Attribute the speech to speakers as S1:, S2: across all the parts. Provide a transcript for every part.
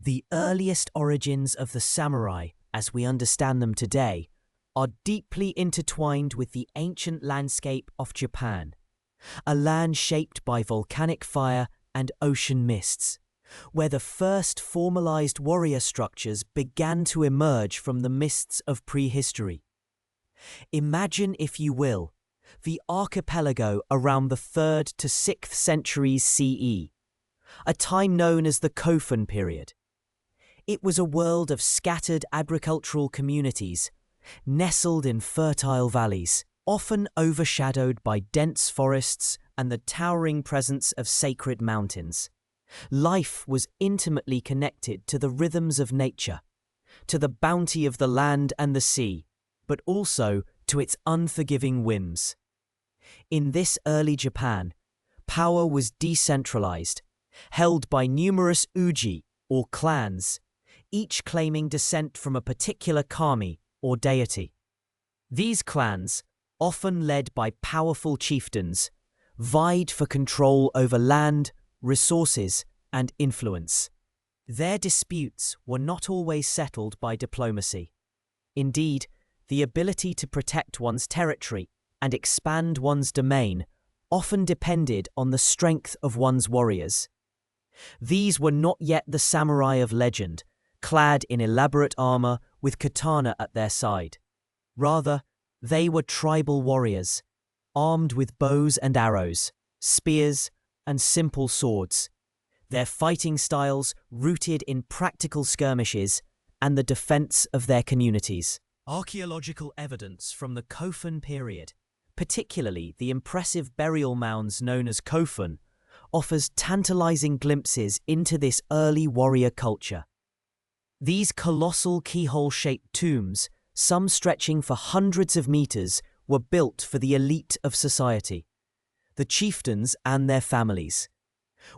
S1: The earliest origins of the samurai, as we understand them today, are deeply intertwined with the ancient landscape of Japan, a land shaped by volcanic fire and ocean mists, where the first formalized warrior structures began to emerge from the mists of prehistory. Imagine, if you will, the archipelago around the 3rd to 6th centuries CE, a time known as the Kofun period. It was a world of scattered agricultural communities, nestled in fertile valleys, often overshadowed by dense forests and the towering presence of sacred mountains. Life was intimately connected to the rhythms of nature, to the bounty of the land and the sea, but also to its unforgiving whims. In this early Japan, power was decentralized, held by numerous uji, or clans, each claiming descent from a particular kami, or deity. These clans, often led by powerful chieftains, vied for control over land, resources, and influence. Their disputes were not always settled by diplomacy. Indeed, the ability to protect one's territory and expand one's domain often depended on the strength of one's warriors. These were not yet the samurai of legend, clad in elaborate armor with katana at their side. Rather, they were tribal warriors, armed with bows and arrows, spears, and simple swords, their fighting styles rooted in practical skirmishes and the defense of their communities. Archaeological evidence from the Kofun period, particularly the impressive burial mounds known as Kofun, offers tantalizing glimpses into this early warrior culture. These colossal keyhole-shaped tombs, some stretching for hundreds of meters, were built for the elite of society, the chieftains and their families.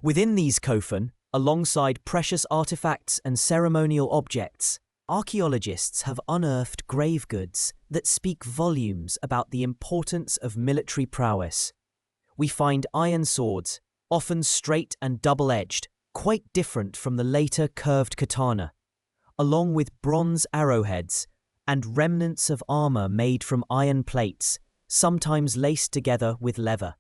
S1: Within these kofun, alongside precious artifacts and ceremonial objects, archaeologists have unearthed grave goods that speak volumes about the importance of military prowess. We find iron swords, often straight and double-edged, quite different from the later curved katana, along with bronze arrowheads and remnants of armor made from iron plates, sometimes laced together with leather.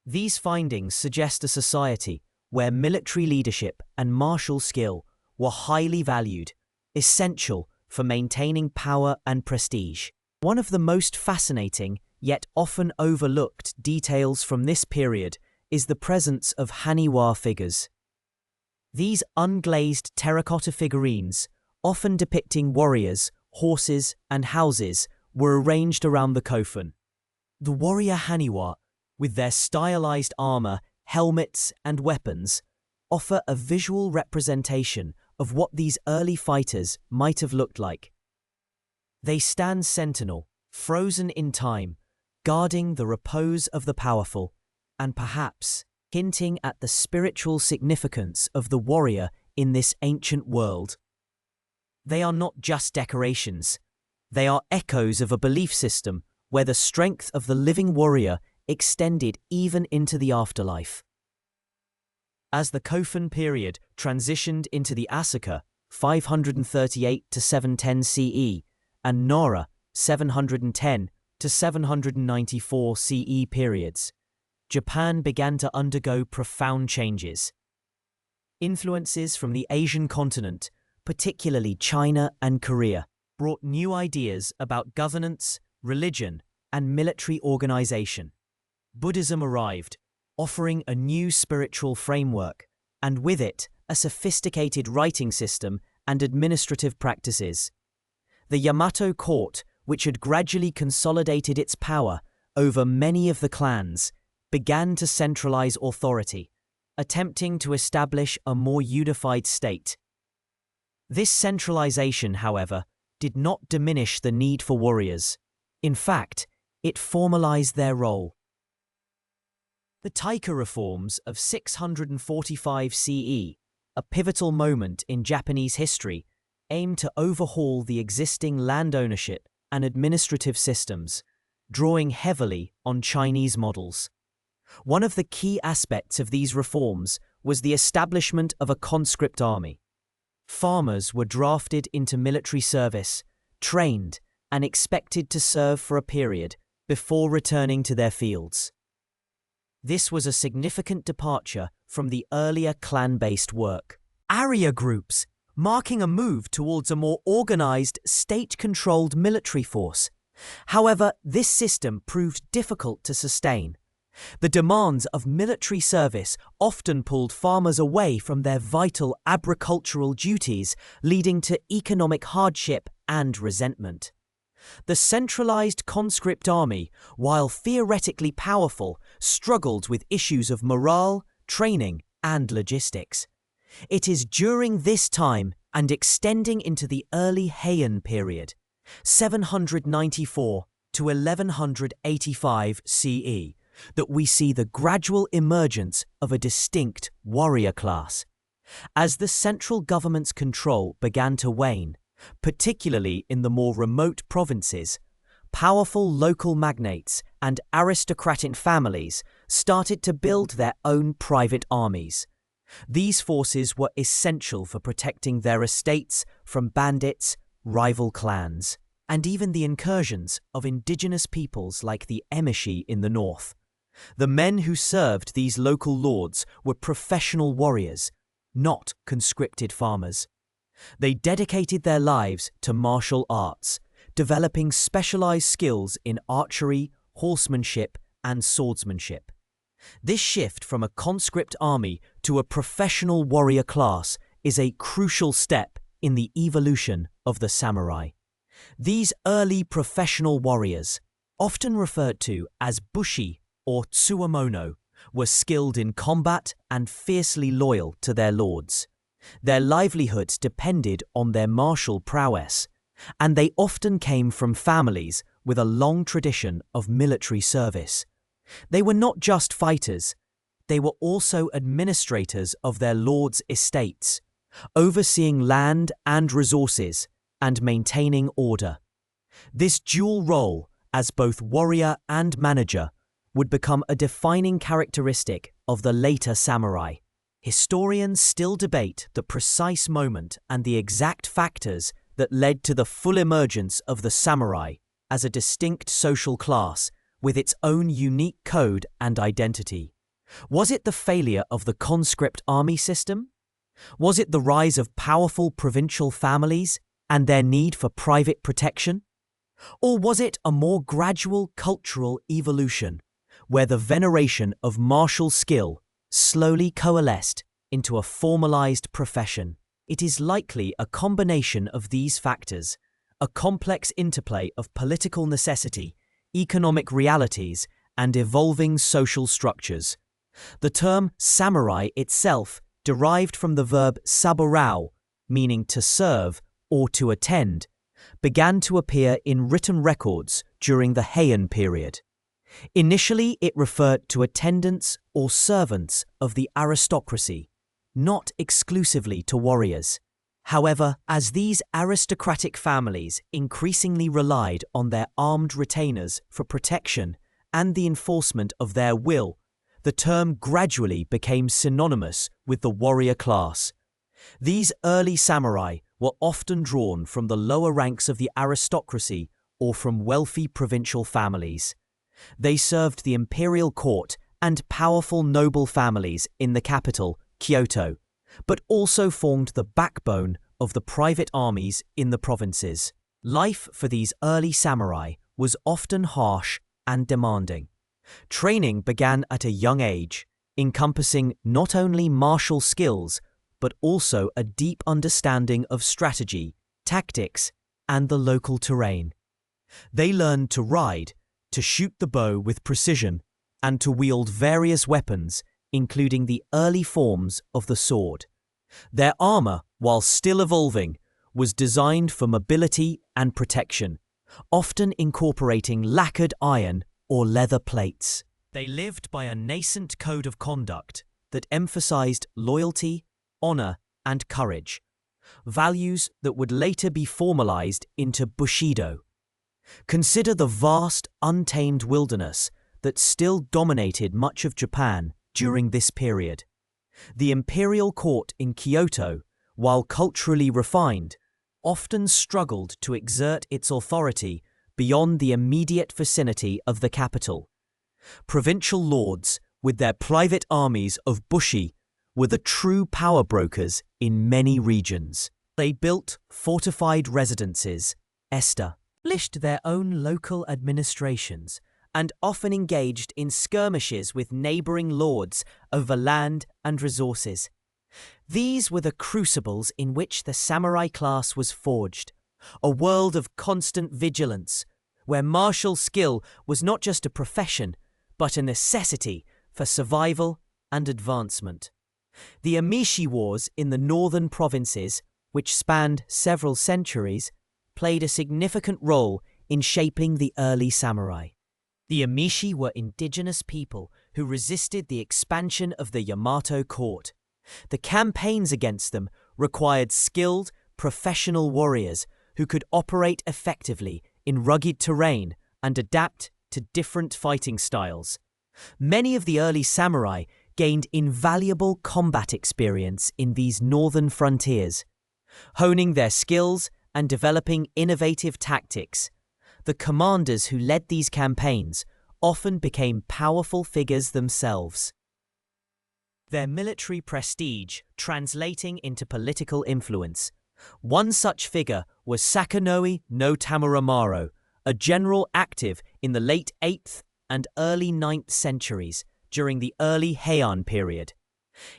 S1: These findings suggest a society where military leadership and martial skill were highly valued, essential for maintaining power and prestige. One of the most fascinating, yet often overlooked, details from this period is the presence of haniwa figures. These unglazed terracotta figurines, often depicting warriors, horses, and houses, were arranged around the kofun. The warrior haniwa, with their stylized armor, helmets, and weapons, offer a visual representation of what these early fighters might have looked like. They stand sentinel, frozen in time, guarding the repose of the powerful, and perhaps hinting at the spiritual significance of the warrior in this ancient world. They are not just decorations. They are echoes of a belief system where the strength of the living warrior extended even into the afterlife. As the Kofun period transitioned into the Asuka, 538 to 710 CE, and Nara, 710 to 794 CE periods, Japan began to undergo profound changes. Influences from the Asian continent, particularly China and Korea, brought new ideas about governance, religion, and military organization. Buddhism arrived, offering a new spiritual framework, and with it, a sophisticated writing system and administrative practices. The Yamato court, which had gradually consolidated its power over many of the clans, began to centralize authority, attempting to establish a more unified state. This centralization, however, did not diminish the need for warriors. In fact, it formalized their role. The Taika reforms of 645 CE, a pivotal moment in Japanese history, aimed to overhaul the existing land ownership and administrative systems, drawing heavily on Chinese models. One of the key aspects of these reforms was the establishment of a conscript army, Farmers were drafted into military service, trained, and expected to serve for a period before returning to their fields. This was a significant departure from the earlier clan-based work. Area groups, marking a move towards a more organized, state-controlled military force. However, this system proved difficult to sustain. The demands of military service often pulled farmers away from their vital agricultural duties, leading to economic hardship and resentment. The centralized conscript army, while theoretically powerful, struggled with issues of morale, training, and logistics. It is during this time and extending into the early Heian period, 794 to 1185 CE, that we see the gradual emergence of a distinct warrior class. As the central government's control began to wane, particularly in the more remote provinces, powerful local magnates and aristocratic families started to build their own private armies. These forces were essential for protecting their estates from bandits, rival clans, and even the incursions of indigenous peoples like the Emishi in the north. The men who served these local lords were professional warriors, not conscripted farmers. They dedicated their lives to martial arts, developing specialized skills in archery, horsemanship, and swordsmanship. This shift from a conscript army to a professional warrior class is a crucial step in the evolution of the samurai. These early professional warriors, often referred to as bushi or tsuwamono, were skilled in combat and fiercely loyal to their lords. Their livelihoods depended on their martial prowess, and they often came from families with a long tradition of military service. They were not just fighters, they were also administrators of their lords' estates, overseeing land and resources and maintaining order. This dual role as both warrior and manager would become a defining characteristic of the later samurai. Historians still debate the precise moment and the exact factors that led to the full emergence of the samurai as a distinct social class with its own unique code and identity. Was it the failure of the conscript army system? Was it the rise of powerful provincial families and their need for private protection? Or was it a more gradual cultural evolution, where the veneration of martial skill slowly coalesced into a formalized profession? It is likely a combination of these factors, a complex interplay of political necessity, economic realities, and evolving social structures. The term samurai itself derived from the verb saburao, meaning to serve or to attend, began to appear in written records during the Heian period. Initially, it referred to attendants or servants of the aristocracy, not exclusively to warriors. However, as these aristocratic families increasingly relied on their armed retainers for protection and the enforcement of their will, the term gradually became synonymous with the warrior class. These early samurai were often drawn from the lower ranks of the aristocracy or from wealthy provincial families. They served the imperial court and powerful noble families in the capital, Kyoto, but also formed the backbone of the private armies in the provinces. Life for these early samurai was often harsh and demanding. Training began at a young age, encompassing not only martial skills, but also a deep understanding of strategy, tactics, and the local terrain. They learned to ride, to shoot the bow with precision, and to wield various weapons, including the early forms of the sword. Their armor, while still evolving, was designed for mobility and protection, often incorporating lacquered iron or leather plates. They lived by a nascent code of conduct that emphasized loyalty, honor, and courage, values that would later be formalized into Bushido. Consider the vast, untamed wilderness that still dominated much of Japan during this period. The imperial court in Kyoto while culturally refined, often struggled to exert its authority beyond the immediate vicinity of the capital. Provincial lords, with their private armies of bushi, were the true power brokers in many regions. They built fortified residences, established their own local administrations, and often engaged in skirmishes with neighboring lords over land and resources. These were the crucibles in which the samurai class was forged, a world of constant vigilance, where martial skill was not just a profession, but a necessity for survival and advancement. The Emishi Wars in the northern provinces, which spanned several centuries, played a significant role in shaping the early samurai. The Emishi were indigenous people who resisted the expansion of the Yamato court. The campaigns against them required skilled, professional warriors who could operate effectively in rugged terrain and adapt to different fighting styles. Many of the early samurai gained invaluable combat experience in these northern frontiers, honing their skills and developing innovative tactics. The commanders who led these campaigns often became powerful figures themselves, their military prestige translating into political influence. One such figure was Sakanoi no Tamuramaro, a general active in the late 8th and early 9th centuries during the early Heian period.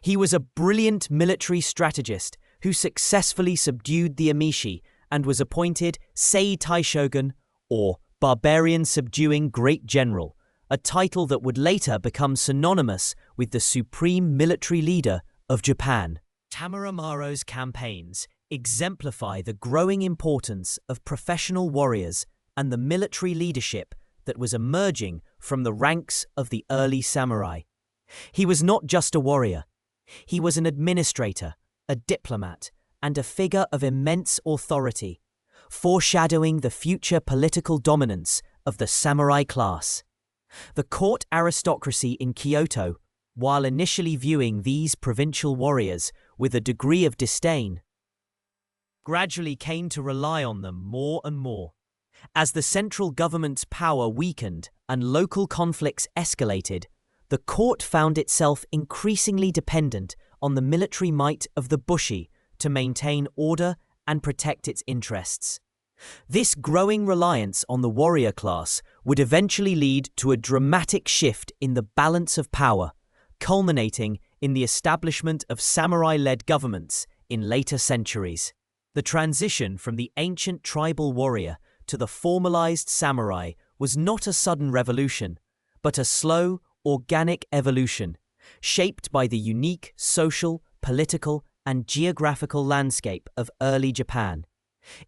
S1: He was a brilliant military strategist who successfully subdued the Emishi and was appointed Sei Taishogun, or Barbarian Subduing Great General, a title that would later become synonymous with the supreme military leader of Japan. Tamaramaro's campaigns exemplify the growing importance of professional warriors and the military leadership that was emerging from the ranks of the early samurai. He was not just a warrior. He was an administrator, a diplomat, and a figure of immense authority, foreshadowing the future political dominance of the samurai class. The court aristocracy in Kyoto, while initially viewing these provincial warriors with a degree of disdain, gradually came to rely on them more and more. As the central government's power weakened and local conflicts escalated, the court found itself increasingly dependent on the military might of the bushi to maintain order and protect its interests. This growing reliance on the warrior class would eventually lead to a dramatic shift in the balance of power, culminating in the establishment of samurai-led governments in later centuries. The transition from the ancient tribal warrior to the formalized samurai was not a sudden revolution, but a slow, organic evolution, shaped by the unique social, political, and geographical landscape of early Japan.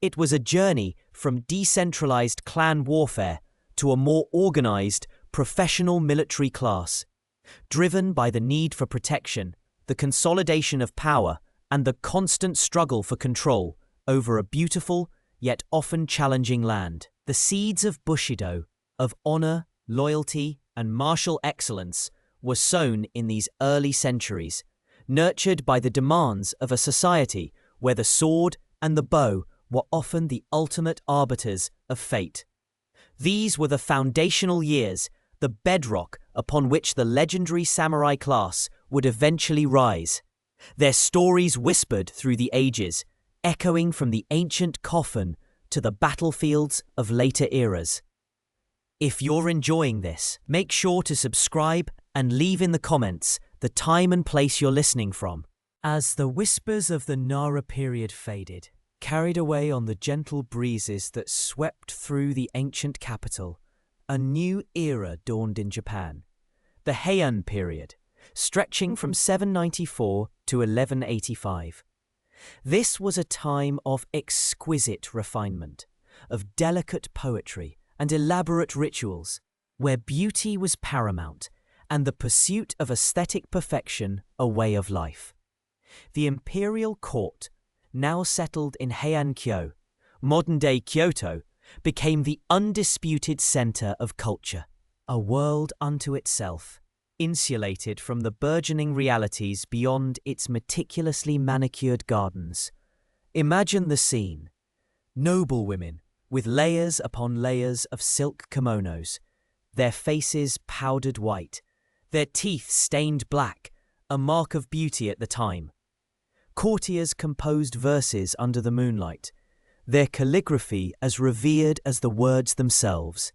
S1: It was a journey from decentralized clan warfare to a more organized, professional military class, driven by the need for protection, the consolidation of power, and the constant struggle for control over a beautiful, yet often challenging land. The seeds of Bushido, of honor, loyalty, and martial excellence were sown in these early centuries, nurtured by the demands of a society where the sword and the bow were often the ultimate arbiters of fate. These were the foundational years, the bedrock upon which the legendary samurai class would eventually rise. Their stories whispered through the ages, echoing from the ancient coffin to the battlefields of later eras. If you're enjoying this, make sure to subscribe and leave in the comments the time and place you're listening from. As the whispers of the Nara period faded, carried away on the gentle breezes that swept through the ancient capital, a new era dawned in Japan. The Heian period, stretching from 794 to 1185. This was a time of exquisite refinement, of delicate poetry and elaborate rituals, where beauty was paramount and the pursuit of aesthetic perfection a way of life. The imperial court, now settled in Heian-kyo, modern-day Kyoto, became the undisputed center of culture, a world unto itself. insulated from the burgeoning realities beyond its meticulously manicured gardens. Imagine the scene. Noble women, with layers upon layers of silk kimonos, their faces powdered white, their teeth stained black, a mark of beauty at the time. Courtiers composed verses under the moonlight, their calligraphy as revered as the words themselves.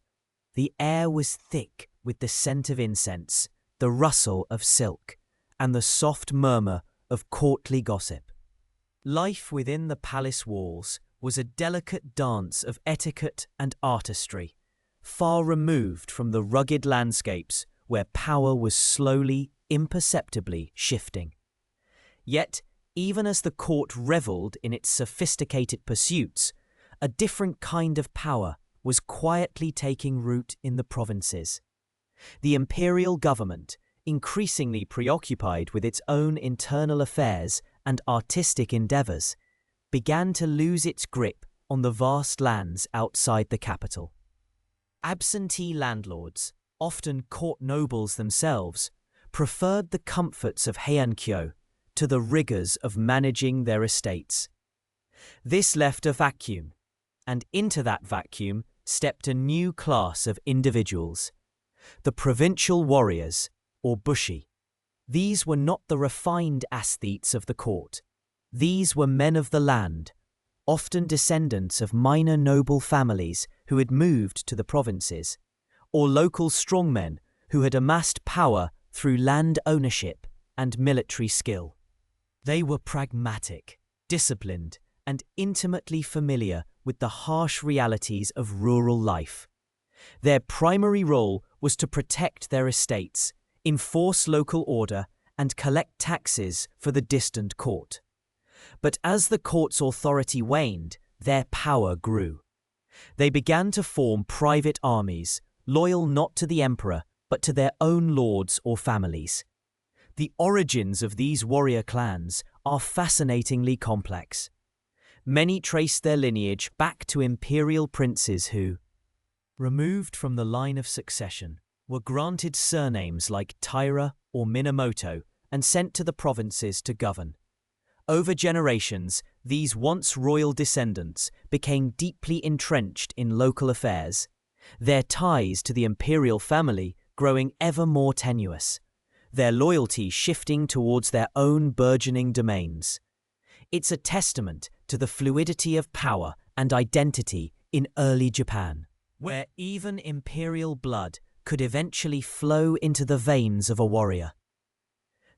S1: The air was thick with the scent of incense, the rustle of silk, and the soft murmur of courtly gossip. Life within the palace walls was a delicate dance of etiquette and artistry, far removed from the rugged landscapes where power was slowly, imperceptibly shifting. Yet, even as the court revelled in its sophisticated pursuits, a different kind of power was quietly taking root in the provinces. The imperial government, increasingly preoccupied with its own internal affairs and artistic endeavours, began to lose its grip on the vast lands outside the capital. Absentee landlords, often court nobles themselves, preferred the comforts of Heian to the rigours of managing their estates. This left a vacuum, and into that vacuum stepped a new class of individuals, the provincial warriors, or bushi. These were not the refined aesthetes of the court. These were men of the land, often descendants of minor noble families who had moved to the provinces, or local strongmen who had amassed power through land ownership and military skill. They were pragmatic, disciplined, and intimately familiar with the harsh realities of rural life. Their primary role was to protect their estates, enforce local order, and collect taxes for the distant court. But as the court's authority waned, their power grew. They began to form private armies, loyal not to the emperor, but to their own lords or families. The origins of these warrior clans are fascinatingly complex. Many trace their lineage back to imperial princes who, removed from the line of succession, were granted surnames like Taira or Minamoto and sent to the provinces to govern. Over generations, these once royal descendants became deeply entrenched in local affairs, their ties to the imperial family growing ever more tenuous, their loyalty shifting towards their own burgeoning domains. It's a testament to the fluidity of power and identity in early Japan, where even imperial blood could eventually flow into the veins of a warrior.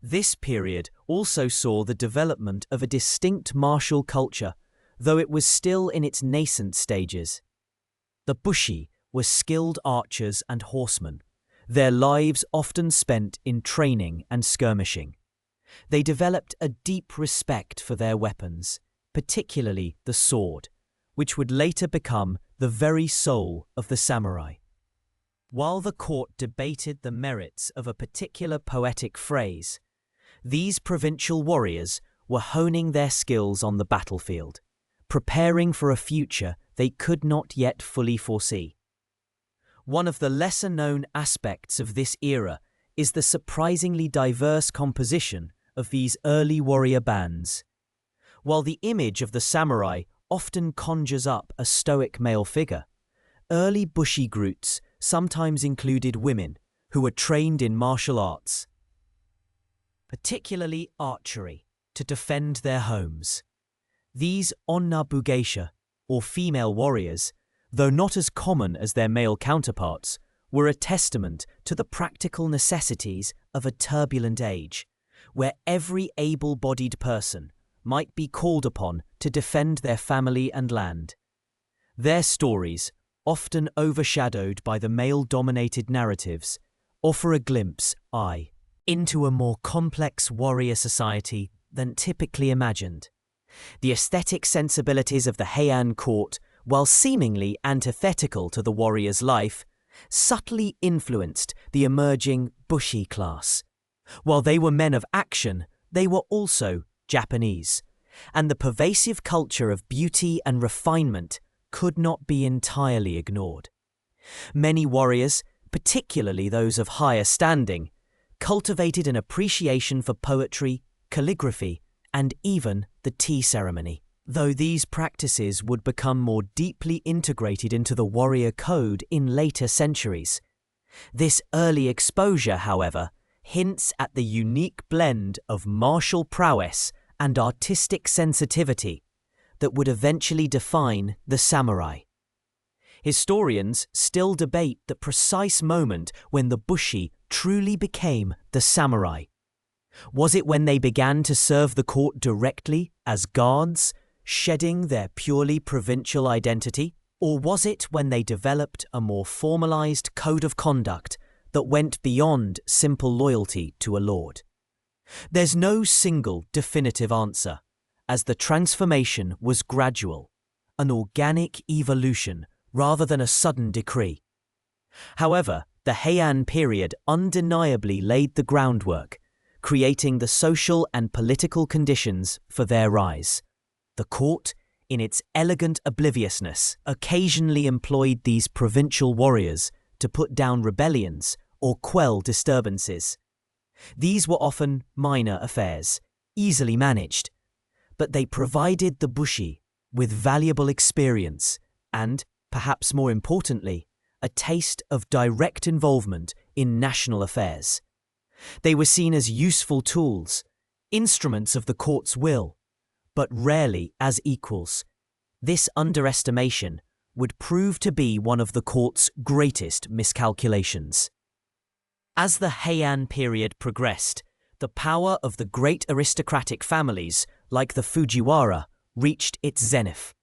S1: This period also saw the development of a distinct martial culture, though it was still in its nascent stages. The bushi were skilled archers and horsemen, their lives often spent in training and skirmishing. They developed a deep respect for their weapons, particularly the sword, which would later become the very soul of the samurai. While the court debated the merits of a particular poetic phrase, these provincial warriors were honing their skills on the battlefield, preparing for a future they could not yet fully foresee. One of the lesser-known aspects of this era is the surprisingly diverse composition of these early warrior bands. While the image of the samurai often conjures up a stoic male figure, early bushi groups sometimes included women who were trained in martial arts, particularly archery, to defend their homes. These onna bugeisha, or female warriors, though not as common as their male counterparts, were a testament to the practical necessities of a turbulent age, where every able-bodied person might be called upon to defend their family and land. Their stories, often overshadowed by the male-dominated narratives, offer a glimpse, into a more complex warrior society than typically imagined. The aesthetic sensibilities of the Heian court, while seemingly antithetical to the warrior's life, subtly influenced the emerging bushi class. While they were men of action, they were also Japanese, and the pervasive culture of beauty and refinement could not be entirely ignored. Many warriors, particularly those of higher standing, cultivated an appreciation for poetry, calligraphy, and even the tea ceremony. Though these practices would become more deeply integrated into the warrior code in later centuries. This early exposure, however, hints at the unique blend of martial prowess and artistic sensitivity that would eventually define the samurai. Historians still debate the precise moment when the Bushi truly became the samurai. Was it when they began to serve the court directly as guards, shedding their purely provincial identity? Or was it when they developed a more formalized code of conduct that went beyond simple loyalty to a lord? There's no single definitive answer, as the transformation was gradual, an organic evolution rather than a sudden decree. However, the Heian period undeniably laid the groundwork, creating the social and political conditions for their rise. The court, in its elegant obliviousness, occasionally employed these provincial warriors to put down rebellions or quell disturbances. These were often minor affairs, easily managed, but they provided the Bushi with valuable experience and, perhaps more importantly, a taste of direct involvement in national affairs. They were seen as useful tools, instruments of the court's will, but rarely as equals. This underestimation would prove to be one of the court's greatest miscalculations. As the Heian period progressed, the power of the great aristocratic families, like the Fujiwara, reached its zenith.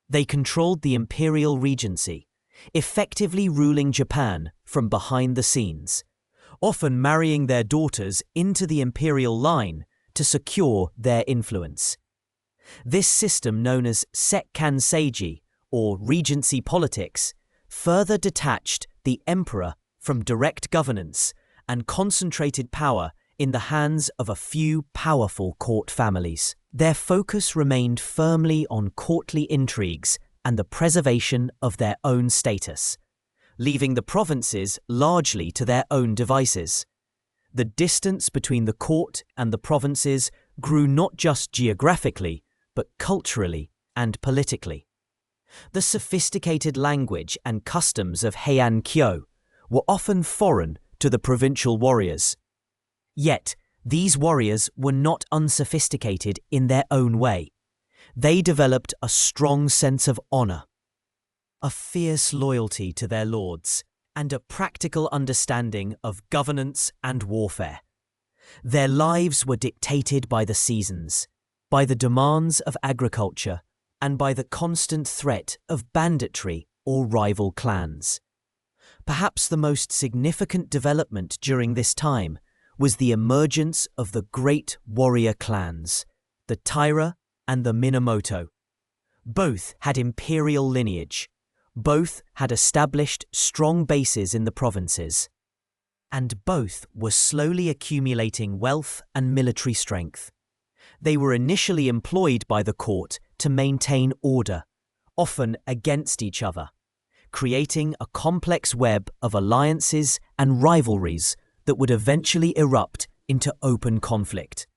S1: They controlled the imperial regency, effectively ruling Japan from behind the scenes, often marrying their daughters into the imperial line to secure their influence. This system, known as Sekkan Seiji, or regency politics, further detached the emperor from direct governance and concentrated power in the hands of a few powerful court families. Their focus remained firmly on courtly intrigues and the preservation of their own status, leaving the provinces largely to their own devices. The distance between the court and the provinces grew not just geographically, but culturally and politically. The sophisticated language and customs of Heian Kyo were often foreign to the provincial warriors. Yet, these warriors were not unsophisticated in their own way. They developed a strong sense of honor, a fierce loyalty to their lords, and a practical understanding of governance and warfare. Their lives were dictated by the seasons, by the demands of agriculture, and by the constant threat of banditry or rival clans. Perhaps the most significant development during this time was the emergence of the great warrior clans, the Taira and the Minamoto. Both had imperial lineage. Both had established strong bases in the provinces. And both were slowly accumulating wealth and military strength. They were initially employed by the court to maintain order, often against each other, creating a complex web of alliances and rivalries that would eventually erupt into open conflict.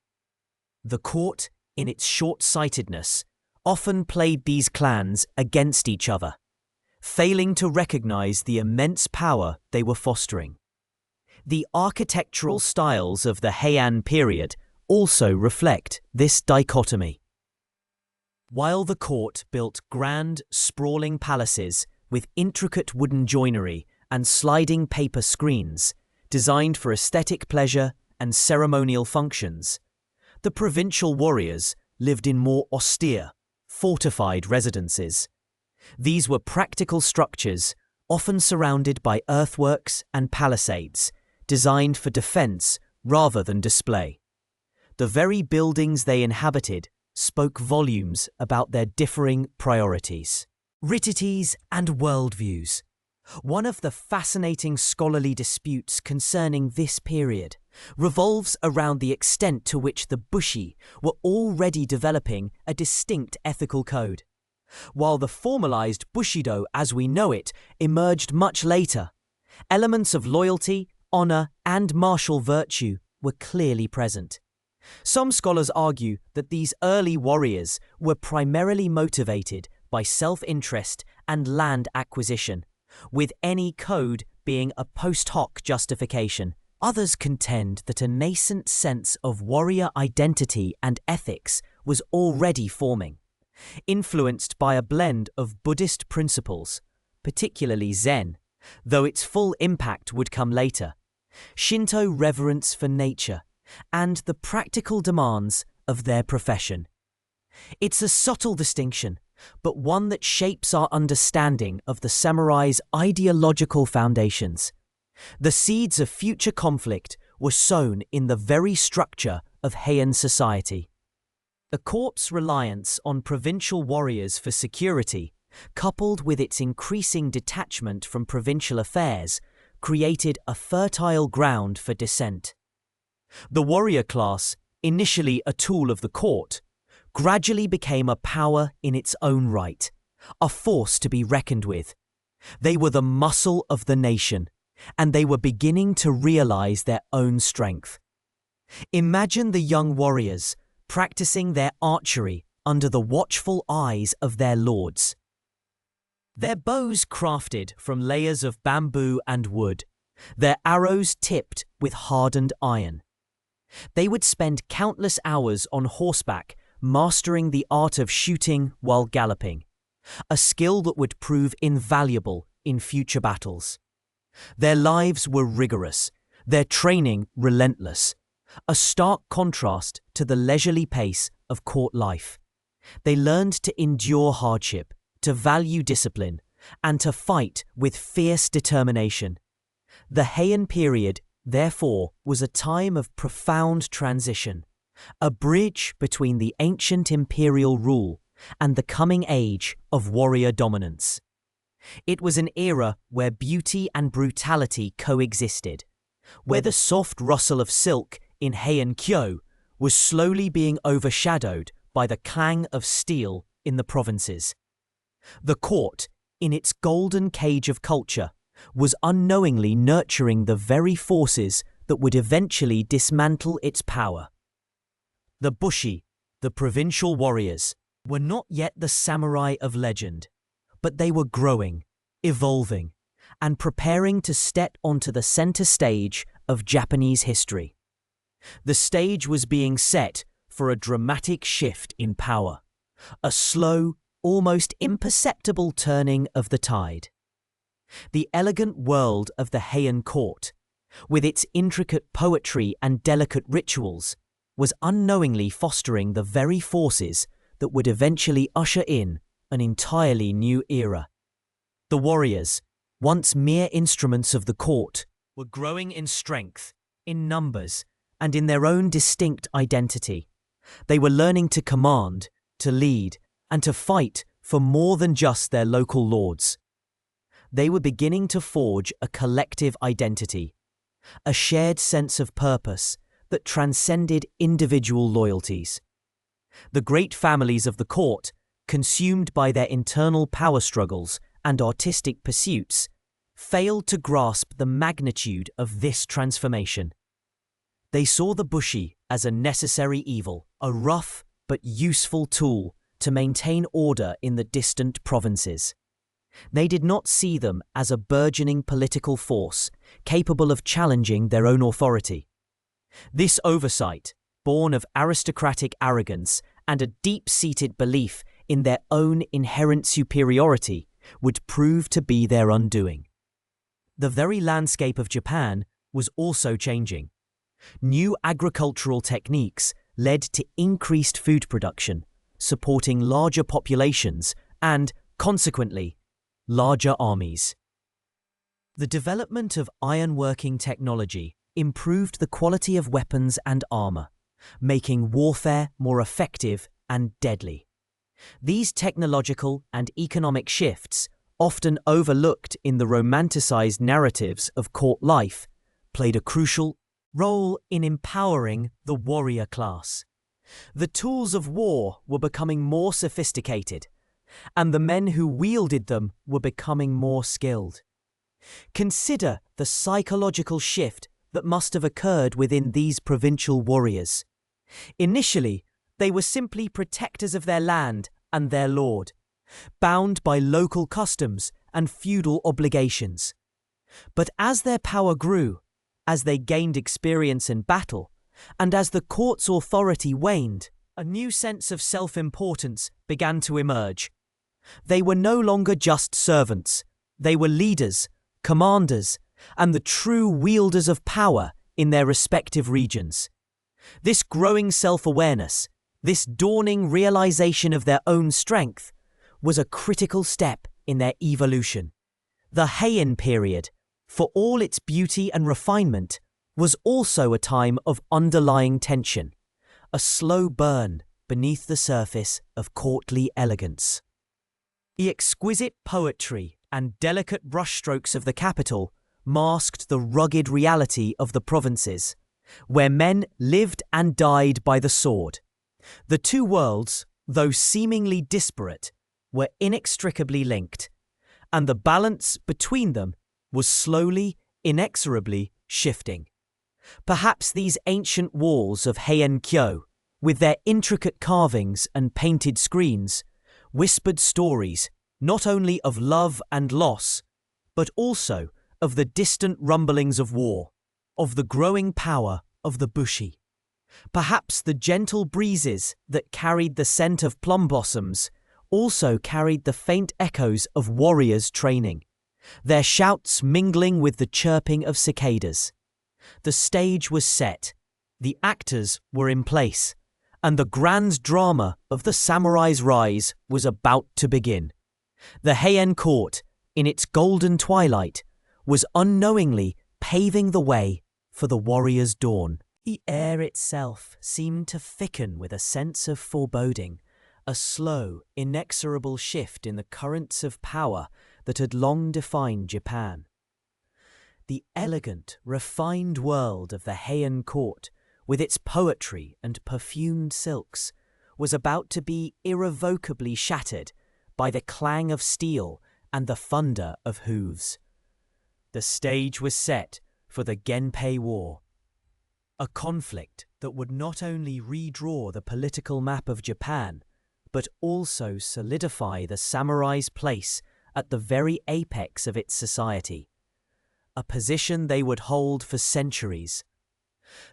S1: The court, in its short-sightedness, often played these clans against each other, failing to recognize the immense power they were fostering. The architectural styles of the Heian period also reflect this dichotomy. While the court built grand, sprawling palaces with intricate wooden joinery and sliding paper screens designed for aesthetic pleasure and ceremonial functions, the provincial warriors lived in more austere, fortified residences. These were practical structures, often surrounded by earthworks and palisades, designed for defense rather than display. The very buildings they inhabited spoke volumes about their differing priorities, ridities, and worldviews. One of the fascinating scholarly disputes concerning this period revolves around the extent to which the Bushi were already developing a distinct ethical code. While the formalized Bushido as we know it emerged much later, elements of loyalty, honor, and martial virtue were clearly present. Some scholars argue that these early warriors were primarily motivated by self-interest and land acquisition, with any code being a post hoc justification. Others contend that a nascent sense of warrior identity and ethics was already forming, influenced by a blend of Buddhist principles, particularly Zen, though its full impact would come later, Shinto reverence for nature, and the practical demands of their profession. It's a subtle distinction, but one that shapes our understanding of the samurai's ideological foundations. The seeds of future conflict were sown in the very structure of Heian society. The court's reliance on provincial warriors for security, coupled with its increasing detachment from provincial affairs, created a fertile ground for dissent. The warrior class, initially a tool of the court, gradually became a power in its own right, a force to be reckoned with. They were the muscle of the nation, and they were beginning to realize their own strength. Imagine the young warriors practicing their archery under the watchful eyes of their lords. Their bows crafted from layers of bamboo and wood, their arrows tipped with hardened iron. They would spend countless hours on horseback mastering the art of shooting while galloping, a skill that would prove invaluable in future battles. Their lives were rigorous, their training relentless, a stark contrast to the leisurely pace of court life. They learned to endure hardship, to value discipline, and to fight with fierce determination. The Heian period, therefore, was a time of profound transition, a bridge between the ancient imperial rule and the coming age of warrior dominance. It was an era where beauty and brutality coexisted, where the soft rustle of silk in Heian Kyo was slowly being overshadowed by the clang of steel in the provinces. The court, in its golden cage of culture, was unknowingly nurturing the very forces that would eventually dismantle its power. The Bushi, the provincial warriors, were not yet the samurai of legend, but they were growing, evolving, and preparing to step onto the center stage of Japanese history. The stage was being set for a dramatic shift in power, a slow, almost imperceptible turning of the tide. The elegant world of the Heian court, with its intricate poetry and delicate rituals, was unknowingly fostering the very forces that would eventually usher in an entirely new era. The warriors, once mere instruments of the court, were growing in strength, in numbers, and in their own distinct identity. They were learning to command, to lead, and to fight for more than just their local lords. They were beginning to forge a collective identity, a shared sense of purpose that transcended individual loyalties. The great families of the court, consumed by their internal power struggles and artistic pursuits, failed to grasp the magnitude of this transformation. They saw the Bushi as a necessary evil, a rough but useful tool to maintain order in the distant provinces. They did not see them as a burgeoning political force capable of challenging their own authority. This oversight, born of aristocratic arrogance and a deep-seated belief in their own inherent superiority, would prove to be their undoing. The very landscape of Japan was also changing. New agricultural techniques led to increased food production, supporting larger populations and, consequently, larger armies. The development of ironworking technology improved the quality of weapons and armor, making warfare more effective and deadly. These technological and economic shifts, often overlooked in the romanticized narratives of court life, played a crucial role in empowering the warrior class. The tools of war were becoming more sophisticated, and the men who wielded them were becoming more skilled. Consider the psychological shift that must have occurred within these provincial warriors. Initially, they were simply protectors of their land and their lord, bound by local customs and feudal obligations. But as their power grew, as they gained experience in battle, and as the court's authority waned, a new sense of self-importance began to emerge. They were no longer just servants. They were leaders, commanders, and the true wielders of power in their respective regions. This growing self-awareness, this dawning realization of their own strength, was a critical step in their evolution. The Heian period, for all its beauty and refinement, was also a time of underlying tension, a slow burn beneath the surface of courtly elegance. The exquisite poetry and delicate brushstrokes of the capital masked the rugged reality of the provinces, where men lived and died by the sword. The two worlds, though seemingly disparate, were inextricably linked, and the balance between them was slowly, inexorably shifting. Perhaps these ancient walls of Heian-kyo, with their intricate carvings and painted screens, whispered stories not only of love and loss, but also of the distant rumblings of war, of the growing power of the bushi. Perhaps the gentle breezes that carried the scent of plum blossoms also carried the faint echoes of warriors' training, their shouts mingling with the chirping of cicadas. The stage was set, the actors were in place, and the grand drama of the samurai's rise was about to begin. The Heian court, in its golden twilight, was unknowingly paving the way for the warrior's dawn. The air itself seemed to thicken with a sense of foreboding, a slow, inexorable shift in the currents of power that had long defined Japan. The elegant, refined world of the Heian court, with its poetry and perfumed silks, was about to be irrevocably shattered by the clang of steel and the thunder of hooves. The stage was set for the Genpei War, a conflict that would not only redraw the political map of Japan, but also solidify the samurai's place at the very apex of its society, a position they would hold for centuries.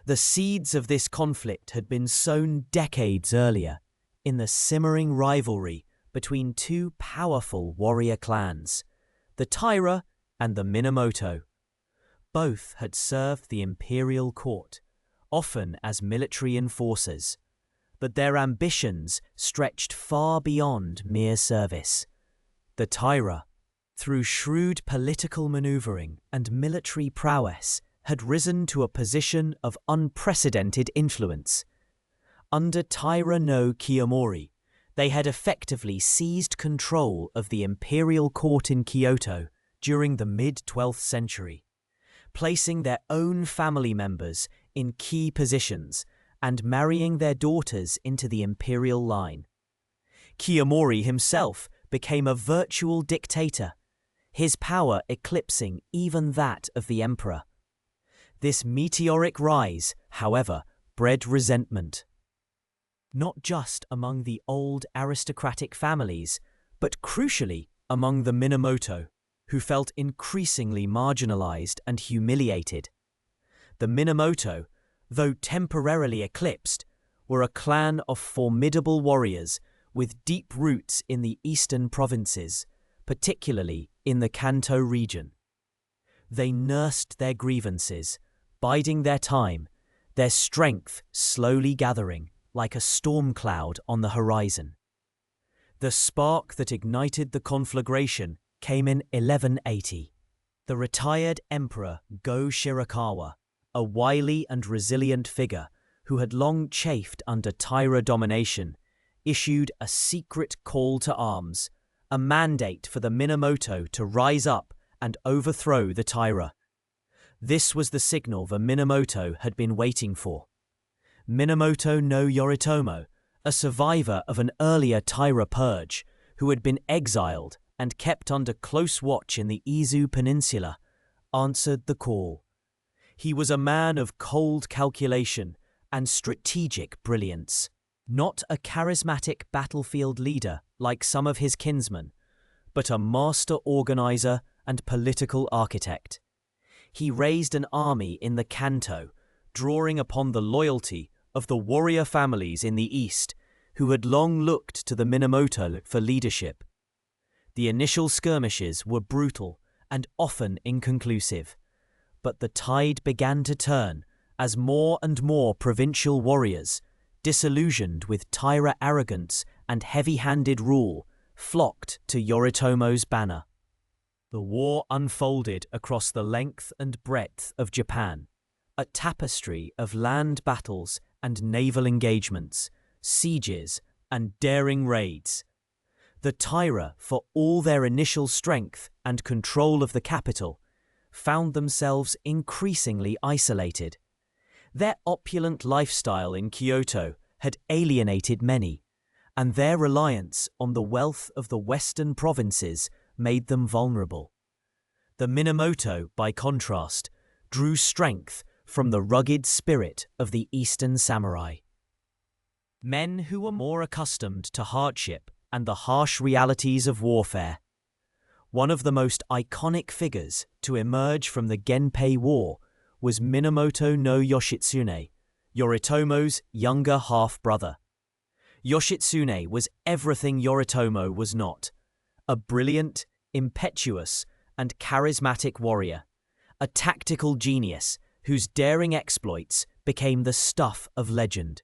S1: The seeds of this conflict had been sown decades earlier in the simmering rivalry between two powerful warrior clans, the Taira and the Minamoto. Both had served the imperial court, often as military enforcers, but their ambitions stretched far beyond mere service. The Taira, through shrewd political maneuvering and military prowess, had risen to a position of unprecedented influence. Under Taira no Kiyomori, they had effectively seized control of the imperial court in Kyoto during the mid-12th century, placing their own family members in key positions and marrying their daughters into the imperial line. Kiyomori himself became a virtual dictator, his power eclipsing even that of the emperor. This meteoric rise, however, bred resentment, not just among the old aristocratic families, but crucially among the Minamoto, who felt increasingly marginalized and humiliated. The Minamoto, though temporarily eclipsed, were a clan of formidable warriors with deep roots in the eastern provinces, particularly in the Kanto region. They nursed their grievances, biding their time, their strength slowly gathering like a storm cloud on the horizon. The spark that ignited the conflagration came in 1180. The retired emperor Go Shirakawa, a wily and resilient figure who had long chafed under Taira domination, issued a secret call to arms, a mandate for the Minamoto to rise up and overthrow the Taira. This was the signal the Minamoto had been waiting for. Minamoto no Yoritomo, a survivor of an earlier Taira purge, who had been exiled and kept under close watch in the Izu Peninsula, answered the call. He was a man of cold calculation and strategic brilliance, not a charismatic battlefield leader like some of his kinsmen, but a master organizer and political architect. He raised an army in the Kanto, drawing upon the loyalty of the warrior families in the east who had long looked to the Minamoto for leadership. The initial skirmishes were brutal and often inconclusive, but the tide began to turn as more and more provincial warriors, disillusioned with Taira arrogance and heavy-handed rule, flocked to Yoritomo's banner. The war unfolded across the length and breadth of Japan, a tapestry of land battles and naval engagements, sieges, and daring raids. The Taira, for all their initial strength and control of the capital, found themselves increasingly isolated. Their opulent lifestyle in Kyoto had alienated many, and their reliance on the wealth of the western provinces made them vulnerable. The Minamoto, by contrast, drew strength from the rugged spirit of the eastern samurai. Men who were more accustomed to hardship and the harsh realities of warfare. One of the most iconic figures to emerge from the Genpei War was Minamoto no Yoshitsune, Yoritomo's younger half-brother. Yoshitsune was everything Yoritomo was not: a brilliant, impetuous, and charismatic warrior, a tactical genius whose daring exploits became the stuff of legend.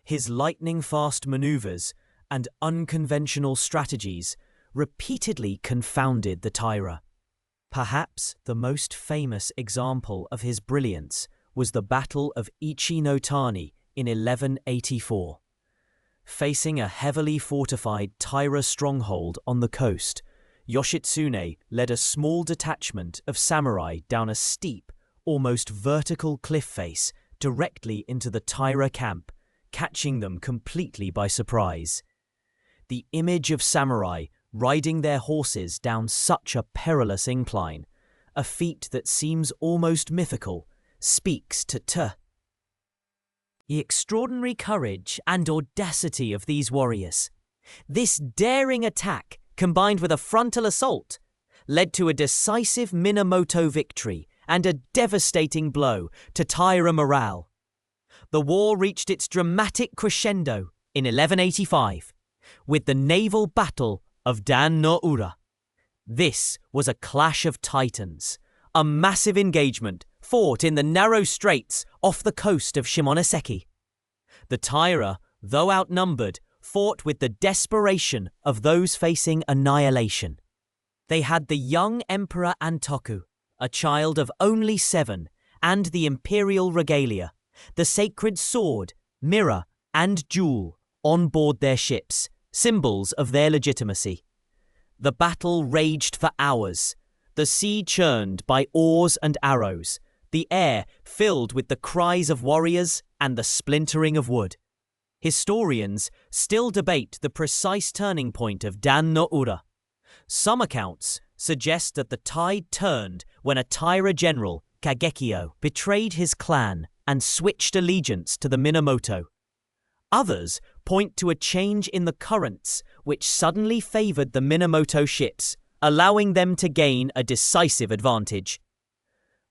S1: His lightning-fast maneuvers and unconventional strategies repeatedly confounded the Taira. Perhaps the most famous example of his brilliance was the Battle of Ichi-no-Tani in 1184. Facing a heavily fortified Taira stronghold on the coast, Yoshitsune led a small detachment of samurai down a steep, almost vertical cliff face directly into the Taira camp, catching them completely by surprise. The image of samurai riding their horses down such a perilous incline, a feat that seems almost mythical, speaks to the extraordinary courage and audacity of these warriors. This daring attack, combined with a frontal assault, led to a decisive Minamoto victory and a devastating blow to Taira morale. The war reached its dramatic crescendo in 1185, with the naval battle of Dan no Ura. This was a clash of titans, a massive engagement fought in the narrow straits off the coast of Shimonoseki. The Taira, though outnumbered, fought with the desperation of those facing annihilation. They had the young Emperor Antoku, a child of only 7, and the imperial regalia, the sacred sword, mirror, and jewel, on board their ships, symbols of their legitimacy. The battle raged for hours, the sea churned by oars and arrows, the air filled with the cries of warriors and the splintering of wood. Historians still debate the precise turning point of Dan no Ura. Some accounts suggest that the tide turned when a Taira general, Kagekyo, betrayed his clan and switched allegiance to the Minamoto. Others point to a change in the currents which suddenly favored the Minamoto ships, allowing them to gain a decisive advantage.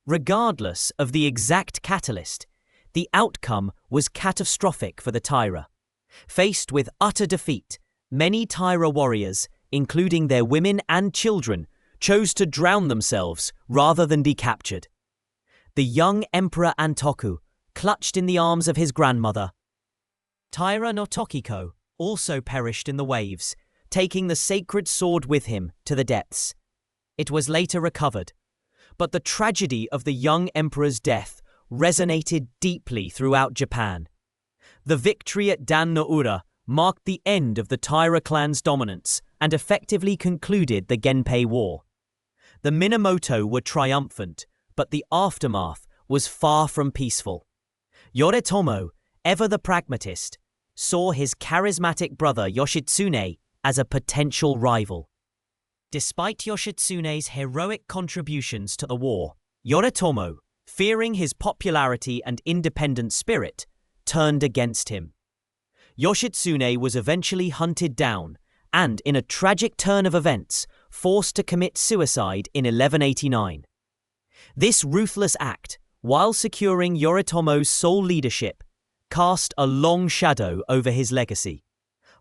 S1: Regardless of the exact catalyst, the outcome was catastrophic for the Taira. Faced with utter defeat, many Taira warriors, including their women and children, chose to drown themselves rather than be captured. The young Emperor Antoku clutched in the arms of his grandmother. Taira no Tokiko also perished in the waves, taking the sacred sword with him to the depths. It was later recovered, but the tragedy of the young emperor's death resonated deeply throughout Japan. The victory at Dan no Ura marked the end of the Taira clan's dominance and effectively concluded the Genpei War. The Minamoto were triumphant, but the aftermath was far from peaceful. Yoritomo, ever the pragmatist, saw his charismatic brother Yoshitsune as a potential rival. Despite Yoshitsune's heroic contributions to the war, Yoritomo, fearing his popularity and independent spirit, turned against him. Yoshitsune was eventually hunted down and, in a tragic turn of events, forced to commit suicide in 1189. This ruthless act, while securing Yoritomo's sole leadership, cast a long shadow over his legacy,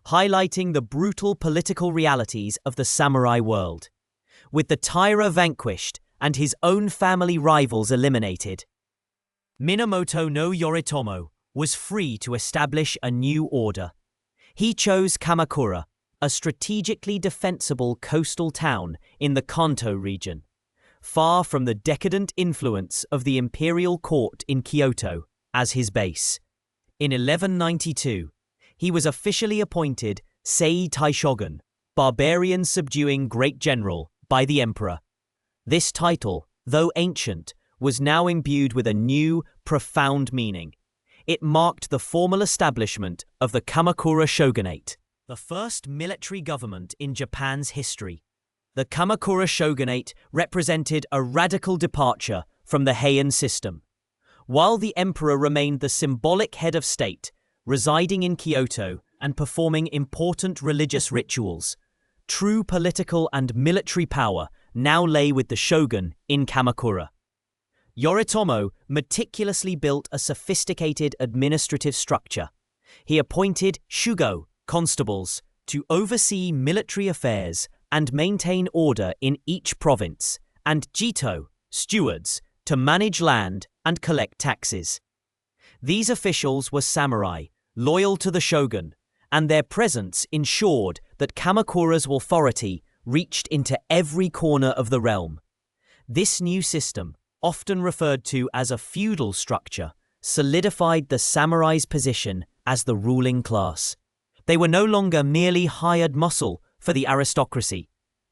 S1: highlighting the brutal political realities of the samurai world. With the Taira vanquished and his own family rivals eliminated, Minamoto no Yoritomo was free to establish a new order. He chose Kamakura, a strategically defensible coastal town in the Kanto region, far from the decadent influence of the imperial court in Kyoto, as his base. In 1192, he was officially appointed Sei Taishogun, barbarian subduing great general, by the emperor. This title, though ancient, was now imbued with a new, profound meaning. It marked the formal establishment of the Kamakura Shogunate, the first military government in Japan's history. The Kamakura Shogunate represented a radical departure from the Heian system. While the emperor remained the symbolic head of state, residing in Kyoto and performing important religious rituals, true political and military power now lay with the shogun in Kamakura. Yoritomo meticulously built a sophisticated administrative structure. He appointed shugo, constables, to oversee military affairs and maintain order in each province, and jito, stewards, to manage land and collect taxes. These officials were samurai, loyal to the shogun, and their presence ensured that Kamakura's authority reached into every corner of the realm. This new system, often referred to as a feudal structure, solidified the samurai's position as the ruling class. They were no longer merely hired muscle for the aristocracy.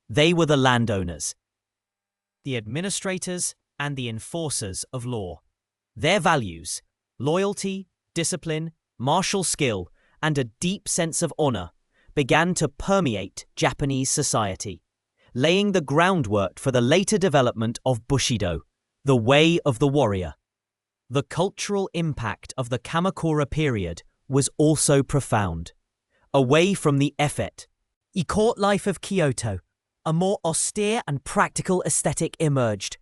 S1: They were the landowners, the administrators, and the enforcers of law. Their values, loyalty, discipline, martial skill, and a deep sense of honor, began to permeate Japanese society, laying the groundwork for the later development of Bushido, the way of the warrior. The cultural impact of the Kamakura period was also profound. Away from the effete, court life of Kyoto, a more austere and practical aesthetic emerged.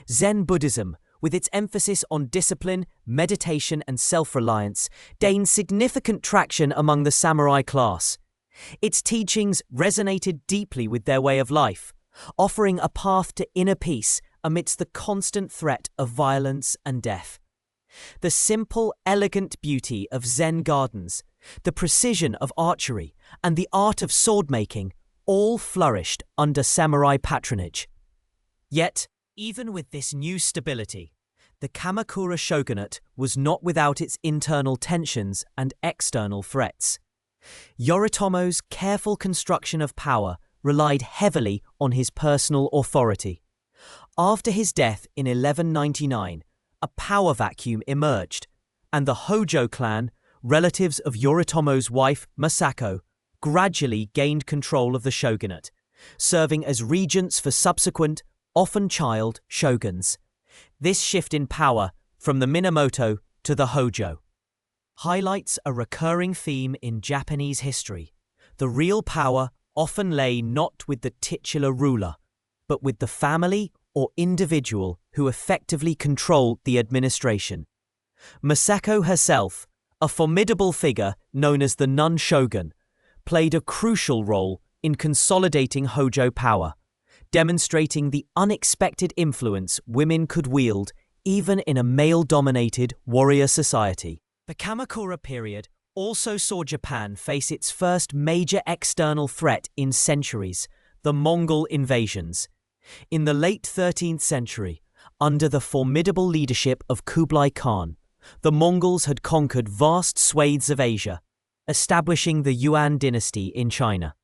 S1: Zen Buddhism, with its emphasis on discipline, meditation, and self-reliance, gained significant traction among the samurai class. Its teachings resonated deeply with their way of life, offering a path to inner peace amidst the constant threat of violence and death. The simple, elegant beauty of Zen gardens, the precision of archery, and the art of sword-making all flourished under samurai patronage. Yet, even with this new stability, the Kamakura shogunate was not without its internal tensions and external threats. Yoritomo's careful construction of power relied heavily on his personal authority. After his death in 1199, a power vacuum emerged, and the Hojo clan, relatives of Yoritomo's wife Masako, gradually gained control of the shogunate, serving as regents for subsequent, often child, shoguns. This shift in power from the Minamoto to the Hojo highlights a recurring theme in Japanese history. The real power often lay not with the titular ruler, but with the family or individual who effectively controlled the administration. Masako herself, a formidable figure known as the Nun Shogun, played a crucial role in consolidating Hojo power, demonstrating the unexpected influence women could wield even in a male-dominated warrior society. The Kamakura period also saw Japan face its first major external threat in centuries, the Mongol invasions. In the late 13th century, under the formidable leadership of Kublai Khan, the Mongols had conquered vast swathes of Asia, establishing the Yuan dynasty in China.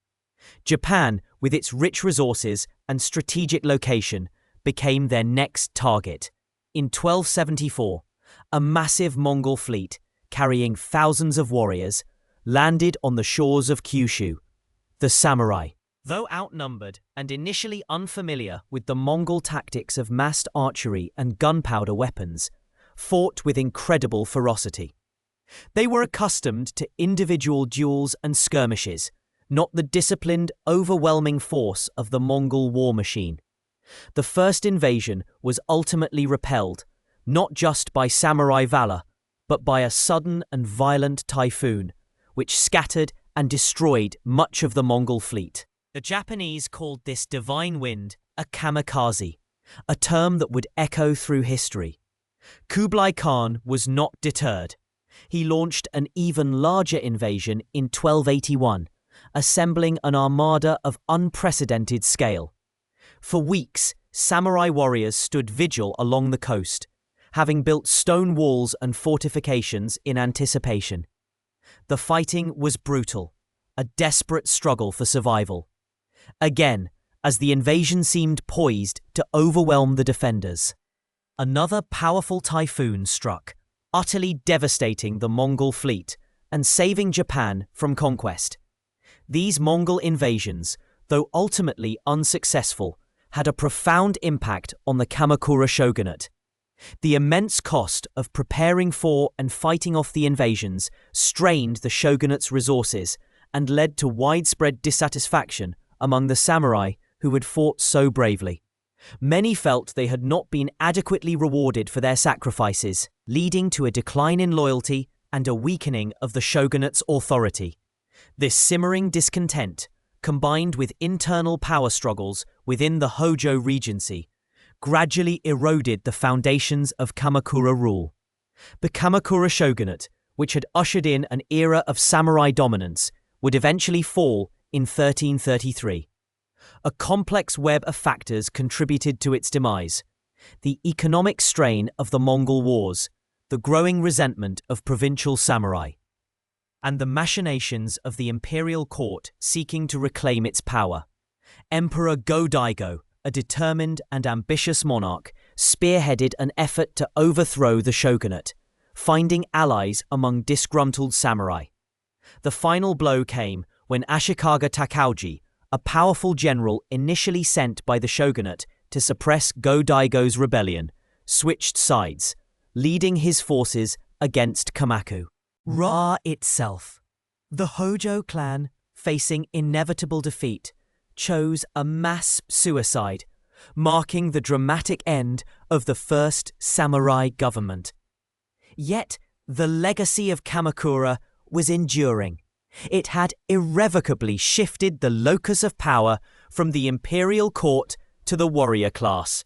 S1: Japan, with its rich resources and strategic location, became their next target. In 1274, a massive Mongol fleet, carrying thousands of warriors, landed on the shores of Kyushu. The samurai, Though outnumbered and initially unfamiliar with the Mongol tactics of massed archery and gunpowder weapons, fought with incredible ferocity. They were accustomed to individual duels and skirmishes, not the disciplined, overwhelming force of the Mongol war machine. The first invasion was ultimately repelled, not just by samurai valor, but by a sudden and violent typhoon, which scattered and destroyed much of the Mongol fleet. The Japanese called this divine wind a kamikaze, a term that would echo through history. Kublai Khan was not deterred. He launched an even larger invasion in 1281, assembling an armada of unprecedented scale. For weeks, samurai warriors stood vigil along the coast, having built stone walls and fortifications in anticipation. The fighting was brutal, a desperate struggle for survival. Again, as the invasion seemed poised to overwhelm the defenders, another powerful typhoon struck, utterly devastating the Mongol fleet and saving Japan from conquest. These Mongol invasions, though ultimately unsuccessful, had a profound impact on the Kamakura shogunate. The immense cost of preparing for and fighting off the invasions strained the shogunate's resources and led to widespread dissatisfaction among the samurai who had fought so bravely. Many felt they had not been adequately rewarded for their sacrifices, leading to a decline in loyalty and a weakening of the shogunate's authority. This simmering discontent, combined with internal power struggles within the Hojo Regency, gradually eroded the foundations of Kamakura rule. The Kamakura shogunate, which had ushered in an era of samurai dominance, would eventually fall in 1333. A complex web of factors contributed to its demise: the economic strain of the Mongol Wars, the growing resentment of provincial samurai, and the machinations of the imperial court seeking to reclaim its power. Emperor Go-Daigo, a determined and ambitious monarch, spearheaded an effort to overthrow the shogunate, finding allies among disgruntled samurai. The final blow came when Ashikaga Takauji, a powerful general initially sent by the shogunate to suppress Go-Daigo's rebellion, switched sides, leading his forces against Kamakura itself. The Hojo clan, facing inevitable defeat, chose a mass suicide, marking the dramatic end of the first samurai government. Yet, the legacy of Kamakura was enduring. It had irrevocably shifted the locus of power from the imperial court to the warrior class.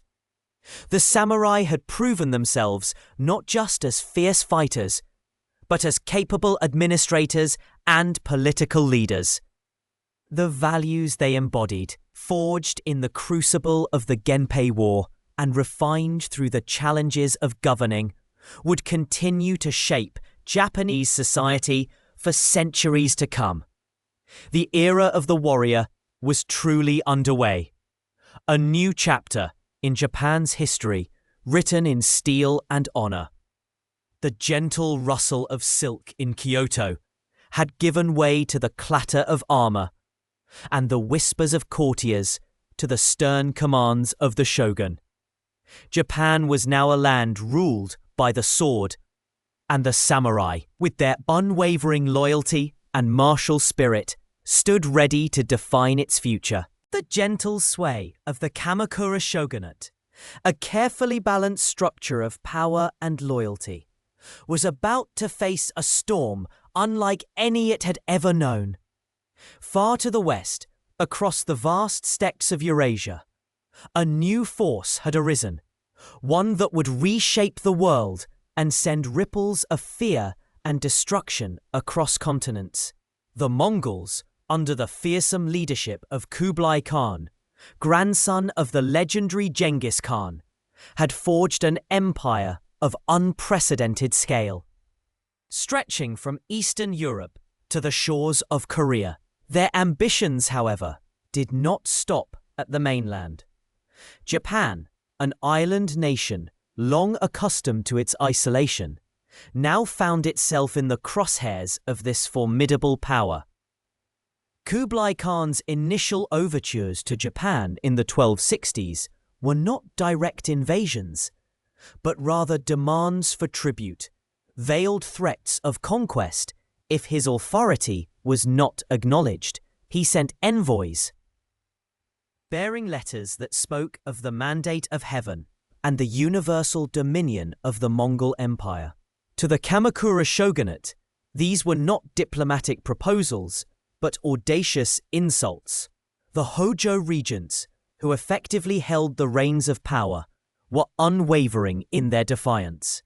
S1: The samurai had proven themselves not just as fierce fighters, but as capable administrators and political leaders. The values they embodied, forged in the crucible of the Genpei War and refined through the challenges of governing, would continue to shape Japanese society for centuries to come. The era of the warrior was truly underway. A new chapter in Japan's history, written in steel and honor. The gentle rustle of silk in Kyoto had given way to the clatter of armor, and the whispers of courtiers to the stern commands of the shogun. Japan was now a land ruled by the sword, and the samurai, with their unwavering loyalty and martial spirit, stood ready to define its future. The gentle sway of the Kamakura shogunate, a carefully balanced structure of power and loyalty, was about to face a storm unlike any it had ever known. Far to the west, across the vast steppes of Eurasia, a new force had arisen, one that would reshape the world and send ripples of fear and destruction across continents. The Mongols, under the fearsome leadership of Kublai Khan, grandson of the legendary Genghis Khan, had forged an empire of unprecedented scale. Stretching from Eastern Europe to the shores of Korea, their ambitions, however, did not stop at the mainland. Japan, an island nation long accustomed to its isolation, now found itself in the crosshairs of this formidable power. Kublai Khan's initial overtures to Japan in the 1260s were not direct invasions, but rather demands for tribute, veiled threats of conquest if his authority was not acknowledged. He sent envoys bearing letters that spoke of the mandate of heaven and the universal dominion of the Mongol Empire. To the Kamakura shogunate, these were not diplomatic proposals, but audacious insults. The Hojo regents, who effectively held the reins of power, were unwavering in their defiance.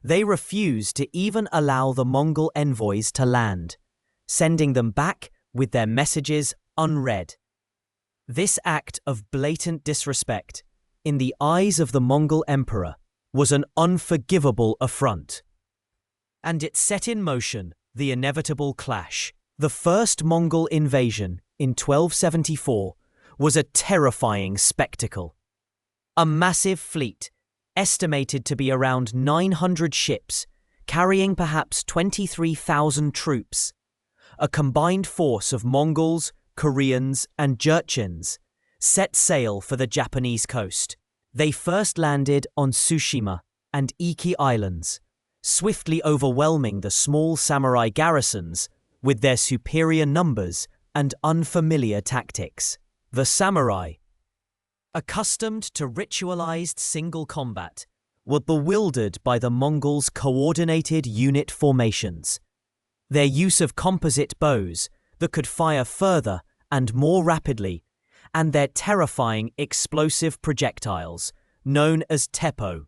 S1: They refused to even allow the Mongol envoys to land, sending them back with their messages unread. This act of blatant disrespect, in the eyes of the Mongol emperor, was an unforgivable affront. And it set in motion the inevitable clash. The first Mongol invasion in 1274 was a terrifying spectacle. A massive fleet, estimated to be around 900 ships, carrying perhaps 23,000 troops, a combined force of Mongols, Koreans, and Jurchens, set sail for the Japanese coast. They first landed on Tsushima and Iki Islands, swiftly overwhelming the small samurai garrisons with their superior numbers and unfamiliar tactics. The samurai, accustomed to ritualized single combat, were bewildered by the Mongols' coordinated unit formations. Their use of composite bows that could fire further and more rapidly, and their terrifying explosive projectiles, known as teppo,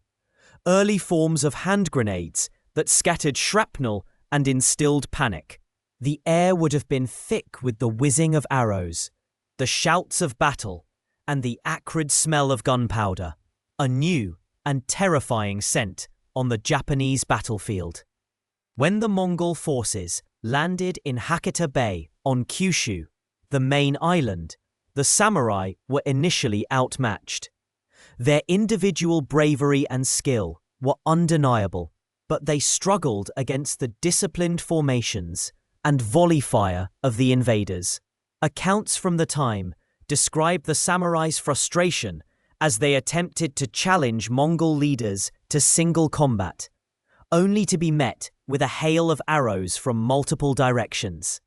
S1: early forms of hand grenades that scattered shrapnel and instilled panic. The air would have been thick with the whizzing of arrows, the shouts of battle, and the acrid smell of gunpowder, a new and terrifying scent on the Japanese battlefield. When the Mongol forces landed in Hakata Bay on Kyushu, the main island, the samurai were initially outmatched. Their individual bravery and skill were undeniable, but they struggled against the disciplined formations and volley fire of the invaders. Accounts from the time describe the samurai's frustration as they attempted to challenge Mongol leaders to single combat, only to be met with a hail of arrows from multiple directions.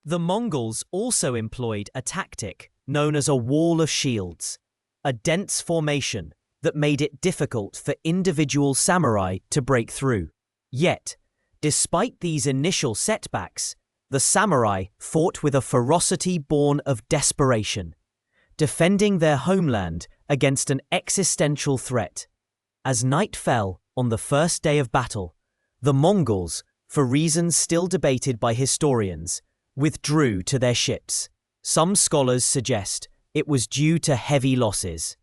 S1: The Mongols also employed a tactic known as a wall of shields, a dense formation that made it difficult for individual samurai to break through. Yet, despite these initial setbacks, the samurai fought with a ferocity born of desperation, defending their homeland against an existential threat. As night fell on the first day of battle, the Mongols, for reasons still debated by historians, withdrew to their ships. Some scholars suggest it was due to heavy losses.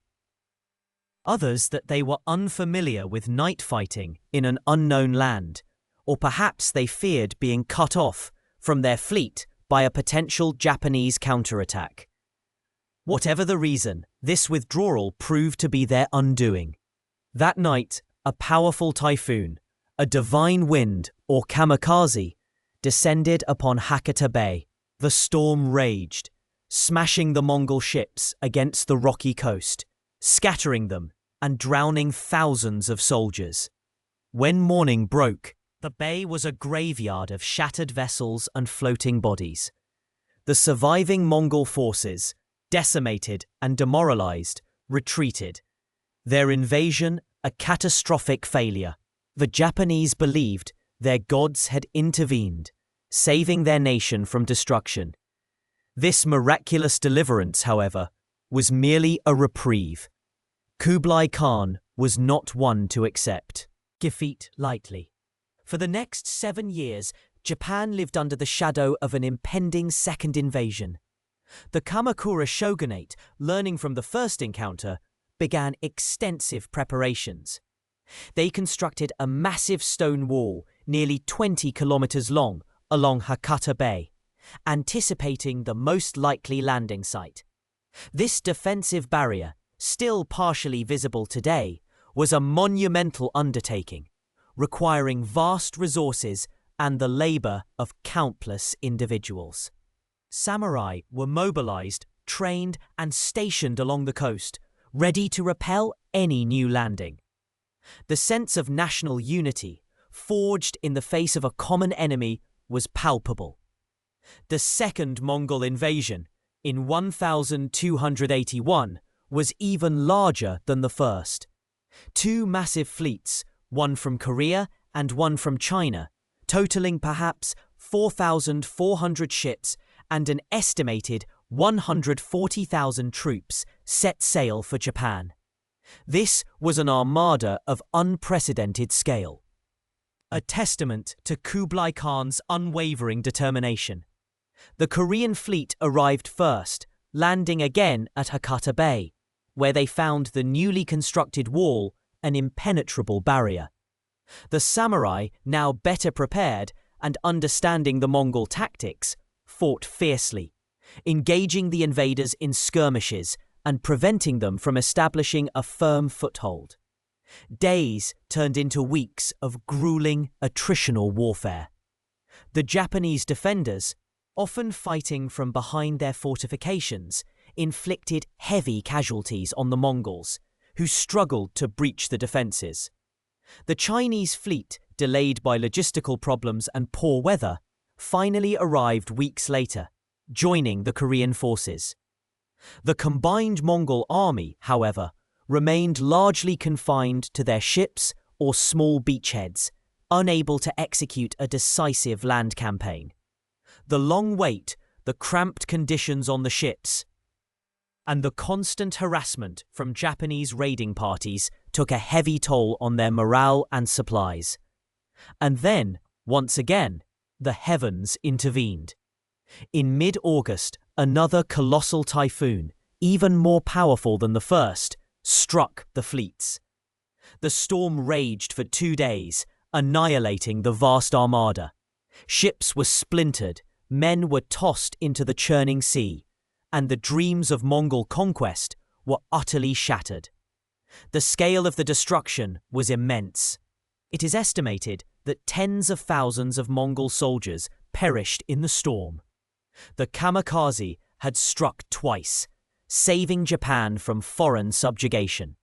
S1: Others that they were unfamiliar with night fighting in an unknown land, or perhaps they feared being cut off from their fleet by a potential Japanese counterattack. Whatever the reason, this withdrawal proved to be their undoing. That night, a powerful typhoon, a divine wind or kamikaze, descended upon Hakata Bay. The storm raged, smashing the Mongol ships against the rocky coast, scattering them and drowning thousands of soldiers. When morning broke, the bay was a graveyard of shattered vessels and floating bodies. The surviving Mongol forces, decimated and demoralized, retreated. Their invasion a catastrophic failure. The Japanese believed their gods had intervened, saving their nation from destruction. This miraculous deliverance, however, was merely a reprieve. Kublai Khan was not one to accept defeat lightly. For the next 7 years, Japan lived under the shadow of an impending second invasion. The Kamakura shogunate, learning from the first encounter, began extensive preparations. They constructed a massive stone wall nearly 20 kilometers long along Hakata Bay, anticipating the most likely landing site. This defensive barrier, still partially visible today, was a monumental undertaking, requiring vast resources and the labor of countless individuals. Samurai were mobilized, trained, and stationed along the coast, ready to repel any new landing. The sense of national unity, forged in the face of a common enemy, was palpable. The second Mongol invasion, in 1281, was even larger than the first. Two massive fleets, one from Korea and one from China, totaling perhaps 4,400 ships and an estimated 140,000 troops, set sail for Japan. This was an armada of unprecedented scale, a testament to Kublai Khan's unwavering determination. The Korean fleet arrived first, landing again at Hakata Bay, where they found the newly constructed wall an impenetrable barrier. The samurai, now better prepared and understanding the Mongol tactics, fought fiercely, engaging the invaders in skirmishes and preventing them from establishing a firm foothold. Days turned into weeks of grueling attritional warfare. The Japanese defenders, often fighting from behind their fortifications, inflicted heavy casualties on the Mongols, who struggled to breach the defences. The Chinese fleet, delayed by logistical problems and poor weather, finally arrived weeks later, joining the Korean forces. The combined Mongol army, however, remained largely confined to their ships or small beachheads, unable to execute a decisive land campaign. The long wait, the cramped conditions on the ships, and the constant harassment from Japanese raiding parties took a heavy toll on their morale and supplies. And then, once again, the heavens intervened. In mid-August, another colossal typhoon, even more powerful than the first, struck the fleets. The storm raged for 2 days, annihilating the vast armada. Ships were splintered, men were tossed into the churning sea, and the dreams of Mongol conquest were utterly shattered. The scale of the destruction was immense. It is estimated that tens of thousands of Mongol soldiers perished in the storm. The kamikaze had struck twice, saving Japan from foreign subjugation.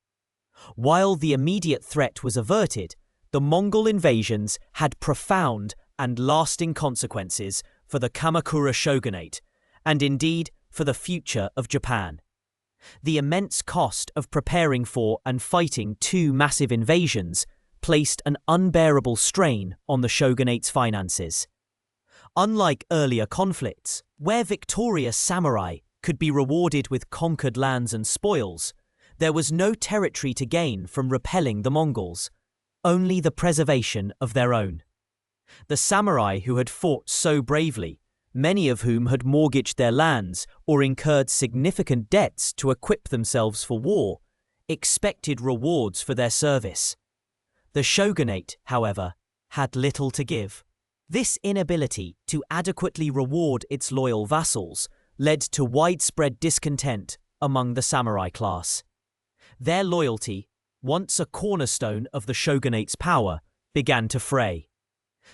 S1: While the immediate threat was averted, the Mongol invasions had profound and lasting consequences for the Kamakura shogunate, and indeed for the future of Japan. The immense cost of preparing for and fighting two massive invasions placed an unbearable strain on the shogunate's finances. Unlike earlier conflicts, where victorious samurai could be rewarded with conquered lands and spoils, there was no territory to gain from repelling the Mongols, only the preservation of their own. The samurai who had fought so bravely, many of whom had mortgaged their lands or incurred significant debts to equip themselves for war, expected rewards for their service. The shogunate, however, had little to give. This inability to adequately reward its loyal vassals led to widespread discontent among the samurai class. Their loyalty, once a cornerstone of the shogunate's power, began to fray.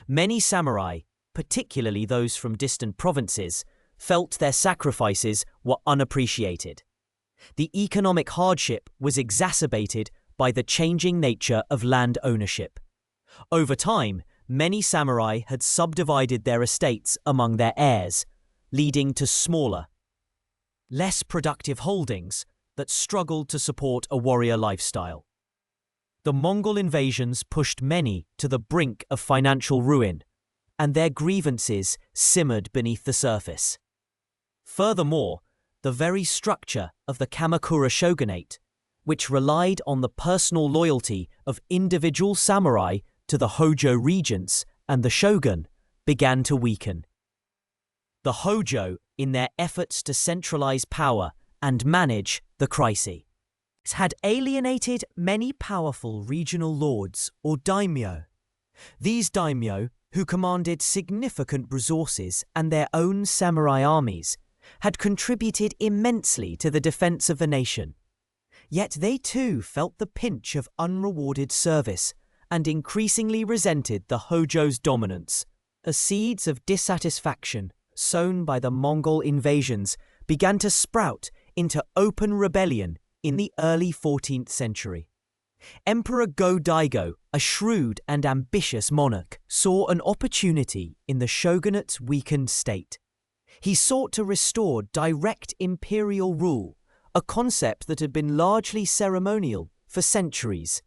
S1: Many samurai, particularly those from distant provinces, felt their sacrifices were unappreciated. The economic hardship was exacerbated by the changing nature of land ownership. Over time, many samurai had subdivided their estates among their heirs, leading to smaller, less productive holdings that struggled to support a warrior lifestyle. The Mongol invasions pushed many to the brink of financial ruin, and their grievances simmered beneath the surface. Furthermore, the very structure of the Kamakura shogunate, which relied on the personal loyalty of individual samurai to the Hojo regents and the shogun, began to weaken. The Hojo, in their efforts to centralize power and manage the crisis, had alienated many powerful regional lords or daimyo. These daimyo, who commanded significant resources and their own samurai armies, had contributed immensely to the defense of the nation. Yet they too felt the pinch of unrewarded service and increasingly resented the Hojo's dominance. As seeds of dissatisfaction sown by the Mongol invasions, began to sprout into open rebellion in the early 14th century. Emperor Go-Daigo, a shrewd and ambitious monarch, saw an opportunity in the shogunate's weakened state. He sought to restore direct imperial rule, a concept that had been largely ceremonial for centuries.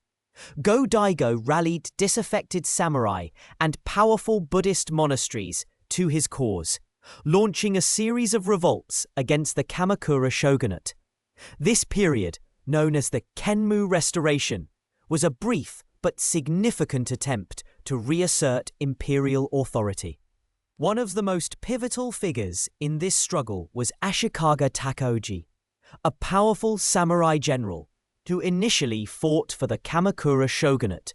S1: Go-Daigo rallied disaffected samurai and powerful Buddhist monasteries to his cause, launching a series of revolts against the Kamakura shogunate. This period, known as the Kenmu Restoration, was a brief but significant attempt to reassert imperial authority. One of the most pivotal figures in this struggle was Ashikaga Takoji, a powerful samurai general who initially fought for the Kamakura shogunate,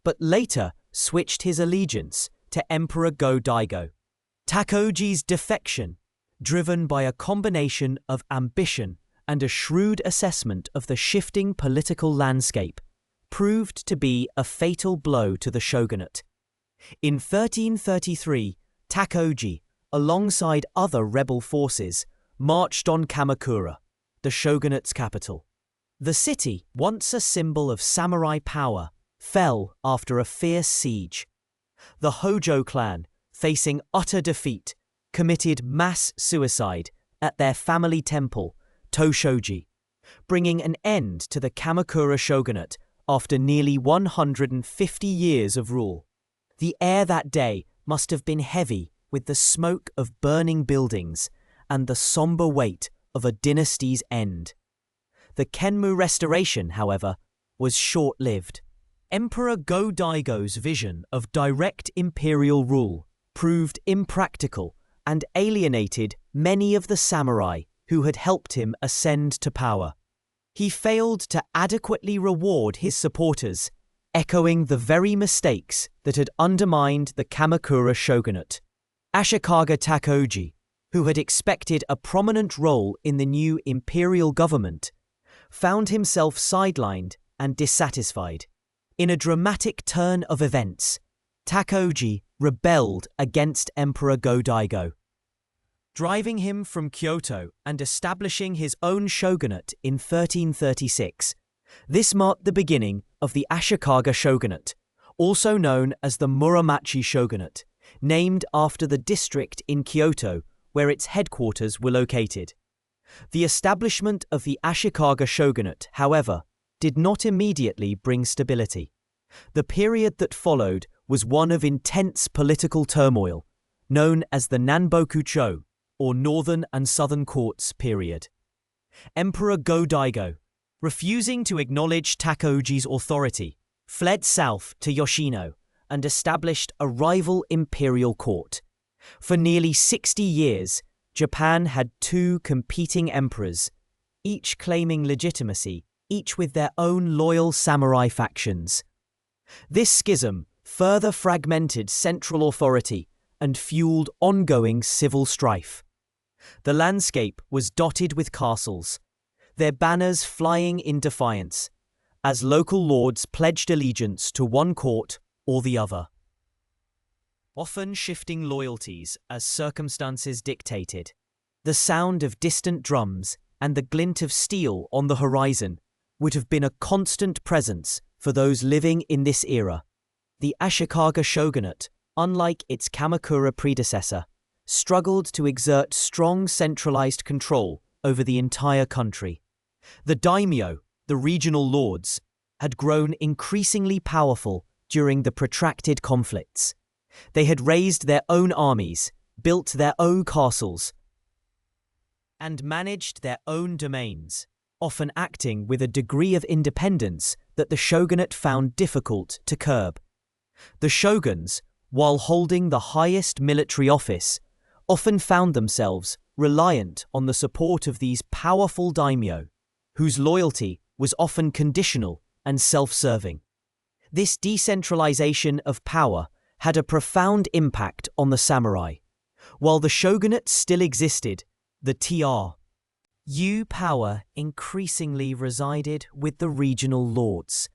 S1: but later switched his allegiance to Emperor Go-Daigo. Takoji's defection, driven by a combination of ambition and a shrewd assessment of the shifting political landscape, proved to be a fatal blow to the shogunate. In 1333, Takoji, alongside other rebel forces, marched on Kamakura, the shogunate's capital. The city, once a symbol of samurai power, fell after a fierce siege. The Hojo clan, facing utter defeat, committed mass suicide at their family temple, Toshoji, bringing an end to the Kamakura shogunate after nearly 150 years of rule. The air that day must have been heavy with the smoke of burning buildings and the somber weight of a dynasty's end. The Kenmu Restoration, however, was short-lived. Emperor Go-Daigo's vision of direct imperial rule proved impractical and alienated many of the samurai who had helped him ascend to power. He failed to adequately reward his supporters, echoing the very mistakes that had undermined the Kamakura shogunate. Ashikaga Takoji, who had expected a prominent role in the new imperial government, found himself sidelined and dissatisfied. In a dramatic turn of events, Takoji rebelled against Emperor Go-Daigo, driving him from Kyoto and establishing his own shogunate in 1336. This marked the beginning of the Ashikaga shogunate, also known as the Muromachi shogunate, named after the district in Kyoto where its headquarters were located. The establishment of the Ashikaga shogunate, however, did not immediately bring stability. The period that followed was one of intense political turmoil, known as the Nanboku-cho, or Northern and Southern Courts period. Emperor Go-Daigo, refusing to acknowledge Takoji's authority, fled south to Yoshino and established a rival imperial court. For nearly 60 years, Japan had two competing emperors, each claiming legitimacy, each with their own loyal samurai factions. This schism further fragmented central authority and fueled ongoing civil strife. The landscape was dotted with castles, their banners flying in defiance, as local lords pledged allegiance to one court or the other, often shifting loyalties as circumstances dictated. The sound of distant drums and the glint of steel on the horizon would have been a constant presence for those living in this era. The Ashikaga shogunate, unlike its Kamakura predecessor, struggled to exert strong centralized control over the entire country. The daimyo, the regional lords, had grown increasingly powerful during the protracted conflicts. They had raised their own armies, built their own castles, and managed their own domains, often acting with a degree of independence that the shogunate found difficult to curb. The shoguns, while holding the highest military office, often found themselves reliant on the support of these powerful daimyo, whose loyalty was often conditional and self-serving. This decentralization of power had a profound impact on the samurai. While the shogunate still existed, the TRU power increasingly resided with the regional lords.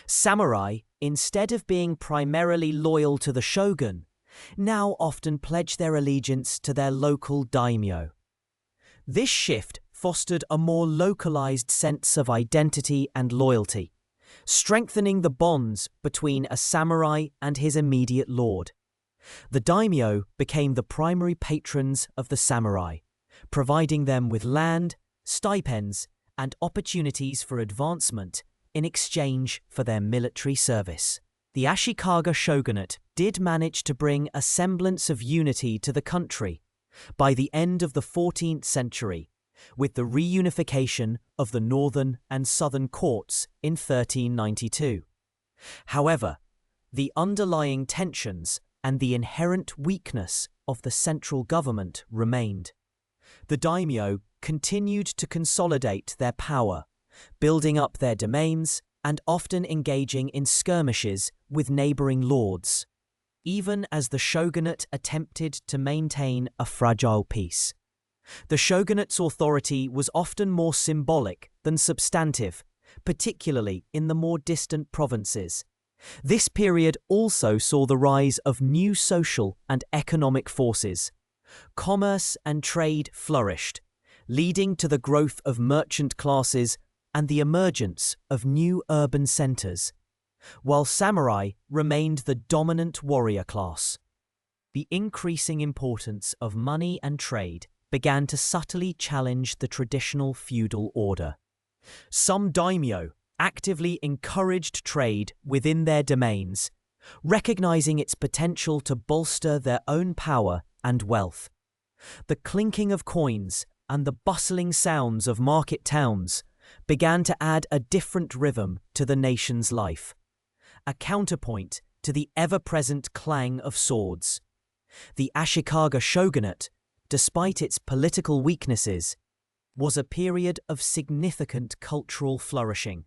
S1: Samurai, instead of being primarily loyal to the shogun, now often pledge their allegiance to their local daimyo. This shift fostered a more localized sense of identity and loyalty, strengthening the bonds between a samurai and his immediate lord. The daimyo became the primary patrons of the samurai, providing them with land, stipends, and opportunities for advancement in exchange for their military service. The Ashikaga shogunate did manage to bring a semblance of unity to the country by the end of the 14th century, with the reunification of the northern and southern courts in 1392. However, the underlying tensions and the inherent weakness of the central government remained. The daimyo continued to consolidate their power, building up their domains and often engaging in skirmishes with neighboring lords, even as the shogunate attempted to maintain a fragile peace. The shogunate's authority was often more symbolic than substantive, particularly in the more distant provinces. This period also saw the rise of new social and economic forces. Commerce and trade flourished, leading to the growth of merchant classes and the emergence of new urban centers, while samurai remained the dominant warrior class. The increasing importance of money and trade began to subtly challenge the traditional feudal order. Some daimyo actively encouraged trade within their domains, recognizing its potential to bolster their own power and wealth. The clinking of coins and the bustling sounds of market towns began to add a different rhythm to the nation's life, a counterpoint to the ever-present clang of swords. The Ashikaga shogunate, despite its political weaknesses, was a period of significant cultural flourishing.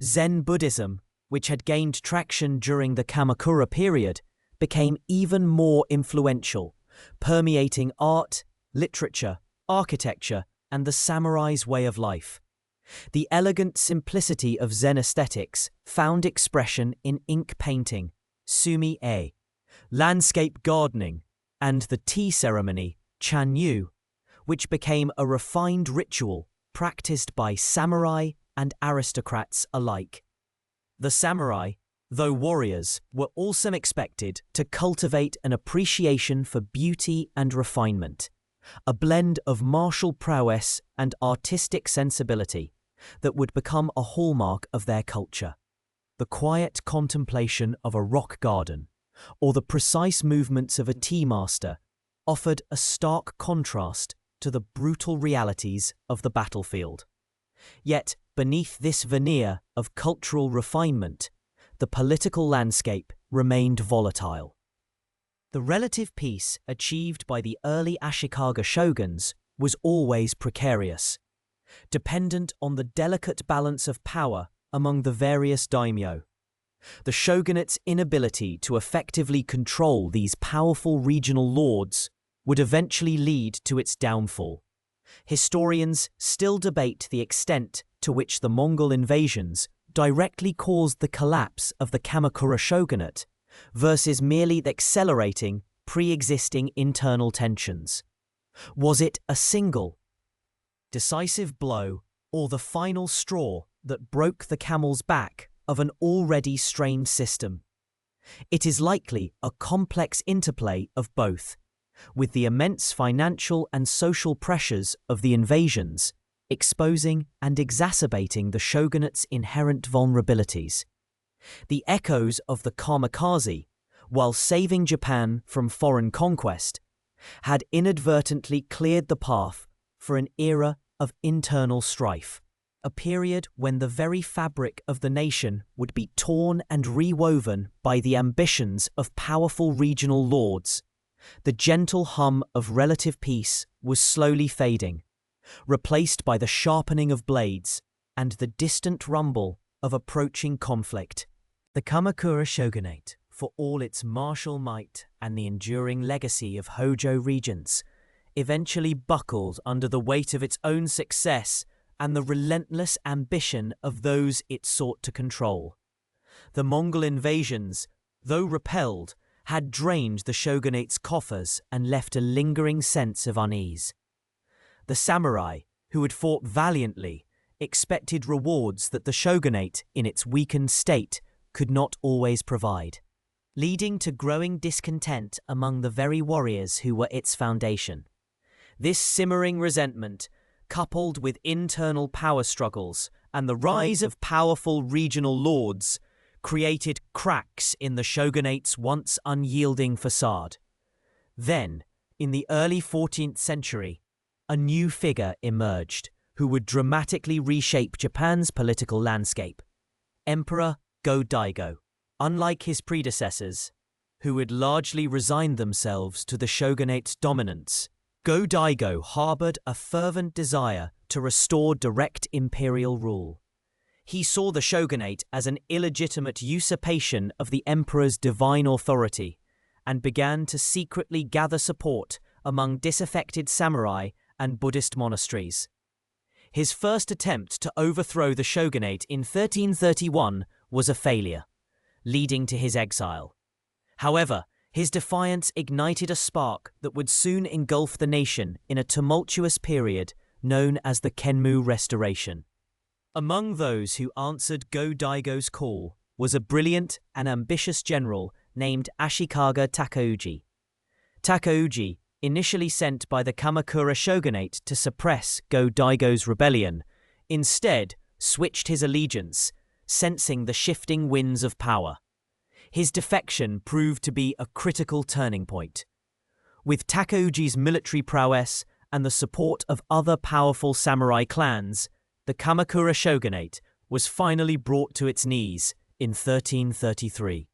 S1: Zen Buddhism, which had gained traction during the Kamakura period, became even more influential, permeating art, literature, architecture, and the samurai's way of life. The elegant simplicity of Zen aesthetics found expression in ink painting, sumi-e, landscape gardening, and the tea ceremony, chanyu, which became a refined ritual practiced by samurai and aristocrats alike. The samurai, though warriors, were also expected to cultivate an appreciation for beauty and refinement, a blend of martial prowess and artistic sensibility that would become a hallmark of their culture. The quiet contemplation of a rock garden, or the precise movements of a tea master, offered a stark contrast to the brutal realities of the battlefield. Yet, beneath this veneer of cultural refinement, the political landscape remained volatile. The relative peace achieved by the early Ashikaga shoguns was always precarious, dependent on the delicate balance of power among the various daimyo. The shogunate's inability to effectively control these powerful regional lords would eventually lead to its downfall. Historians still debate the extent to which the Mongol invasions directly caused the collapse of the Kamakura shogunate versus merely accelerating pre-existing internal tensions. Was it a single, decisive blow or the final straw that broke the camel's back of an already strained system? It is likely a complex interplay of both, with the immense financial and social pressures of the invasions exposing and exacerbating the shogunate's inherent vulnerabilities. The echoes of the kamikaze, while saving Japan from foreign conquest, had inadvertently cleared the path for an era of internal strife, a period when the very fabric of the nation would be torn and rewoven by the ambitions of powerful regional lords. The gentle hum of relative peace was slowly fading, replaced by the sharpening of blades and the distant rumble of approaching conflict. The Kamakura shogunate, for all its martial might and the enduring legacy of Hojo regents, eventually buckled under the weight of its own success and the relentless ambition of those it sought to control. The Mongol invasions, though repelled, had drained the shogunate's coffers and left a lingering sense of unease. The samurai, who had fought valiantly, expected rewards that the shogunate, in its weakened state, could not always provide, leading to growing discontent among the very warriors who were its foundation. This simmering resentment, coupled with internal power struggles and the rise of powerful regional lords, created cracks in the shogunate's once unyielding facade. Then, in the early 14th century, a new figure emerged who would dramatically reshape Japan's political landscape: Emperor Go-Daigo. Unlike his predecessors, who had largely resigned themselves to the shogunate's dominance, Go-Daigo harbored a fervent desire to restore direct imperial rule. He saw the shogunate as an illegitimate usurpation of the emperor's divine authority and began to secretly gather support among disaffected samurai and Buddhist monasteries. His first attempt to overthrow the shogunate in 1331 was a failure, leading to his exile. However, his defiance ignited a spark that would soon engulf the nation in a tumultuous period known as the Kenmu Restoration. Among those who answered Go-Daigo's call was a brilliant and ambitious general named Ashikaga Takeuji. Takeuji, initially sent by the Kamakura shogunate to suppress Go-Daigo's rebellion, instead switched his allegiance, sensing the shifting winds of power. His defection proved to be a critical turning point. With Takeuji's military prowess and the support of other powerful samurai clans, the Kamakura shogunate was finally brought to its knees in 1333.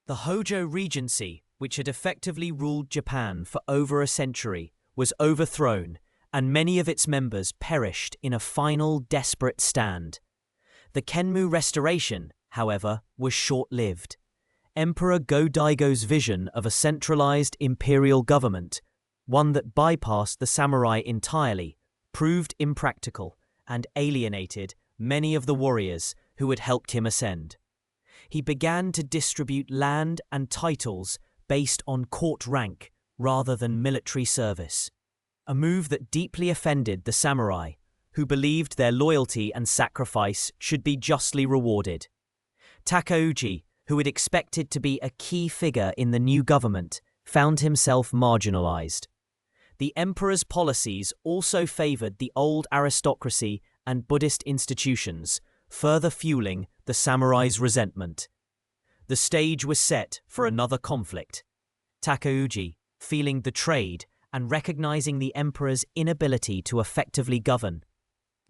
S1: The Hojo Regency, which had effectively ruled Japan for over a century, was overthrown, and many of its members perished in a final desperate stand. The Kenmu Restoration, however, was short-lived. Emperor Go-Daigo's vision of a centralized imperial government, one that bypassed the samurai entirely, proved impractical and alienated many of the warriors who had helped him ascend. He began to distribute land and titles based on court rank rather than military service, a move that deeply offended the samurai, who believed their loyalty and sacrifice should be justly rewarded. Takeuji, who had expected to be a key figure in the new government, found himself marginalized. The emperor's policies also favored the old aristocracy and Buddhist institutions, further fueling the samurai's resentment. The stage was set for another conflict. Takeuji, feeling betrayed and recognizing the emperor's inability to effectively govern,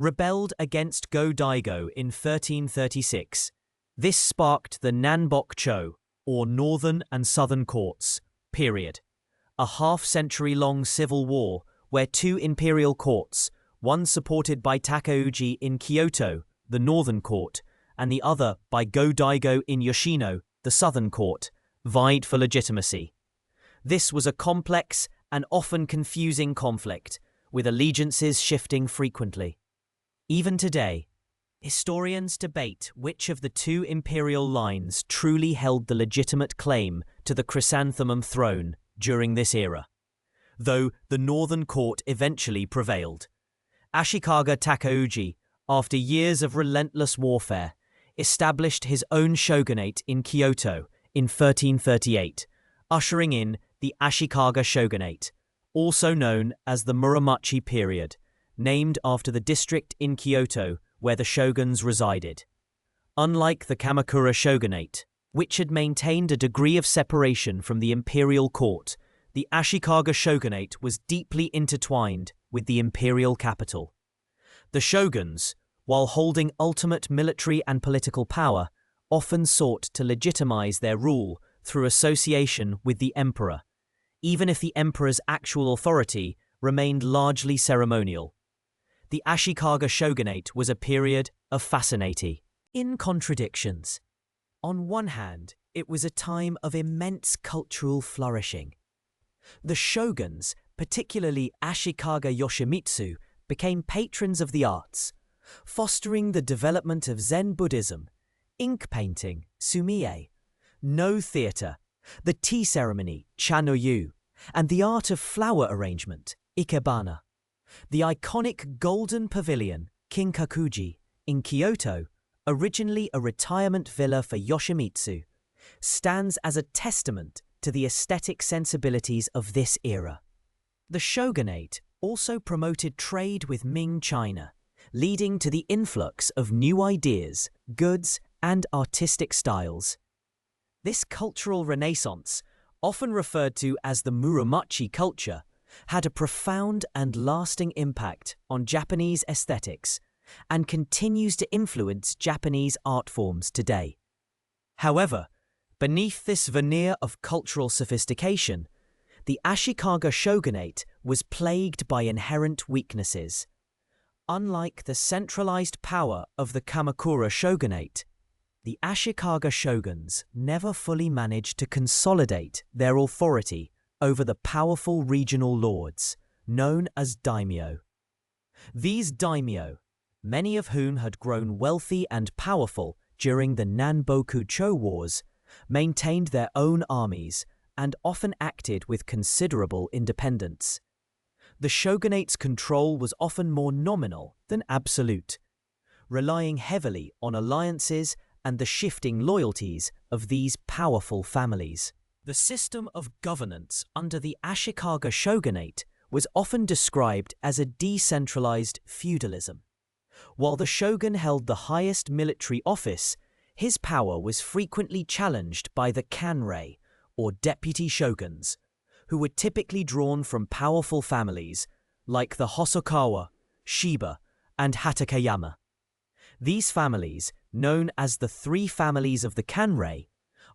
S1: rebelled against Go-Daigo in 1336. This sparked the Nanbok-cho, or Northern and Southern Courts, period, a half-century-long civil war where two imperial courts, one supported by Takeuji in Kyoto, the Northern Court, and the other by Go-Daigo in Yoshino, the Southern Court, vied for legitimacy. This was a complex and often confusing conflict, with allegiances shifting frequently. Even today, historians debate which of the two imperial lines truly held the legitimate claim to the chrysanthemum throne during this era, though the Northern Court eventually prevailed. Ashikaga Takeuji, after years of relentless warfare, established his own shogunate in Kyoto in 1338, ushering in the Ashikaga shogunate, also known as the Muromachi period, named after the district in Kyoto where the shoguns resided. Unlike the Kamakura shogunate, which had maintained a degree of separation from the imperial court, the Ashikaga shogunate was deeply intertwined with the imperial capital. The shoguns, while holding ultimate military and political power, often sought to legitimize their rule through association with the emperor, even if the emperor's actual authority remained largely ceremonial. The Ashikaga shogunate was a period of fascinating contradictions. On one hand, it was a time of immense cultural flourishing. The shoguns, particularly Ashikaga Yoshimitsu, became patrons of the arts, fostering the development of Zen Buddhism, ink painting, sumie, no theatre, The tea ceremony, cha-no-yu, and the art of flower arrangement, ikebana. The iconic Golden Pavilion, Kinkakuji, in Kyoto, originally a retirement villa for Yoshimitsu, stands as a testament to the aesthetic sensibilities of this era. The shogunate also promoted trade with Ming China, leading to the influx of new ideas, goods, and artistic styles. This cultural renaissance, often referred to as the Muromachi culture, had a profound and lasting impact on Japanese aesthetics and continues to influence Japanese art forms today. However, beneath this veneer of cultural sophistication, the Ashikaga shogunate was plagued by inherent weaknesses. Unlike the centralized power of the Kamakura shogunate, the Ashikaga shoguns never fully managed to consolidate their authority over the powerful regional lords, known as daimyo. These daimyo, many of whom had grown wealthy and powerful during the Nanboku-cho wars, maintained their own armies and often acted with considerable independence. The shogunate's control was often more nominal than absolute, relying heavily on alliances and the shifting loyalties of these powerful families. The system of governance under the Ashikaga shogunate was often described as a decentralized feudalism. While the shogun held the highest military office, his power was frequently challenged by the kanrei, or deputy shoguns, who were typically drawn from powerful families like the Hosokawa, Shiba, and Hatakeyama. These families, known as the three families of the kanrei,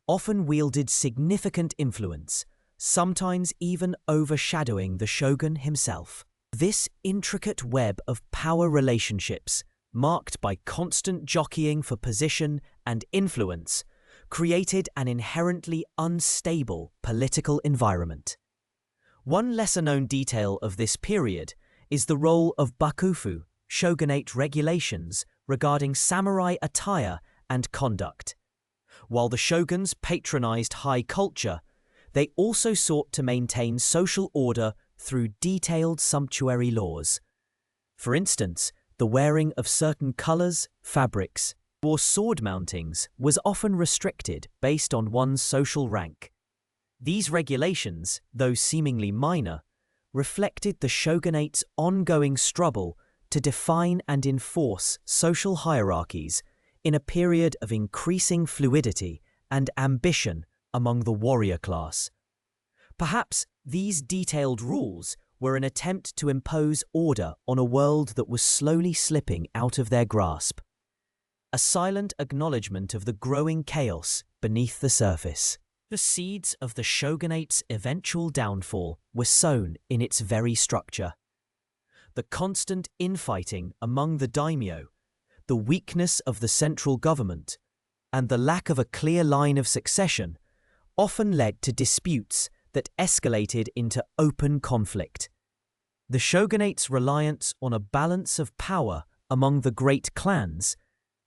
S1: often wielded significant influence, sometimes even overshadowing the shogun himself. This intricate web of power relationships, marked by constant jockeying for position and influence, created an inherently unstable political environment. One lesser-known detail of this period is the role of bakufu, shogunate regulations, regarding samurai attire and conduct. While the shoguns patronized high culture, they also sought to maintain social order through detailed sumptuary laws. For instance, the wearing of certain colors, fabrics, or sword mountings was often restricted based on one's social rank. These regulations, though seemingly minor, reflected the shogunate's ongoing struggle to define and enforce social hierarchies in a period of increasing fluidity and ambition among the warrior class. Perhaps these detailed rules were an attempt to impose order on a world that was slowly slipping out of their grasp, a silent acknowledgement of the growing chaos beneath the surface. The seeds of the shogunate's eventual downfall were sown in its very structure. The constant infighting among the daimyo, the weakness of the central government, and the lack of a clear line of succession often led to disputes that escalated into open conflict. The shogunate's reliance on a balance of power among the great clans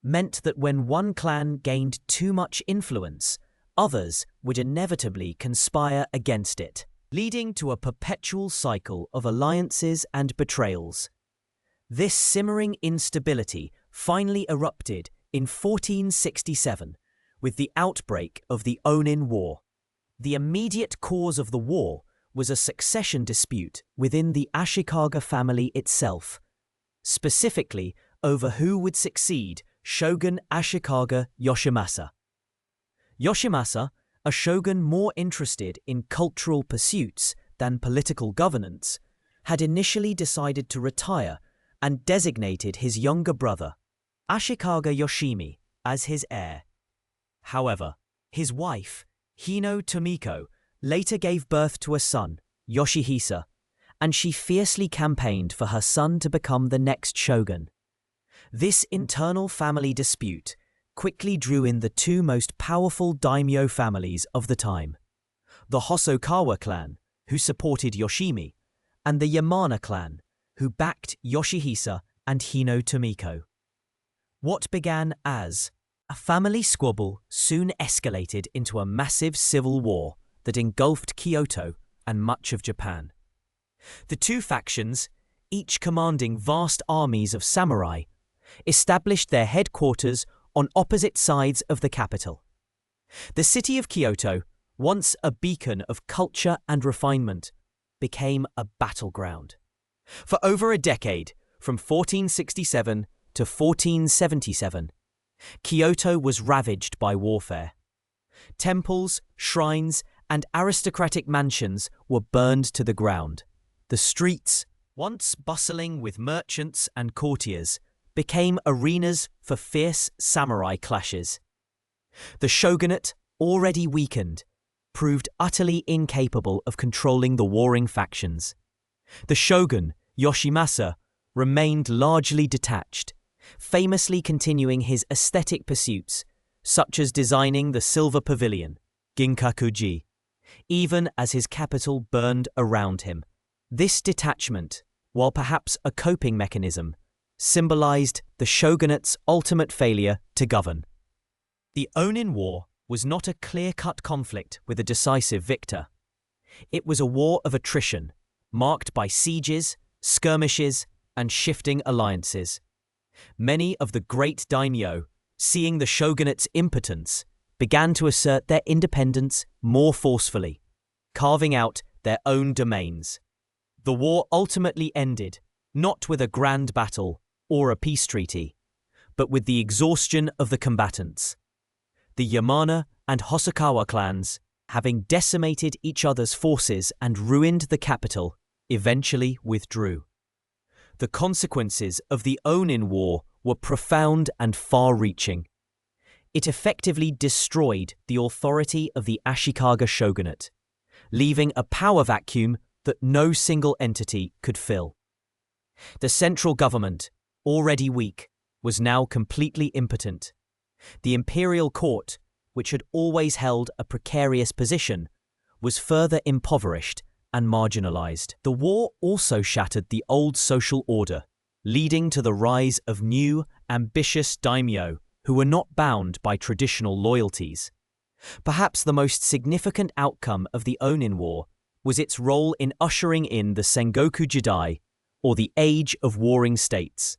S1: meant that when one clan gained too much influence, others would inevitably conspire against it, leading to a perpetual cycle of alliances and betrayals. This simmering instability finally erupted in 1467 with the outbreak of the Onin War. The immediate cause of the war was a succession dispute within the Ashikaga family itself, specifically over who would succeed Shogun Ashikaga Yoshimasa. Yoshimasa, a shogun more interested in cultural pursuits than political governance, had initially decided to retire and designated his younger brother, Ashikaga Yoshimi, as his heir. However, his wife, Hino Tomiko, later gave birth to a son, Yoshihisa, and she fiercely campaigned for her son to become the next shogun. This internal family dispute quickly drew in the two most powerful daimyo families of the time, the Hosokawa clan, who supported Yoshimi, and the Yamana clan, who backed Yoshihisa and Hino Tomiko. What began as A family squabble soon escalated into a massive civil war that engulfed Kyoto and much of Japan. The two factions, each commanding vast armies of samurai, established their headquarters on opposite sides of the capital. The city of Kyoto, once a beacon of culture and refinement, became a battleground. For over a decade, from 1467 to 1477, Kyoto was ravaged by warfare. Temples, shrines, and aristocratic mansions were burned to the ground. The streets, once bustling with merchants and courtiers, became arenas for fierce samurai clashes. The shogunate, already weakened, proved utterly incapable of controlling the warring factions. The shogun, Yoshimasa, remained largely detached, famously continuing his aesthetic pursuits, such as designing the Silver Pavilion, Ginkakuji, even as his capital burned around him. This detachment, while perhaps a coping mechanism, symbolized the shogunate's ultimate failure to govern. The Onin War was not a clear-cut conflict with a decisive victor. It was a war of attrition, marked by sieges, skirmishes, and shifting alliances. Many of the great daimyo, seeing the shogunate's impotence, began to assert their independence more forcefully, carving out their own domains. The war ultimately ended, not with a grand battle or a peace treaty, but with the exhaustion of the combatants. The Yamana and Hosokawa clans, having decimated each other's forces and ruined the capital, eventually withdrew. The consequences of the Onin War were profound and far-reaching. It effectively destroyed the authority of the Ashikaga shogunate, leaving a power vacuum that no single entity could fill. The central government, already weak, was now completely impotent. The imperial court, which had always held a precarious position, was further impoverished and marginalized. The war also shattered the old social order, leading to the rise of new, ambitious daimyo who were not bound by traditional loyalties. Perhaps the most significant outcome of the Onin War was its role in ushering in the Sengoku Jidai, or the Age of Warring States.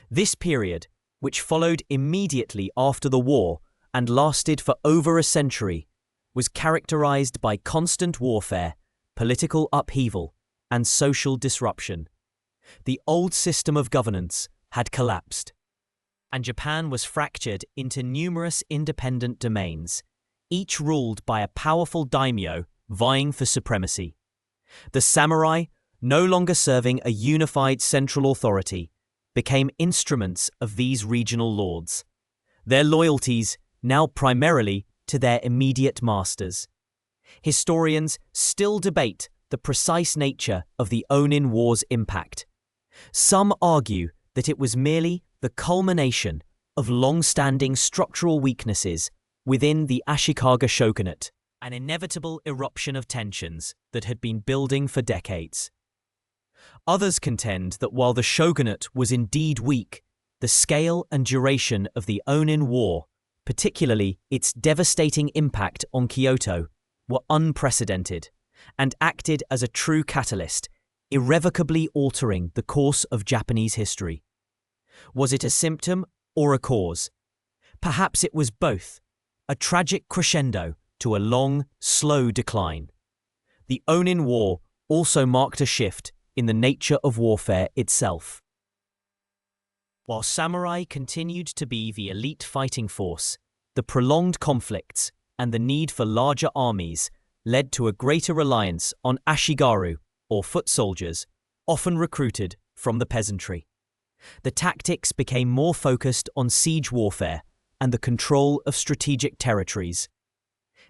S1: This period, which followed immediately after the war and lasted for over a century, was characterized by constant warfare, political upheaval, and social disruption. The old system of governance had collapsed, and Japan was fractured into numerous independent domains, each ruled by a powerful daimyo vying for supremacy. The samurai, no longer serving a unified central authority, became instruments of these regional lords, their loyalties now primarily to their immediate masters. Historians still debate the precise nature of the Onin War's impact. Some argue that it was merely the culmination of long-standing structural weaknesses within the Ashikaga shogunate, an inevitable eruption of tensions that had been building for decades. Others contend that while the shogunate was indeed weak, the scale and duration of the Onin War, particularly its devastating impact on Kyoto, were unprecedented and acted as a true catalyst, irrevocably altering the course of Japanese history. Was it a symptom or a cause? Perhaps it was both, a tragic crescendo to a long, slow decline. The Onin War also marked a shift in the nature of warfare itself. While samurai continued to be the elite fighting force, the prolonged conflicts and the need for larger armies led to a greater reliance on ashigaru, or foot soldiers, often recruited from the peasantry. The tactics became more focused on siege warfare and the control of strategic territories.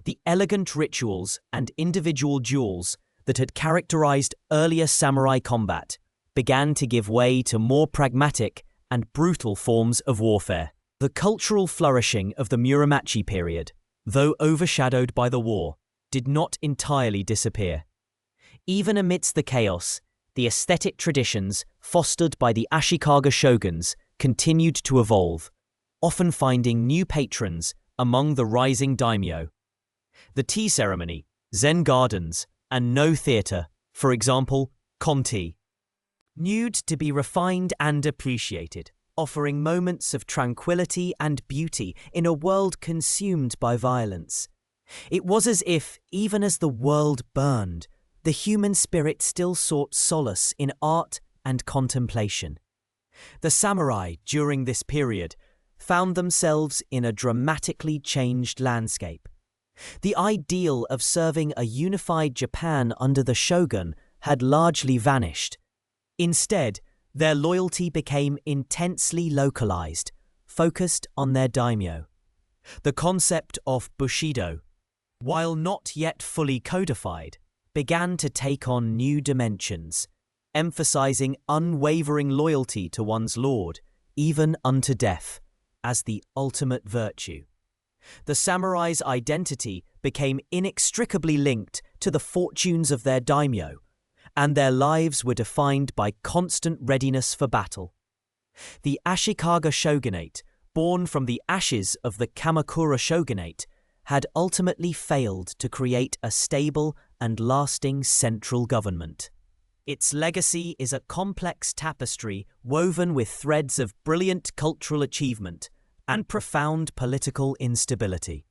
S1: The elegant rituals and individual duels that had characterized earlier samurai combat began to give way to more pragmatic and brutal forms of warfare. The cultural flourishing of the Muromachi period, though overshadowed by the war, did not entirely disappear. Even amidst the chaos, the aesthetic traditions fostered by the Ashikaga shoguns continued to evolve. often finding new patrons among the rising daimyo. The tea ceremony, Zen gardens, and no theatre, for example, Conti, nude to be refined and appreciated, offering moments of tranquility and beauty in a world consumed by violence. It was as if, even as the world burned, the human spirit still sought solace in art and contemplation. The samurai, during this period, found themselves in a dramatically changed landscape. The ideal of serving a unified Japan under the shogun had largely vanished. Instead, their loyalty became intensely localized, focused on their daimyo. The concept of Bushido, while not yet fully codified, began to take on new dimensions, emphasizing unwavering loyalty to one's lord, even unto death, as the ultimate virtue. The samurai's identity became inextricably linked to the fortunes of their daimyo, and their lives were defined by constant readiness for battle. The Ashikaga shogunate, born from the ashes of the Kamakura shogunate, had ultimately failed to create a stable and lasting central government. Its legacy is a complex tapestry woven with threads of brilliant cultural achievement and profound political instability.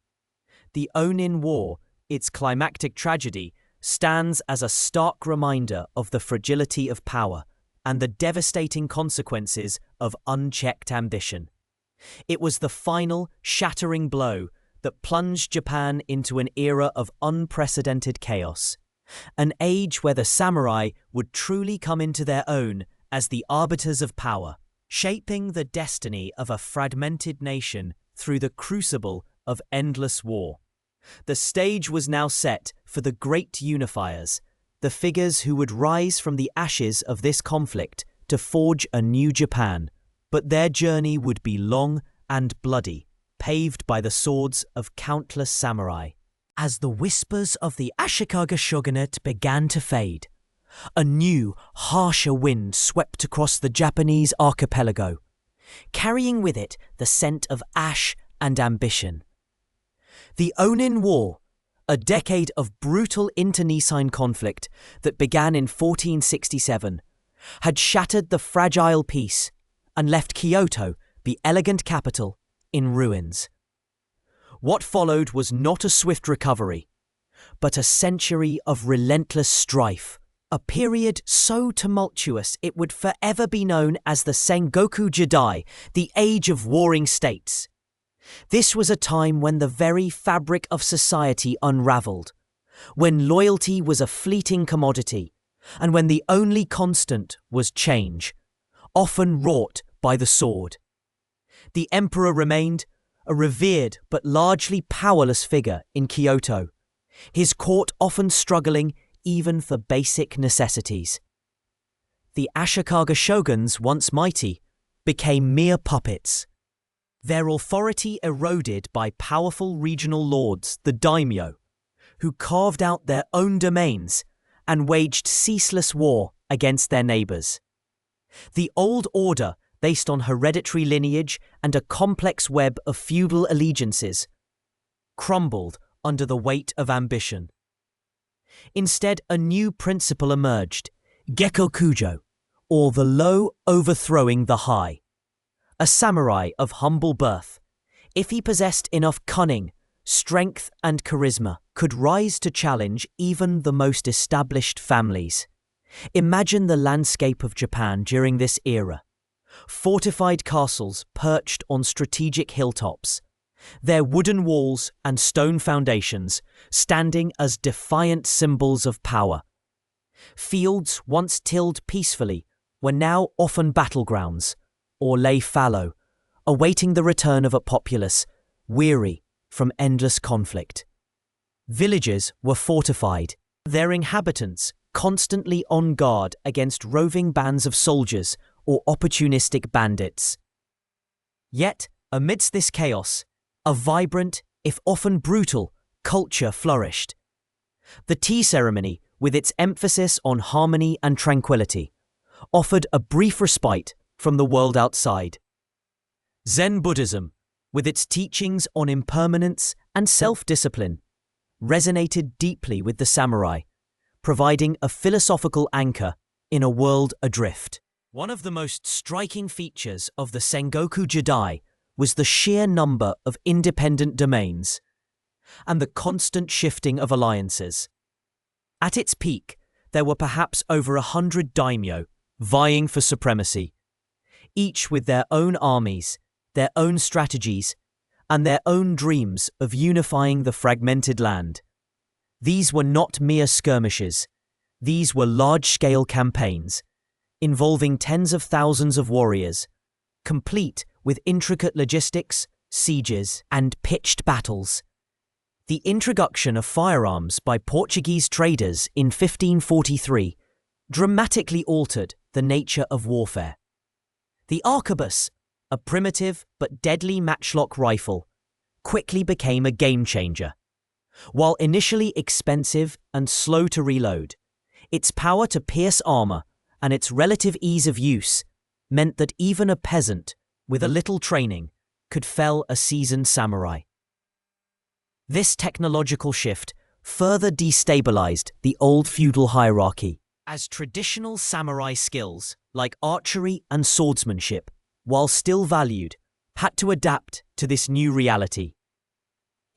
S1: The Onin War, its climactic tragedy, stands as a stark reminder of the fragility of power and the devastating consequences of unchecked ambition. It was the final, shattering blow that plunged Japan into an era of unprecedented chaos, an age where the samurai would truly come into their own as the arbiters of power, shaping the destiny of a fragmented nation through the crucible of endless war. The stage was now set for the great unifiers, the figures who would rise from the ashes of this conflict to forge a new Japan, but their journey would be long and bloody, paved by the swords of countless samurai. As the whispers of the Ashikaga shogunate began to fade, a new, harsher wind swept across the Japanese archipelago, carrying with it the scent of ash and ambition. The Onin War, a decade of brutal internecine conflict that began in 1467, had shattered the fragile peace and left Kyoto, the elegant capital, in ruins. What followed was not a swift recovery, but a century of relentless strife, a period so tumultuous it would forever be known as the Sengoku Jidai, the age of warring states. This was a time when the very fabric of society unraveled, when loyalty was a fleeting commodity, and when the only constant was change, often wrought by the sword. The emperor remained a revered but largely powerless figure in Kyoto, his court often struggling even for basic necessities. The Ashikaga shoguns, once mighty, became mere puppets, their authority eroded by powerful regional lords, the daimyo, who carved out their own domains and waged ceaseless war against their neighbours. The old order, based on hereditary lineage and a complex web of feudal allegiances, crumbled under the weight of ambition. Instead, a new principle emerged, Gekkokujo, or the low overthrowing the high. A samurai of humble birth, if he possessed enough cunning, strength and charisma, could rise to challenge even the most established families. Imagine the landscape of Japan during this era. Fortified castles perched on strategic hilltops, their wooden walls and stone foundations standing as defiant symbols of power. Fields once tilled peacefully were now often battlegrounds, or lay fallow, awaiting the return of a populace weary from endless conflict. Villages were fortified, their inhabitants constantly on guard against roving bands of soldiers or opportunistic bandits. Yet, amidst this chaos, a vibrant, if often brutal, culture flourished. The tea ceremony, with its emphasis on harmony and tranquility, offered a brief respite from the world outside. Zen Buddhism, with its teachings on impermanence and self-discipline, resonated deeply with the samurai, providing a philosophical anchor in a world adrift. One of the most striking features of the Sengoku Jidai was the sheer number of independent domains and the constant shifting of alliances. At its peak, there were perhaps over 100 daimyo vying for supremacy, each with their own armies, their own strategies, and their own dreams of unifying the fragmented land. These were not mere skirmishes. These were large-scale campaigns, involving tens of thousands of warriors, complete with intricate logistics, sieges, and pitched battles. The introduction of firearms by Portuguese traders in 1543 dramatically altered the nature of warfare. The arquebus, a primitive but deadly matchlock rifle, quickly became a game-changer. While initially expensive and slow to reload, its power to pierce armor and its relative ease of use meant that even a peasant with a little training could fell a seasoned samurai. This technological shift further destabilized the old feudal hierarchy, as traditional samurai skills like archery and swordsmanship, while still valued, had to adapt to this new reality.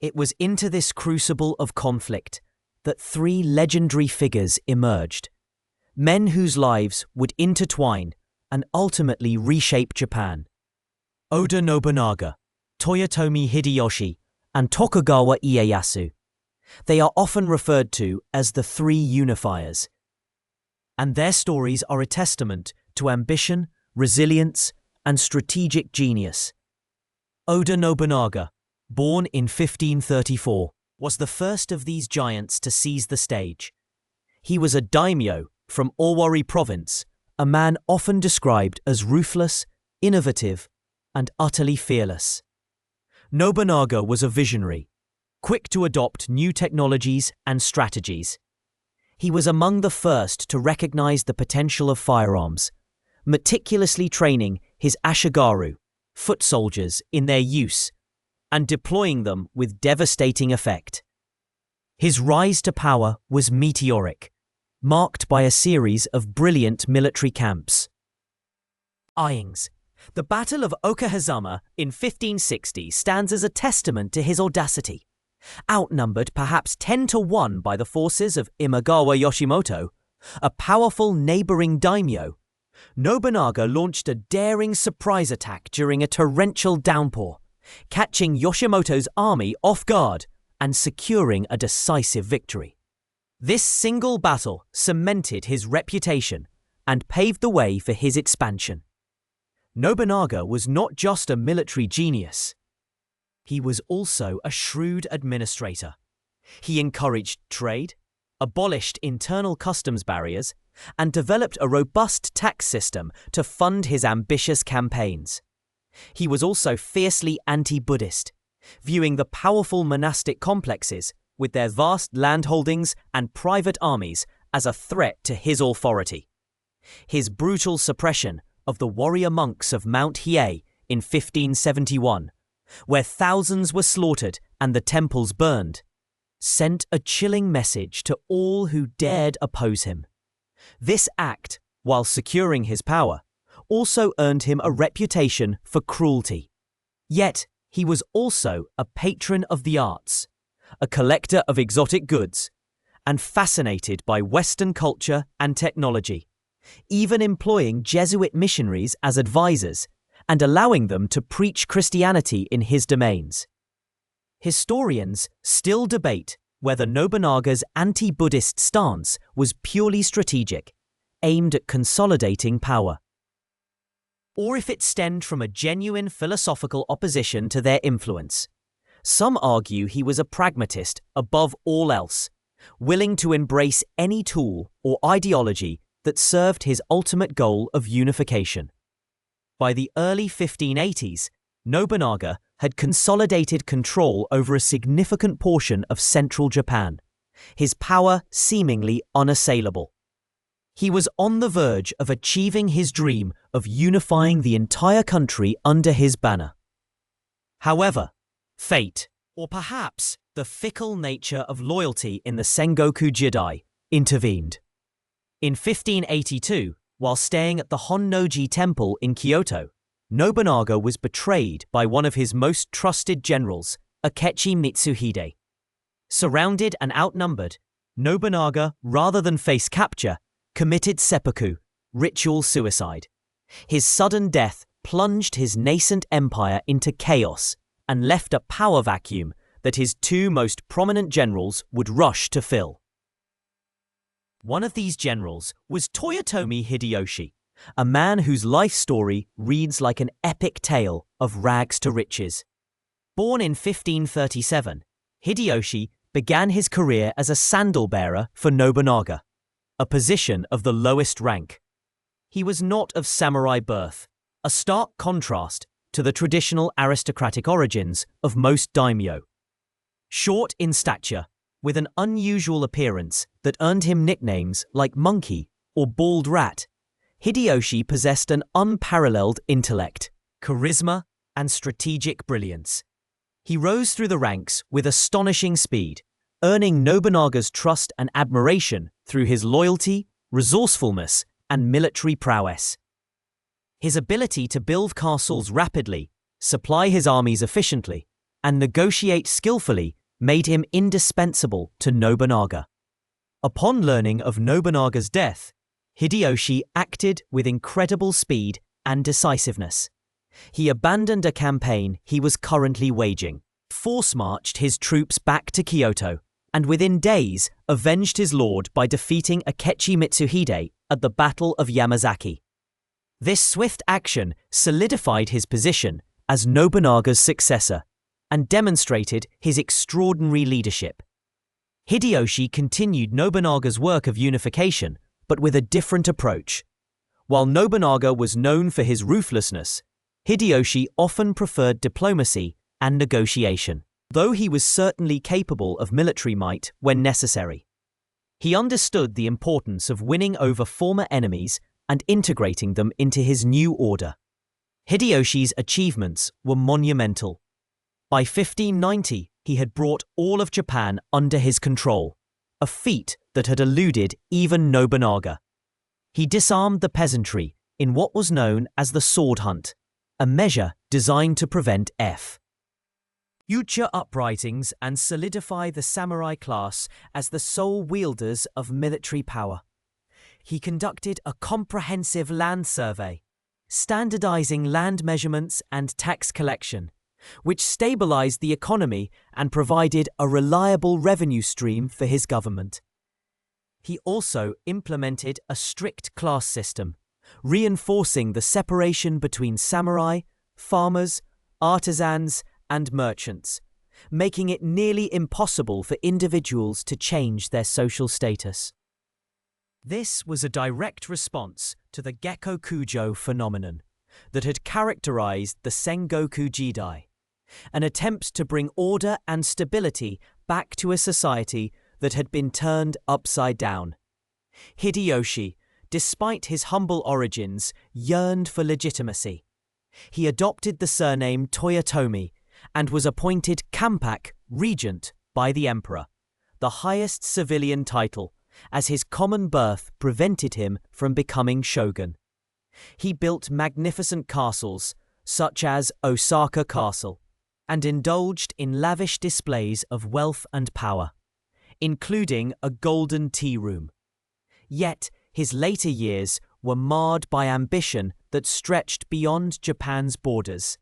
S1: It was into this crucible of conflict that three legendary figures emerged, men whose lives would intertwine and ultimately reshape Japan. Oda Nobunaga, Toyotomi Hideyoshi, and Tokugawa Ieyasu. They are often referred to as the three unifiers, and their stories are a testament to ambition, resilience, and strategic genius. Oda Nobunaga, born in 1534, was the first of these giants to seize the stage. He was a daimyo from Owari province, a man often described as ruthless, innovative, and utterly fearless. Nobunaga was a visionary, quick to adopt new technologies and strategies. He was among the first to recognize the potential of firearms, meticulously training his Ashikaga, foot soldiers, in their use, and deploying them with devastating effect. His rise to power was meteoric, marked by a series of brilliant military camps. Eyings. The Battle of Okahazama in 1560 stands as a testament to his audacity. Outnumbered perhaps 10-1 by the forces of Imagawa Yoshimoto, a powerful neighboring daimyo, Nobunaga launched a daring surprise attack during a torrential downpour, catching Yoshimoto's army off guard and securing a decisive victory. This single battle cemented his reputation and paved the way for his expansion. Nobunaga was not just a military genius. He was also a shrewd administrator. He encouraged trade, abolished internal customs barriers, and developed a robust tax system to fund his ambitious campaigns. He was also fiercely anti-Buddhist, viewing the powerful monastic complexes with their vast landholdings and private armies as a threat to his authority. His brutal suppression of the warrior monks of Mount Hiei in 1571, where thousands were slaughtered and the temples burned, sent a chilling message to all who dared oppose him. This act, while securing his power, also earned him a reputation for cruelty. Yet, he was also a patron of the arts, a collector of exotic goods, and fascinated by Western culture and technology, even employing Jesuit missionaries as advisors and allowing them to preach Christianity in his domains. Historians still debate whether Nobunaga's anti-Buddhist stance was purely strategic, aimed at consolidating power, or if it stemmed from a genuine philosophical opposition to their influence. Some argue he was a pragmatist above all else, willing to embrace any tool or ideology that served his ultimate goal of unification. By the early 1580s, Nobunaga had consolidated control over a significant portion of central Japan, his power seemingly unassailable. He was on the verge of achieving his dream of unifying the entire country under his banner. However, fate, or perhaps the fickle nature of loyalty in the Sengoku Jidai, intervened. In 1582, while staying at the Honnoji Temple in Kyoto, Nobunaga was betrayed by one of his most trusted generals, Akechi Mitsuhide. Surrounded and outnumbered, Nobunaga, rather than face capture, committed seppuku, ritual suicide. His sudden death plunged his nascent empire into chaos and left a power vacuum that his two most prominent generals would rush to fill. One of these generals was Toyotomi Hideyoshi, a man whose life story reads like an epic tale of rags to riches. Born in 1537, Hideyoshi began his career as a sandal-bearer for Nobunaga, a position of the lowest rank. He was not of samurai birth, a stark contrast to the traditional aristocratic origins of most daimyo. Short in stature, with an unusual appearance that earned him nicknames like Monkey or Bald Rat, Hideyoshi possessed an unparalleled intellect, charisma, and strategic brilliance. He rose through the ranks with astonishing speed, earning Nobunaga's trust and admiration through his loyalty, resourcefulness, and military prowess. His ability to build castles rapidly, supply his armies efficiently, and negotiate skillfully made him indispensable to Nobunaga. Upon learning of Nobunaga's death, Hideyoshi acted with incredible speed and decisiveness. He abandoned a campaign he was currently waging, force-marched his troops back to Kyoto, and within days avenged his lord by defeating Akechi Mitsuhide at the Battle of Yamazaki. This swift action solidified his position as Nobunaga's successor and demonstrated his extraordinary leadership. Hideyoshi continued Nobunaga's work of unification, but with a different approach. While Nobunaga was known for his ruthlessness, Hideyoshi often preferred diplomacy and negotiation, though he was certainly capable of military might when necessary. He understood the importance of winning over former enemies and integrating them into his new order. Hideyoshi's achievements were monumental. By 1590, he had brought all of Japan under his control, a feat that had eluded even Nobunaga. He disarmed the peasantry in what was known as the sword hunt, a measure designed to prevent future uprisings and solidify the samurai class as the sole wielders of military power. He conducted a comprehensive land survey, standardizing land measurements and tax collection, which stabilized the economy and provided a reliable revenue stream for his government. He also implemented a strict class system, reinforcing the separation between samurai, farmers, artisans, and merchants, making it nearly impossible for individuals to change their social status. This was a direct response to the Gekkokujo phenomenon that had characterized the Sengoku Jidai, an attempt to bring order and stability back to a society that had been turned upside down. Hideyoshi, despite his humble origins, yearned for legitimacy. He adopted the surname Toyotomi and was appointed Kampak regent by the emperor, the highest civilian title, as his common birth prevented him from becoming shogun. He built magnificent castles, such as Osaka Castle, and indulged in lavish displays of wealth and power, including a golden tea room. Yet, his later years were marred by ambition that stretched beyond Japan's borders.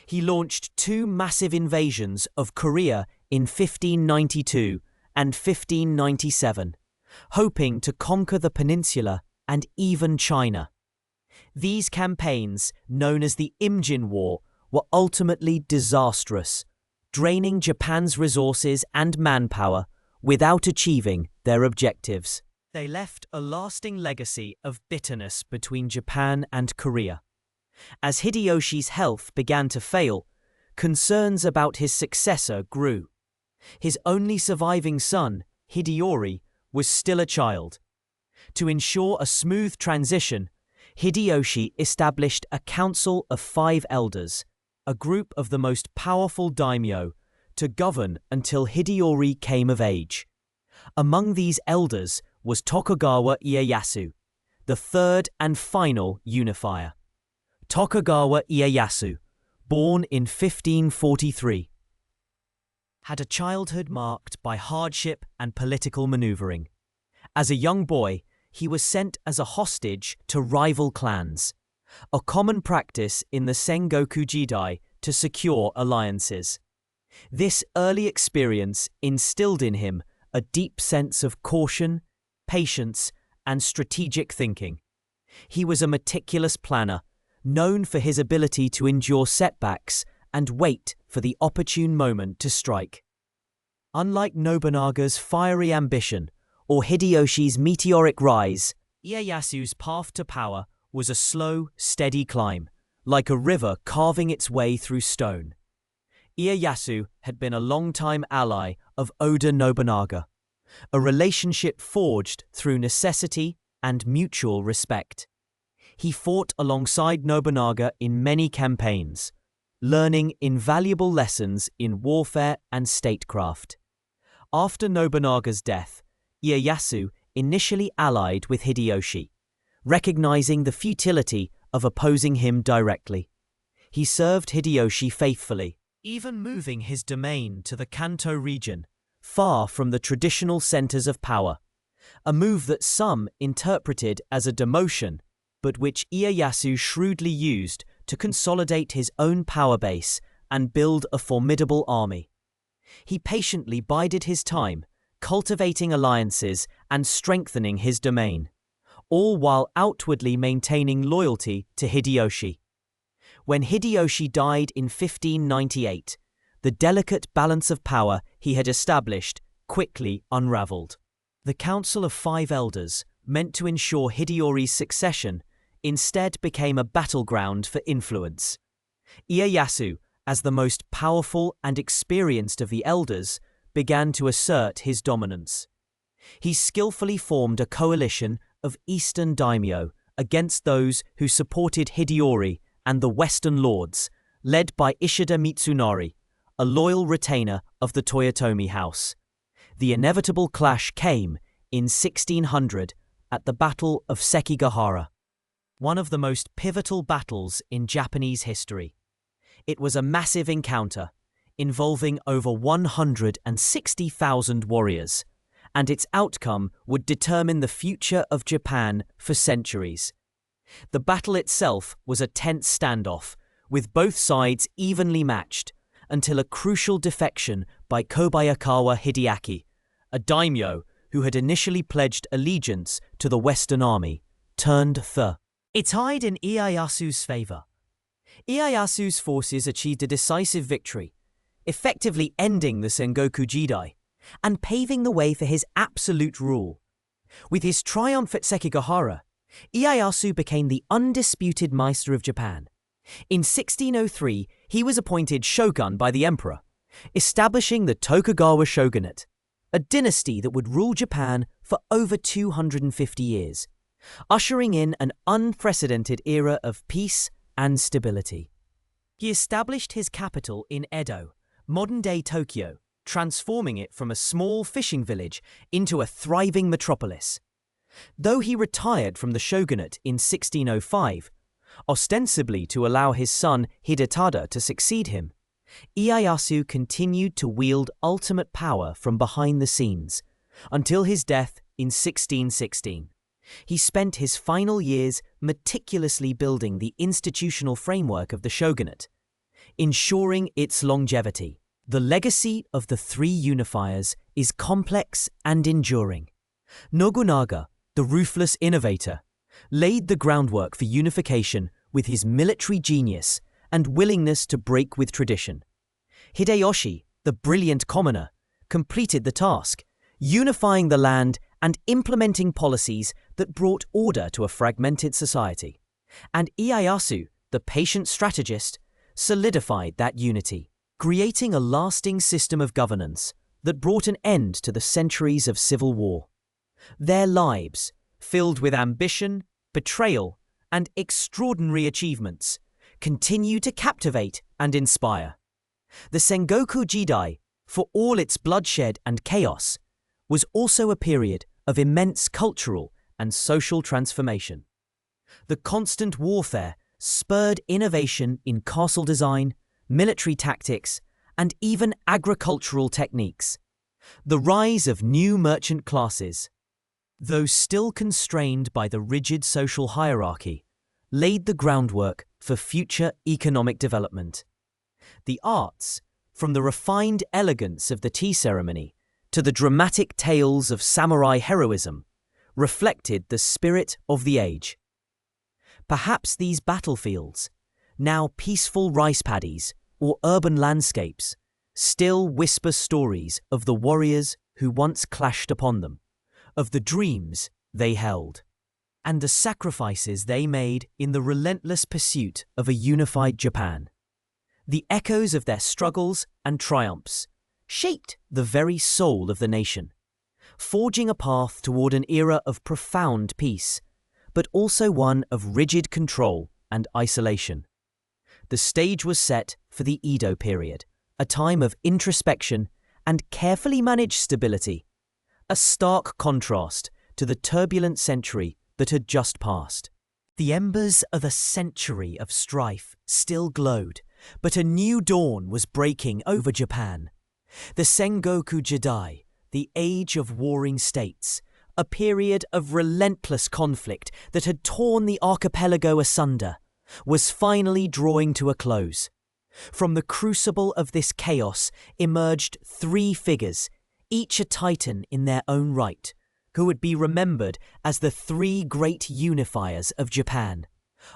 S1: He launched two massive invasions of Korea in 1592 and 1597, hoping to conquer the peninsula and even China. These campaigns, known as the Imjin War, were ultimately disastrous, draining Japan's resources and manpower without achieving their objectives. They left a lasting legacy of bitterness between Japan and Korea. As Hideyoshi's health began to fail, concerns about his successor grew. His only surviving son, Hideyori, was still a child. To ensure a smooth transition, Hideyoshi established a council of 5 elders, a group of the most powerful daimyo to govern until Hideyori came of age. Among these elders was Tokugawa Ieyasu, the third and final unifier. Tokugawa Ieyasu, born in 1543, had a childhood marked by hardship and political maneuvering. As a young boy, he was sent as a hostage to rival clans, a common practice in the Sengoku Jidai to secure alliances. This early experience instilled in him a deep sense of caution, patience, and strategic thinking. He was a meticulous planner, known for his ability to endure setbacks and wait for the opportune moment to strike. Unlike Nobunaga's fiery ambition or Hideyoshi's meteoric rise, Ieyasu's path to power was a slow, steady climb, like a river carving its way through stone. Ieyasu had been a long-time ally of Oda Nobunaga, a relationship forged through necessity and mutual respect. He fought alongside Nobunaga in many campaigns, learning invaluable lessons in warfare and statecraft. After Nobunaga's death, Ieyasu initially allied with Hideyoshi, recognizing the futility of opposing him directly. He served Hideyoshi faithfully, even moving his domain to the Kanto region, far from the traditional centers of power, a move that some interpreted as a demotion, but which Ieyasu shrewdly used to consolidate his own power base and build a formidable army. He patiently bided his time, cultivating alliances and strengthening his domain, all while outwardly maintaining loyalty to Hideyoshi. When Hideyoshi died in 1598, the delicate balance of power he had established quickly unraveled. The Council of Five Elders, meant to ensure Hideyori's succession, instead became a battleground for influence. Ieyasu, as the most powerful and experienced of the elders, began to assert his dominance. He skillfully formed a coalition of Eastern daimyo against those who supported Hideyori and the Western lords, led by Ishida Mitsunari, a loyal retainer of the Toyotomi house. The inevitable clash came in 1600 at the Battle of Sekigahara, one of the most pivotal battles in Japanese history. It was a massive encounter, involving over 160,000 warriors, and its outcome would determine the future of Japan for centuries. The battle itself was a tense standoff, with both sides evenly matched, until a crucial defection by Kobayakawa Hideaki, a daimyo who had initially pledged allegiance to the Western army, turned the tide in Ieyasu's favor. Ieyasu's forces achieved a decisive victory, effectively ending the Sengoku Jidai and paving the way for his absolute rule. With his triumph at Sekigahara, Ieyasu became the undisputed Meister of Japan. In 1603, he was appointed shogun by the emperor, establishing the Tokugawa Shogunate, a dynasty that would rule Japan for over 250 years, ushering in an unprecedented era of peace and stability. He established his capital in Edo, modern-day Tokyo, transforming it from a small fishing village into a thriving metropolis. Though he retired from the shogunate in 1605, ostensibly to allow his son Hidetada to succeed him, Ieyasu continued to wield ultimate power from behind the scenes, until his death in 1616. He spent his final years meticulously building the institutional framework of the shogunate, ensuring its longevity. The legacy of the three unifiers is complex and enduring. Nobunaga, the ruthless innovator, laid the groundwork for unification with his military genius and willingness to break with tradition. Hideyoshi, the brilliant commoner, completed the task, unifying the land and implementing policies that brought order to a fragmented society. And Ieyasu, the patient strategist, solidified that unity, creating a lasting system of governance that brought an end to the centuries of civil war. Their lives, filled with ambition, betrayal, and extraordinary achievements, continue to captivate and inspire. The Sengoku Jidai, for all its bloodshed and chaos, was also a period of immense cultural and social transformation. The constant warfare spurred innovation in castle design, military tactics, and even agricultural techniques. The rise of new merchant classes, though still constrained by the rigid social hierarchy, laid the groundwork for future economic development. The arts, from the refined elegance of the tea ceremony to the dramatic tales of samurai heroism, reflected the spirit of the age. Perhaps these battlefields, now peaceful rice paddies or urban landscapes, still whisper stories of the warriors who once clashed upon them, of the dreams they held, and the sacrifices they made in the relentless pursuit of a unified Japan. The echoes of their struggles and triumphs shaped the very soul of the nation, forging a path toward an era of profound peace, but also one of rigid control and isolation. The stage was set for the Edo period, a time of introspection and carefully managed stability, a stark contrast to the turbulent century that had just passed. The embers of a century of strife still glowed, but a new dawn was breaking over Japan. The Sengoku Jidai, the age of warring states, a period of relentless conflict that had torn the archipelago asunder, was finally drawing to a close. From the crucible of this chaos emerged three figures, each a titan in their own right, who would be remembered as the three great unifiers of Japan: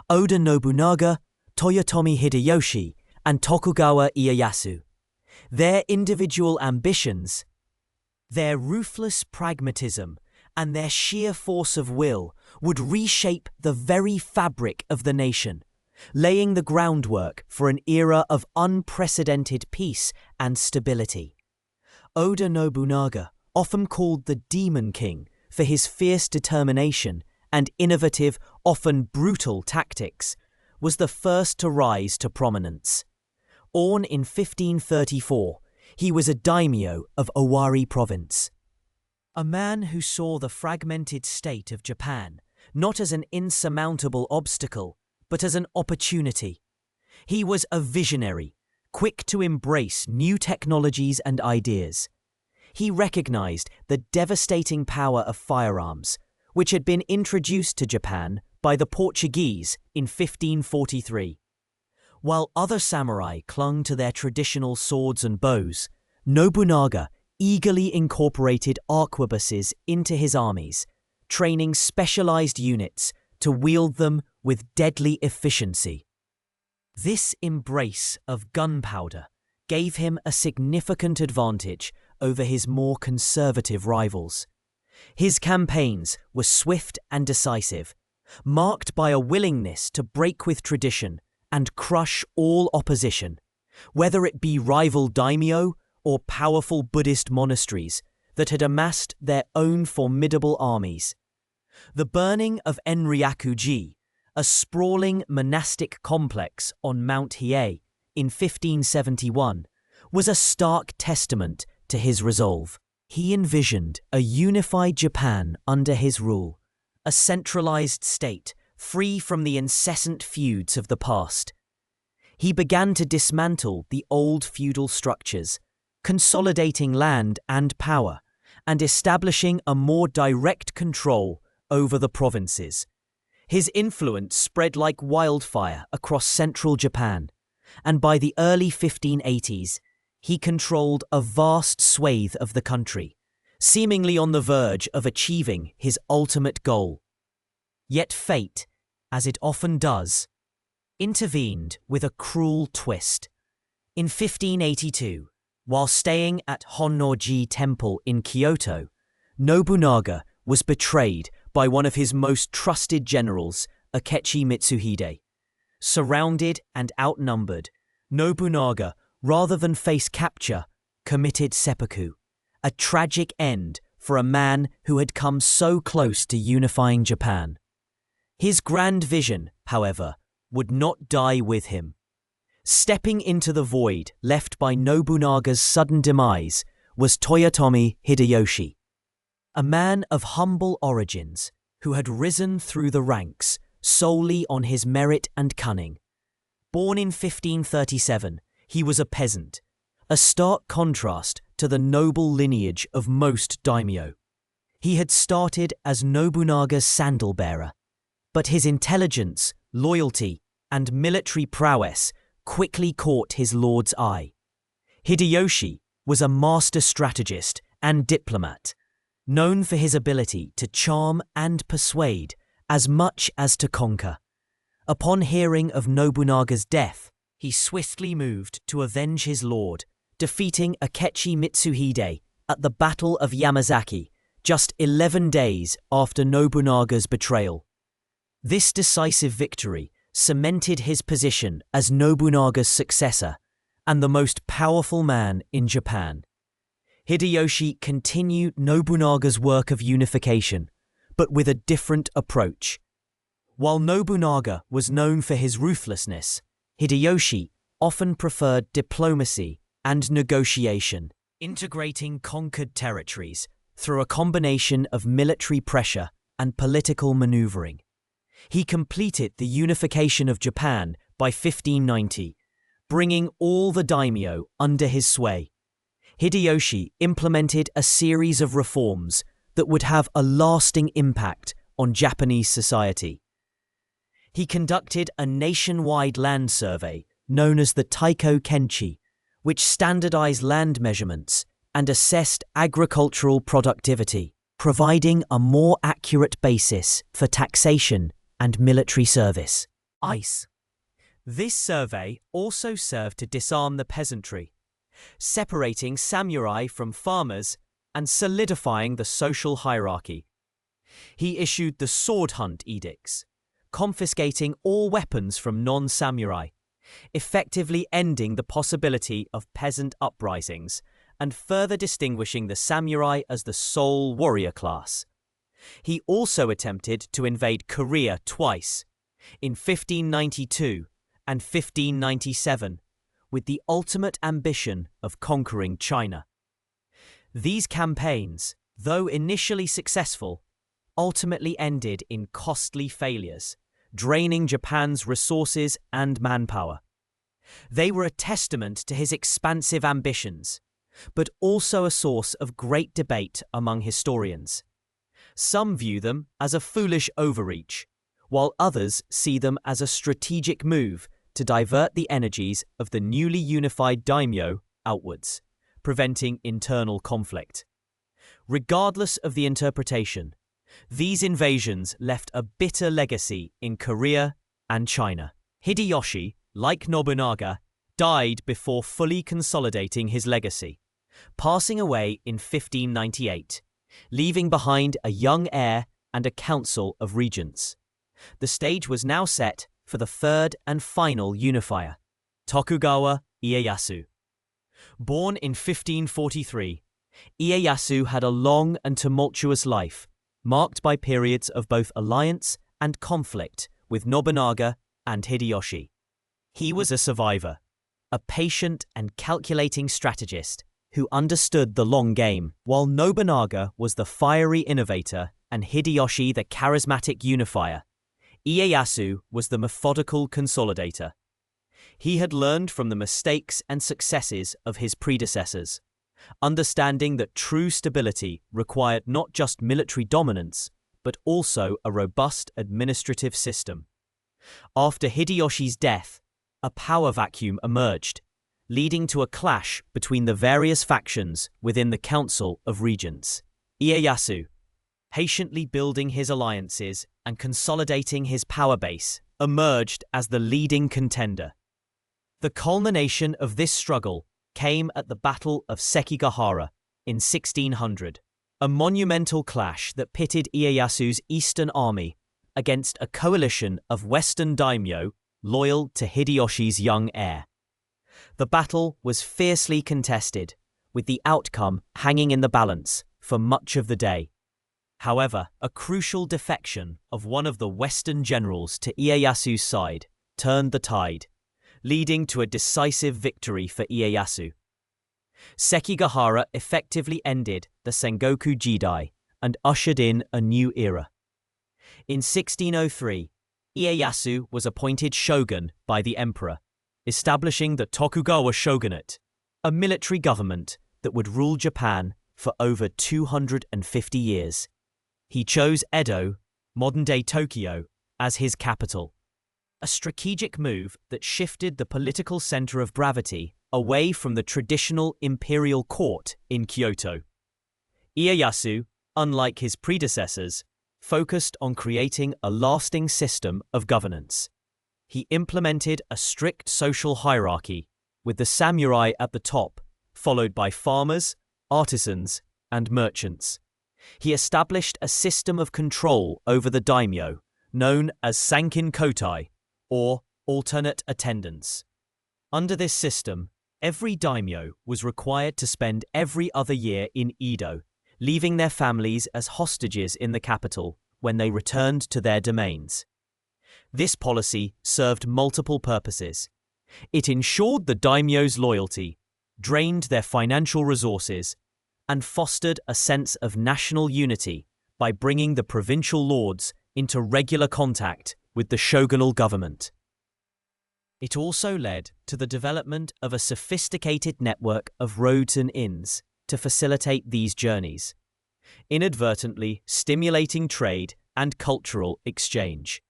S1: Oda Nobunaga, Toyotomi Hideyoshi, and Tokugawa Ieyasu. Their individual ambitions, their ruthless pragmatism, and their sheer force of will would reshape the very fabric of the nation, laying the groundwork for an era of unprecedented peace and stability. Oda Nobunaga, often called the Demon King for his fierce determination and innovative, often brutal tactics, was the first to rise to prominence. Born in 1534, he was a daimyo of Owari province. A man who saw the fragmented state of Japan not as an insurmountable obstacle, but as an opportunity. He was a visionary, quick to embrace new technologies and ideas. He recognized the devastating power of firearms, which had been introduced to Japan by the Portuguese in 1543. While other samurai clung to their traditional swords and bows, Nobunaga eagerly incorporated arquebuses into his armies, training specialized units to wield them with deadly efficiency. This embrace of gunpowder gave him a significant advantage over his more conservative rivals. His campaigns were swift and decisive, marked by a willingness to break with tradition and crush all opposition, whether it be rival daimyo or powerful Buddhist monasteries that had amassed their own formidable armies. The burning of Enryaku-ji, a sprawling monastic complex on Mount Hiei in 1571, was a stark testament to his resolve. He envisioned a unified Japan under his rule, a centralized state free from the incessant feuds of the past. He began to dismantle the old feudal structures, consolidating land and power, and establishing a more direct control over the provinces. His influence spread like wildfire across central Japan, and by the early 1580s, he controlled a vast swathe of the country, seemingly on the verge of achieving his ultimate goal. Yet fate, as it often does, intervened with a cruel twist. In 1582, while staying at Honnoji Temple in Kyoto, Nobunaga was betrayed by one of his most trusted generals, Akechi Mitsuhide. Surrounded and outnumbered, Nobunaga, rather than face capture, committed seppuku, a tragic end for a man who had come so close to unifying Japan. His grand vision, however, would not die with him. Stepping into the void left by Nobunaga's sudden demise was Toyotomi Hideyoshi, a man of humble origins who had risen through the ranks solely on his merit and cunning. Born in 1537, he was a peasant, a stark contrast to the noble lineage of most daimyo. He had started as Nobunaga's sandal-bearer, but his intelligence, loyalty, and military prowess quickly caught his lord's eye. Hideyoshi was a master strategist and diplomat, known for his ability to charm and persuade as much as to conquer. Upon hearing of Nobunaga's death, he swiftly moved to avenge his lord, defeating Akechi Mitsuhide at the Battle of Yamazaki just 11 days after Nobunaga's betrayal. This decisive victory cemented his position as Nobunaga's successor and the most powerful man in Japan. Hideyoshi continued Nobunaga's work of unification, but with a different approach. While Nobunaga was known for his ruthlessness, Hideyoshi often preferred diplomacy and negotiation, integrating conquered territories through a combination of military pressure and political maneuvering. He completed the unification of Japan by 1590, bringing all the daimyo under his sway. Hideyoshi implemented a series of reforms that would have a lasting impact on Japanese society. He conducted a nationwide land survey known as the Taiko Kenchi, which standardized land measurements and assessed agricultural productivity, providing a more accurate basis for taxation and military service. ICE. This survey also served to disarm the peasantry, separating samurai from farmers and solidifying the social hierarchy. He issued the sword hunt edicts, confiscating all weapons from non-samurai, effectively ending the possibility of peasant uprisings and further distinguishing the samurai as the sole warrior class. He also attempted to invade Korea twice, in 1592 and 1597, with the ultimate ambition of conquering China. These campaigns, though initially successful, ultimately ended in costly failures, draining Japan's resources and manpower. They were a testament to his expansive ambitions, but also a source of great debate among historians. Some view them as a foolish overreach, while others see them as a strategic move to divert the energies of the newly unified daimyo outwards, preventing internal conflict. Regardless of the interpretation, these invasions left a bitter legacy in Korea and China. Hideyoshi, like Nobunaga, died before fully consolidating his legacy, passing away in 1598, leaving behind a young heir and a council of regents. The stage was now set for the third and final unifier, Tokugawa Ieyasu. Born in 1543, Ieyasu had a long and tumultuous life, marked by periods of both alliance and conflict with Nobunaga and Hideyoshi. He was a survivor, a patient and calculating strategist who understood the long game, while Nobunaga was the fiery innovator and Hideyoshi the charismatic unifier. Ieyasu was the methodical consolidator. He had learned from the mistakes and successes of his predecessors, understanding that true stability required not just military dominance, but also a robust administrative system. After Hideyoshi's death, a power vacuum emerged, leading to a clash between the various factions within the Council of Regents. Ieyasu, patiently building his alliances and consolidating his power base, emerged as the leading contender. The culmination of this struggle came at the Battle of Sekigahara in 1600, a monumental clash that pitted Ieyasu's eastern army against a coalition of western daimyo loyal to Hideyoshi's young heir. The battle was fiercely contested, with the outcome hanging in the balance for much of the day. However, a crucial defection of one of the western generals to Ieyasu's side turned the tide, leading to a decisive victory for Ieyasu. Sekigahara effectively ended the Sengoku Jidai and ushered in a new era. In 1603, Ieyasu was appointed shogun by the emperor, establishing the Tokugawa Shogunate, a military government that would rule Japan for over 250 years. He chose Edo, modern-day Tokyo, as his capital, a strategic move that shifted the political center of gravity away from the traditional imperial court in Kyoto. Ieyasu, unlike his predecessors, focused on creating a lasting system of governance. He implemented a strict social hierarchy, with the samurai at the top, followed by farmers, artisans, and merchants. He established a system of control over the daimyo, known as Sankin Kotai, or alternate attendants. Under this system, every daimyo was required to spend every other year in Edo, leaving their families as hostages in the capital when they returned to their domains. This policy served multiple purposes. It ensured the daimyo's loyalty, drained their financial resources, and fostered a sense of national unity by bringing the provincial lords into regular contact with the shogunal government. It also led to the development of a sophisticated network of roads and inns to facilitate these journeys, inadvertently stimulating trade and cultural exchange.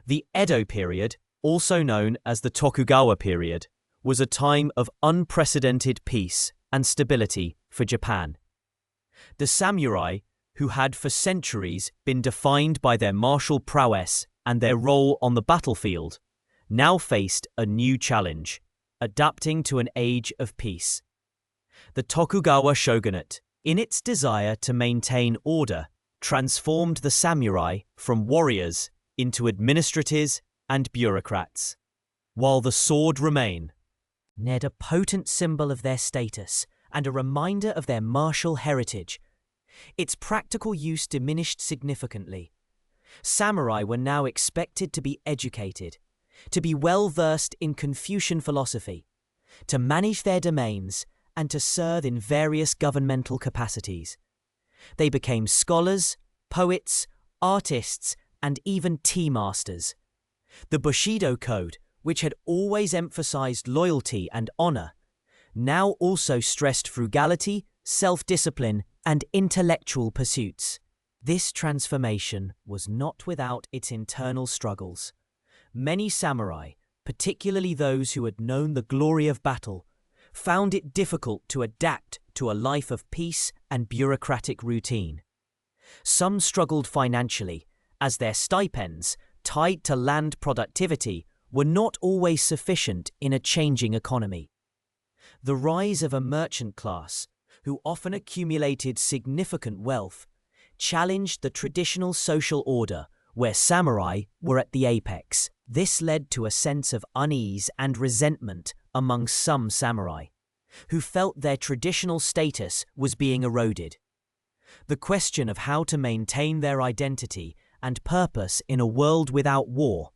S1: The Edo period, also known as the Tokugawa period, was a time of unprecedented peace and stability for Japan. The samurai, who had for centuries been defined by their martial prowess and their role on the battlefield, now faced a new challenge, adapting to an age of peace. The Tokugawa shogunate, in its desire to maintain order, transformed the samurai from warriors into administrators and bureaucrats. While the sword remained a potent symbol of their status and a reminder of their martial heritage, its practical use diminished significantly. Samurai were now expected to be educated, to be well-versed in Confucian philosophy, to manage their domains, and to serve in various governmental capacities. They became scholars, poets, artists, and even tea masters. The Bushido code, which had always emphasized loyalty and honor, now also stressed frugality, self-discipline, and intellectual pursuits. This transformation was not without its internal struggles. Many samurai, particularly those who had known the glory of battle, found it difficult to adapt to a life of peace and bureaucratic routine. Some struggled financially, as their stipends, tied to land productivity, were not always sufficient in a changing economy. The rise of a merchant class, who often accumulated significant wealth, challenged the traditional social order where samurai were at the apex. This led to a sense of unease and resentment among some samurai, who felt their traditional status was being eroded. The question of how to maintain their identity and purpose in a world without war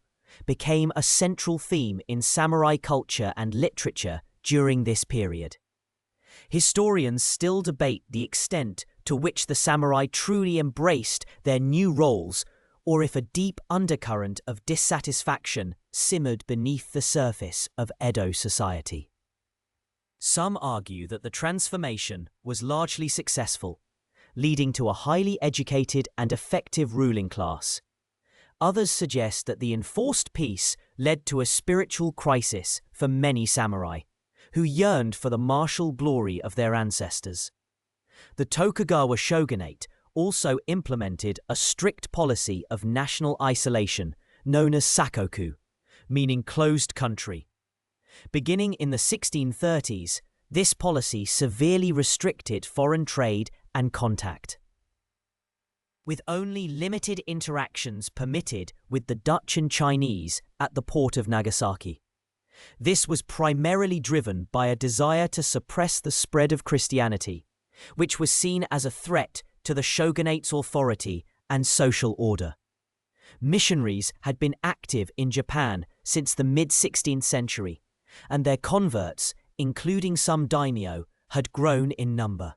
S1: became a central theme in samurai culture and literature during this period. Historians still debate the extent to which the samurai truly embraced their new roles, or if a deep undercurrent of dissatisfaction simmered beneath the surface of Edo society. Some argue that the transformation was largely successful, leading to a highly educated and effective ruling class. Others suggest that the enforced peace led to a spiritual crisis for many samurai, who yearned for the martial glory of their ancestors. The Tokugawa shogunate also implemented a strict policy of national isolation known as sakoku, meaning closed country. Beginning in the 1630s, this policy severely restricted foreign trade and contact, with only limited interactions permitted with the Dutch and Chinese at the port of Nagasaki. This was primarily driven by a desire to suppress the spread of Christianity, which was seen as a threat to the shogunate's authority and social order. Missionaries had been active in Japan since the mid-16th century, and their converts, including some daimyo, had grown in number.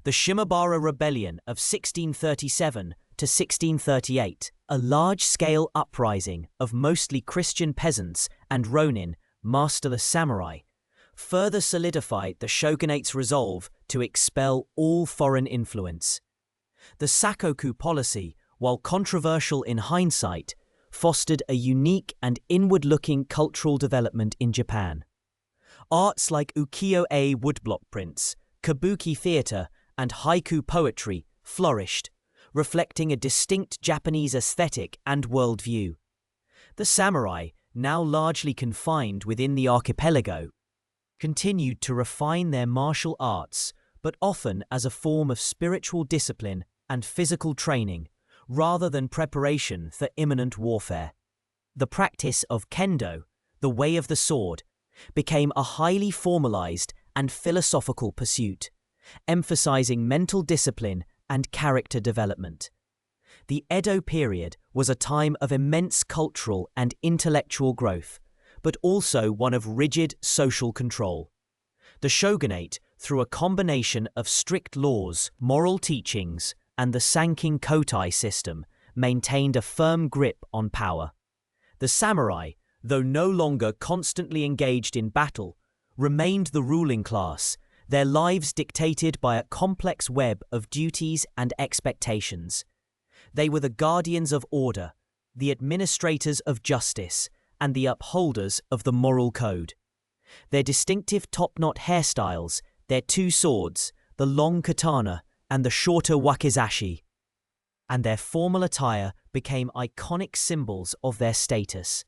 S1: The Shimabara Rebellion of 1637 to 1638, a large-scale uprising of mostly Christian peasants and ronin, masterless samurai, further solidified the shogunate's resolve to expel all foreign influence. The Sakoku policy, while controversial in hindsight, fostered a unique and inward-looking cultural development in Japan. Arts like ukiyo-e woodblock prints, kabuki theater, and haiku poetry flourished, reflecting a distinct Japanese aesthetic and worldview. The samurai, now largely confined within the archipelago, continued to refine their martial arts, but often as a form of spiritual discipline and physical training, rather than preparation for imminent warfare. The practice of kendo, the way of the sword, became a highly formalized and philosophical pursuit, emphasizing mental discipline and character development. The Edo period was a time of immense cultural and intellectual growth, but also one of rigid social control. The shogunate, through a combination of strict laws, moral teachings, and the Sankin Kotai system, maintained a firm grip on power. The samurai, though no longer constantly engaged in battle, remained the ruling class, their lives dictated by a complex web of duties and expectations. They were the guardians of order, the administrators of justice, and the upholders of the moral code. Their distinctive top-knot hairstyles, their two swords, the long katana and the shorter wakizashi, and their formal attire became iconic symbols of their status.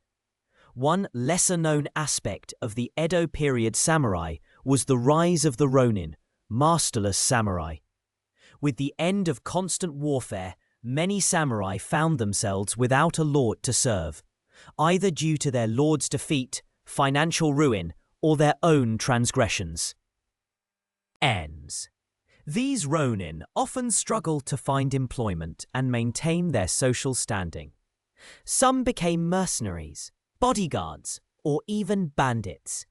S1: One lesser-known aspect of the Edo period samurai was the rise of the ronin, masterless samurai. With the end of constant warfare, many samurai found themselves without a lord to serve, either due to their lord's defeat, financial ruin, or their own transgressions. Ends. These ronin often struggled to find employment and maintain their social standing. Some became mercenaries, bodyguards, or even bandits,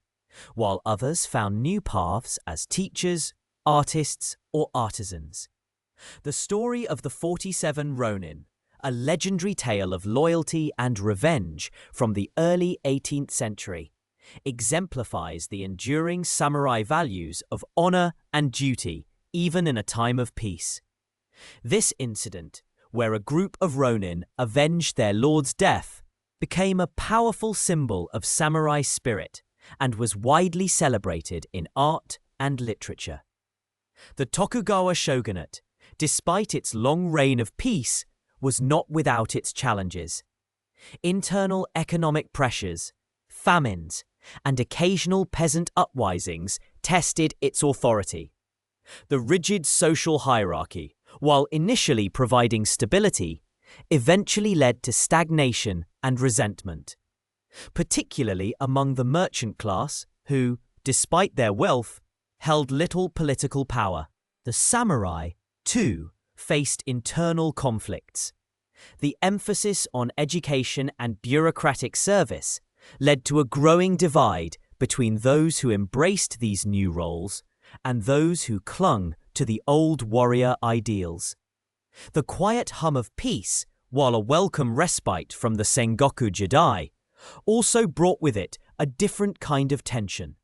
S1: while others found new paths as teachers, artists, or artisans. The story of the 47 Ronin, a legendary tale of loyalty and revenge from the early 18th century, exemplifies the enduring samurai values of honor and duty even in a time of peace. This incident, where a group of Ronin avenged their lord's death, became a powerful symbol of samurai spirit and was widely celebrated in art and literature. The Tokugawa shogunate, despite its long reign of peace, was not without its challenges. Internal economic pressures, famines, and occasional peasant uprisings tested its authority. The rigid social hierarchy, while initially providing stability, eventually led to stagnation and resentment, particularly among the merchant class who, despite their wealth, held little political power. The samurai, too, faced internal conflicts. The emphasis on education and bureaucratic service led to a growing divide between those who embraced these new roles and those who clung to the old warrior ideals. The quiet hum of peace, while a welcome respite from the Sengoku Jidai, also brought with it a different kind of tension,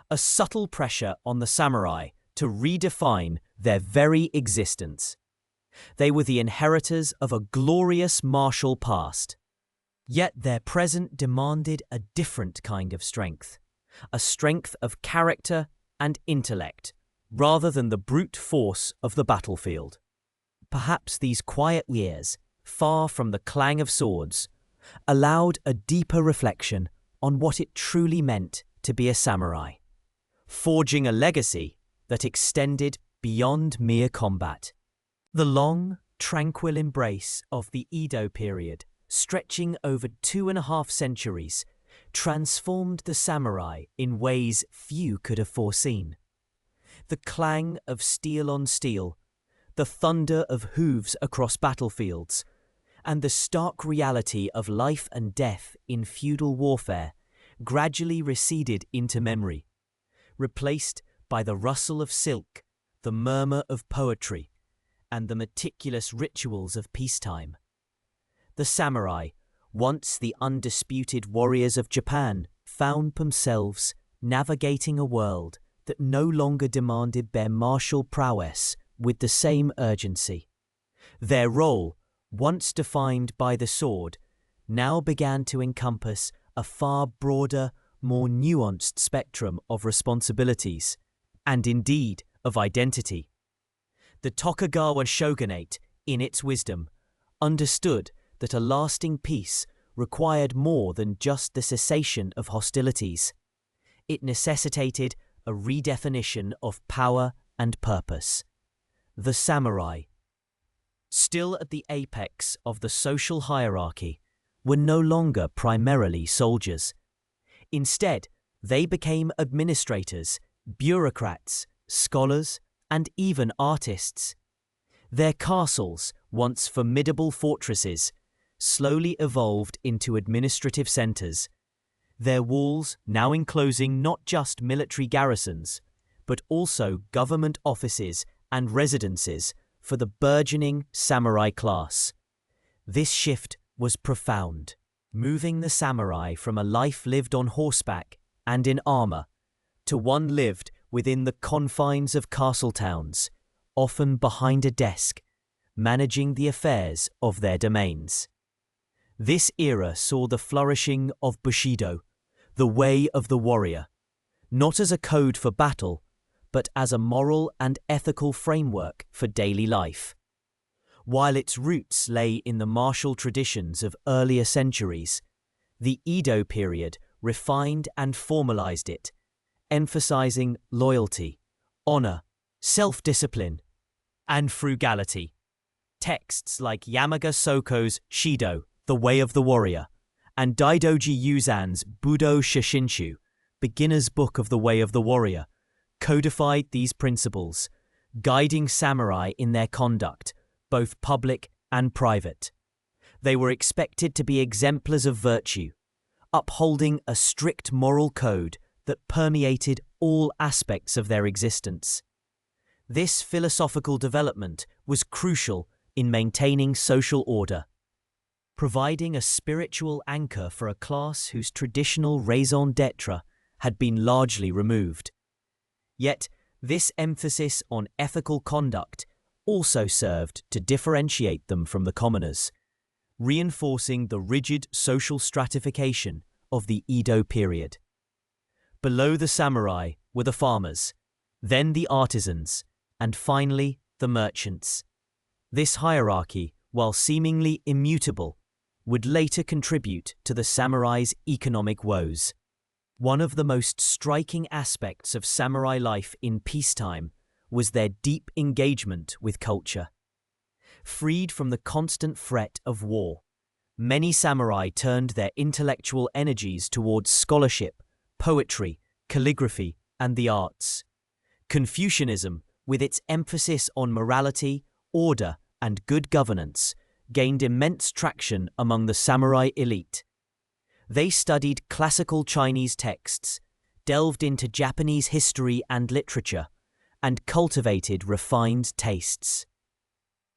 S1: a subtle pressure on the samurai to redefine their very existence. They were the inheritors of a glorious martial past. Yet their present demanded a different kind of strength, a strength of character and intellect, rather than the brute force of the battlefield. Perhaps these quiet years, far from the clang of swords, allowed a deeper reflection on what it truly meant to be a samurai, forging a legacy that extended beyond mere combat. The long, tranquil embrace of the Edo period, stretching over 2.5 centuries, transformed the samurai in ways few could have foreseen. The clang of steel on steel, the thunder of hooves across battlefields, and the stark reality of life and death in feudal warfare gradually receded into memory, replaced by the rustle of silk, the murmur of poetry, and the meticulous rituals of peacetime. The samurai, once the undisputed warriors of Japan, found themselves navigating a world that no longer demanded their martial prowess with the same urgency. Their role, once defined by the sword, now began to encompass a far broader, more nuanced spectrum of responsibilities, and indeed of identity. The Tokugawa shogunate, in its wisdom, understood that a lasting peace required more than just the cessation of hostilities. It necessitated a redefinition of power and purpose. The samurai, still at the apex of the social hierarchy, were no longer primarily soldiers. Instead, they became administrators, bureaucrats, scholars, and even artists. Their castles, once formidable fortresses, slowly evolved into administrative centers, their walls now enclosing not just military garrisons, but also government offices and residences for the burgeoning samurai class. This shift was profound, moving the samurai from a life lived on horseback and in armor to one lived within the confines of castle towns, often behind a desk, managing the affairs of their domains. This era saw the flourishing of Bushido, the way of the warrior, not as a code for battle, but as a moral and ethical framework for daily life. While its roots lay in the martial traditions of earlier centuries, the Edo period refined and formalized it, emphasizing loyalty, honor, self-discipline, and frugality. Texts like Yamaga Soko's Shido, The Way of the Warrior, and Daidoji Yuzan's Budo Shishinshu, Beginner's Book of the Way of the Warrior, codified these principles, guiding samurai in their conduct, both public and private. They were expected to be exemplars of virtue, upholding a strict moral code that permeated all aspects of their existence. This philosophical development was crucial in maintaining social order, providing a spiritual anchor for a class whose traditional raison d'etre had been largely removed. Yet, this emphasis on ethical conduct also served to differentiate them from the commoners, reinforcing the rigid social stratification of the Edo period. Below the samurai were the farmers, then the artisans, and finally the merchants. This hierarchy, while seemingly immutable, would later contribute to the samurai's economic woes. One of the most striking aspects of samurai life in peacetime was their deep engagement with culture. Freed from the constant threat of war, many samurai turned their intellectual energies towards scholarship, poetry, calligraphy, and the arts. Confucianism, with its emphasis on morality, order, and good governance, gained immense traction among the samurai elite. They studied classical Chinese texts, delved into Japanese history and literature, and cultivated refined tastes.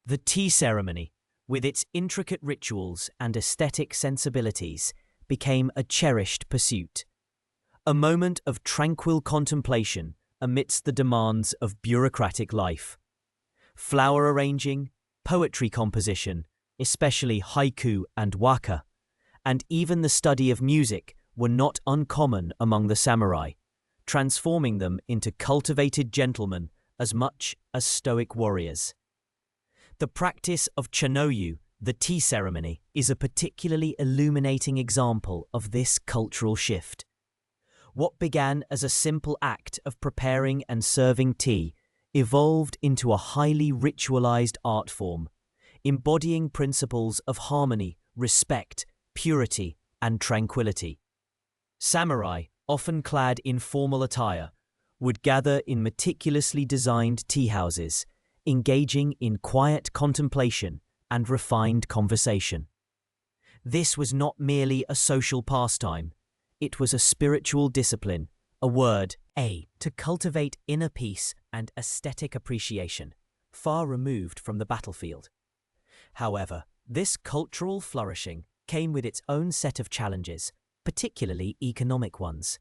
S1: The tea ceremony, with its intricate rituals and aesthetic sensibilities, became a cherished pursuit, a moment of tranquil contemplation amidst the demands of bureaucratic life. Flower arranging, poetry composition, especially haiku and waka, and even the study of music were not uncommon among the samurai, transforming them into cultivated gentlemen as much as stoic warriors. The practice of chanoyu, the tea ceremony, is a particularly illuminating example of this cultural shift. What began as a simple act of preparing and serving tea evolved into a highly ritualized art form, embodying principles of harmony, respect, purity, and tranquility. Samurai, often clad in formal attire, would gather in meticulously designed tea houses, engaging in quiet contemplation and refined conversation. This was not merely a social pastime, it was a spiritual discipline, a word, to cultivate inner peace and aesthetic appreciation, far removed from the battlefield. However, this cultural flourishing came with its own set of challenges, particularly economic ones.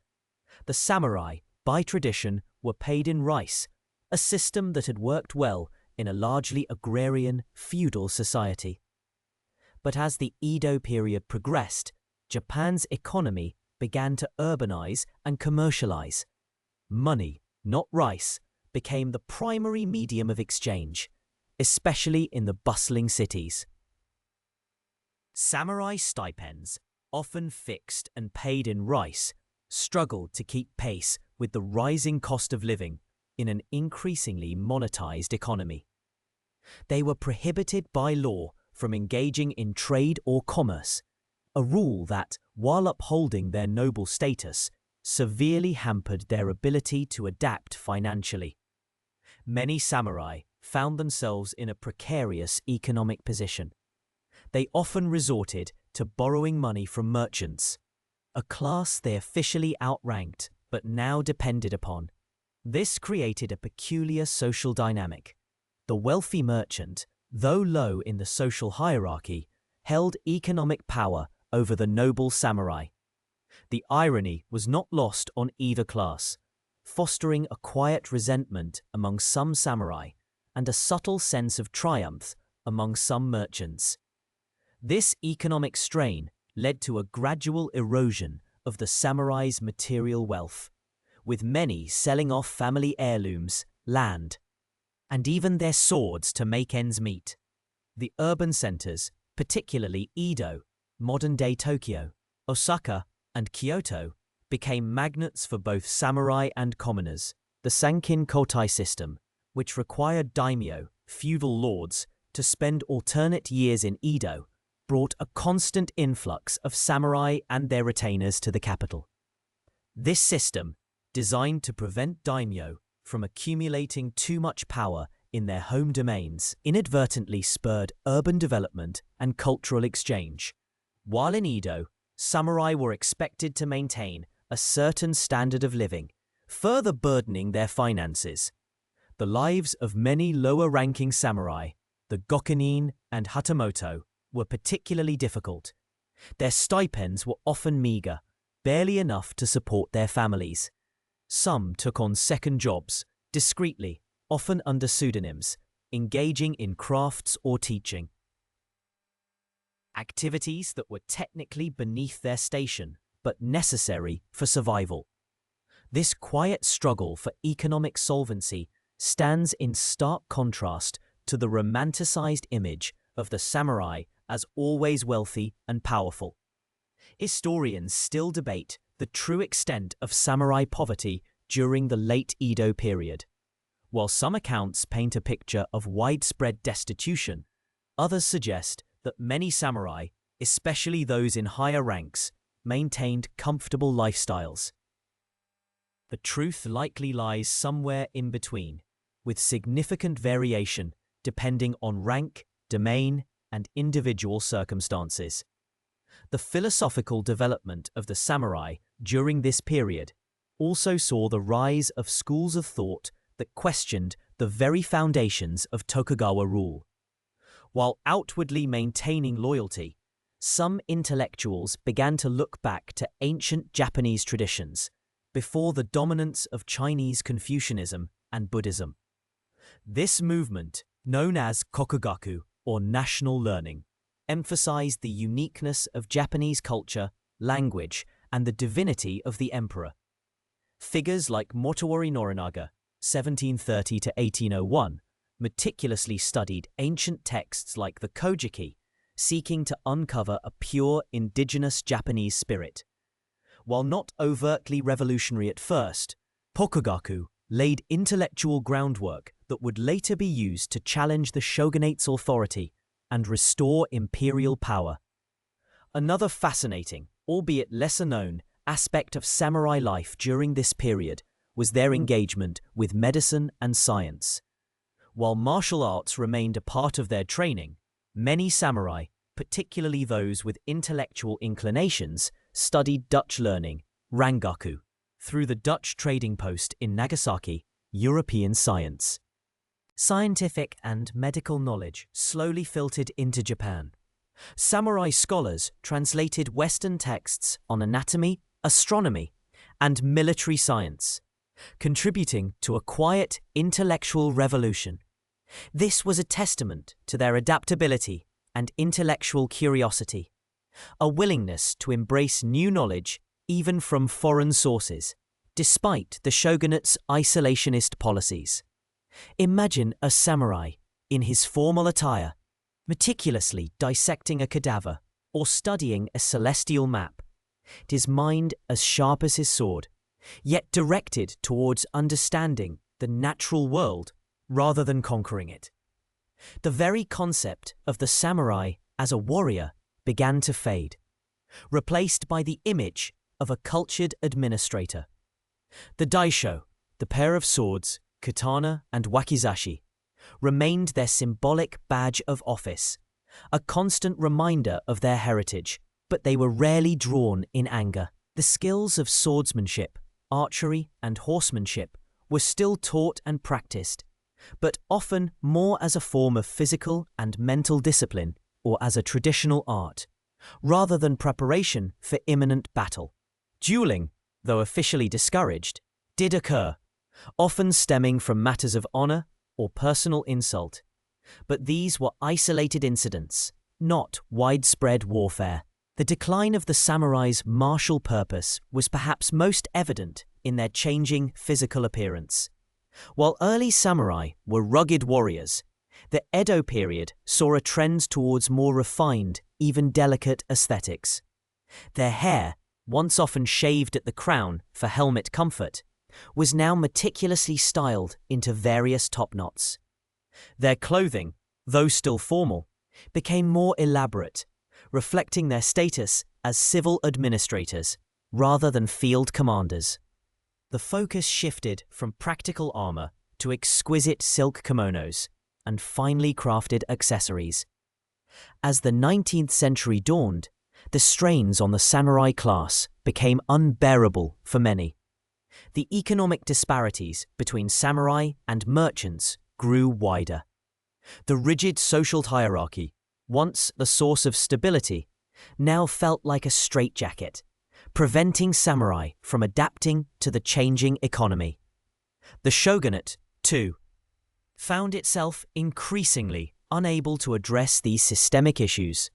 S1: The samurai, by tradition, were paid in rice, a system that had worked well in a largely agrarian, feudal society. But as the Edo period progressed, Japan's economy began to urbanize and commercialize. Money, not rice, became the primary medium of exchange, especially in the bustling cities. Samurai stipends, often fixed and paid in rice, struggled to keep pace with the rising cost of living in an increasingly monetized economy. They were prohibited by law from engaging in trade or commerce, a rule that, while upholding their noble status, severely hampered their ability to adapt financially. Many samurai found themselves in a precarious economic position. They often resorted to borrowing money from merchants, a class they officially outranked but now depended upon. This created a peculiar social dynamic. The wealthy merchant, though low in the social hierarchy, held economic power over the noble samurai. The irony was not lost on either class, fostering a quiet resentment among some samurai and a subtle sense of triumph among some merchants. This economic strain led to a gradual erosion of the samurai's material wealth, with many selling off family heirlooms, land, and even their swords to make ends meet. The urban centers, particularly Edo, modern-day Tokyo, Osaka, and Kyoto, became magnets for both samurai and commoners. The Sankin Kotai system, which required daimyo, feudal lords, to spend alternate years in Edo, brought a constant influx of samurai and their retainers to the capital. This system, designed to prevent daimyo from accumulating too much power in their home domains, inadvertently spurred urban development and cultural exchange. While in Edo, samurai were expected to maintain a certain standard of living, further burdening their finances. The lives of many lower-ranking samurai, the Gokunin and Hatamoto, were particularly difficult. Their stipends were often meager, barely enough to support their families. Some took on second jobs, discreetly, often under pseudonyms, engaging in crafts or teaching. Activities that were technically beneath their station, but necessary for survival. This quiet struggle for economic solvency stands in stark contrast to the romanticized image of the samurai as always wealthy and powerful. Historians still debate the true extent of samurai poverty during the late Edo period. While some accounts paint a picture of widespread destitution, others suggest that many samurai, especially those in higher ranks, maintained comfortable lifestyles. The truth likely lies somewhere in between, with significant variation depending on rank, domain, and individual circumstances. The philosophical development of the samurai during this period also saw the rise of schools of thought that questioned the very foundations of Tokugawa rule. While outwardly maintaining loyalty, some intellectuals began to look back to ancient Japanese traditions before the dominance of Chinese Confucianism and Buddhism. This movement, known as Kokugaku, or national learning, emphasized the uniqueness of Japanese culture, language, and the divinity of the emperor. Figures like Motowari Norinaga, 1730 to 1801, meticulously studied ancient texts like the Kojiki, seeking to uncover a pure indigenous Japanese spirit. While not overtly revolutionary at first, Kokugaku laid intellectual groundwork that would later be used to challenge the shogunate's authority and restore imperial power. Another fascinating, albeit lesser-known, aspect of samurai life during this period was their engagement with medicine and science. While martial arts remained a part of their training, Many samurai, particularly those with intellectual inclinations, studied Dutch learning, rangaku, through the Dutch trading post in Nagasaki, European science. Scientific and medical knowledge slowly filtered into Japan. Samurai scholars translated Western texts on anatomy, astronomy, and military science, contributing to a quiet intellectual revolution. This was a testament to their adaptability and intellectual curiosity, a willingness to embrace new knowledge even from foreign sources, despite the shogunate's isolationist policies. Imagine a samurai, in his formal attire, meticulously dissecting a cadaver or studying a celestial map, his mind as sharp as his sword, yet directed towards understanding the natural world rather than conquering it. The very concept of the samurai as a warrior began to fade, replaced by the image of a cultured administrator. The daisho, the pair of swords, katana and wakizashi, remained their symbolic badge of office, a constant reminder of their heritage, but they were rarely drawn in anger. The skills of swordsmanship, archery, and horsemanship were still taught and practiced, but often more as a form of physical and mental discipline or as a traditional art, rather than preparation for imminent battle. Dueling, though officially discouraged, did occur, often stemming from matters of honor or personal insult, but these were isolated incidents, not widespread warfare. The decline of the samurai's martial purpose was perhaps most evident in their changing physical appearance. While early samurai were rugged warriors, the Edo period saw a trend towards more refined, even delicate aesthetics. Their hair, once often shaved at the crown for helmet comfort, was now meticulously styled into various top knots. Their clothing, though still formal, became more elaborate, reflecting their status as civil administrators rather than field commanders. The focus shifted from practical armor to exquisite silk kimonos and finely crafted accessories. As the 19th century dawned, the strains on the samurai class became unbearable for many. The economic disparities between samurai and merchants grew wider. The rigid social hierarchy, once the source of stability, now felt like a straitjacket, preventing samurai from adapting to the changing economy. The shogunate, too, found itself increasingly unable to address these systemic issues,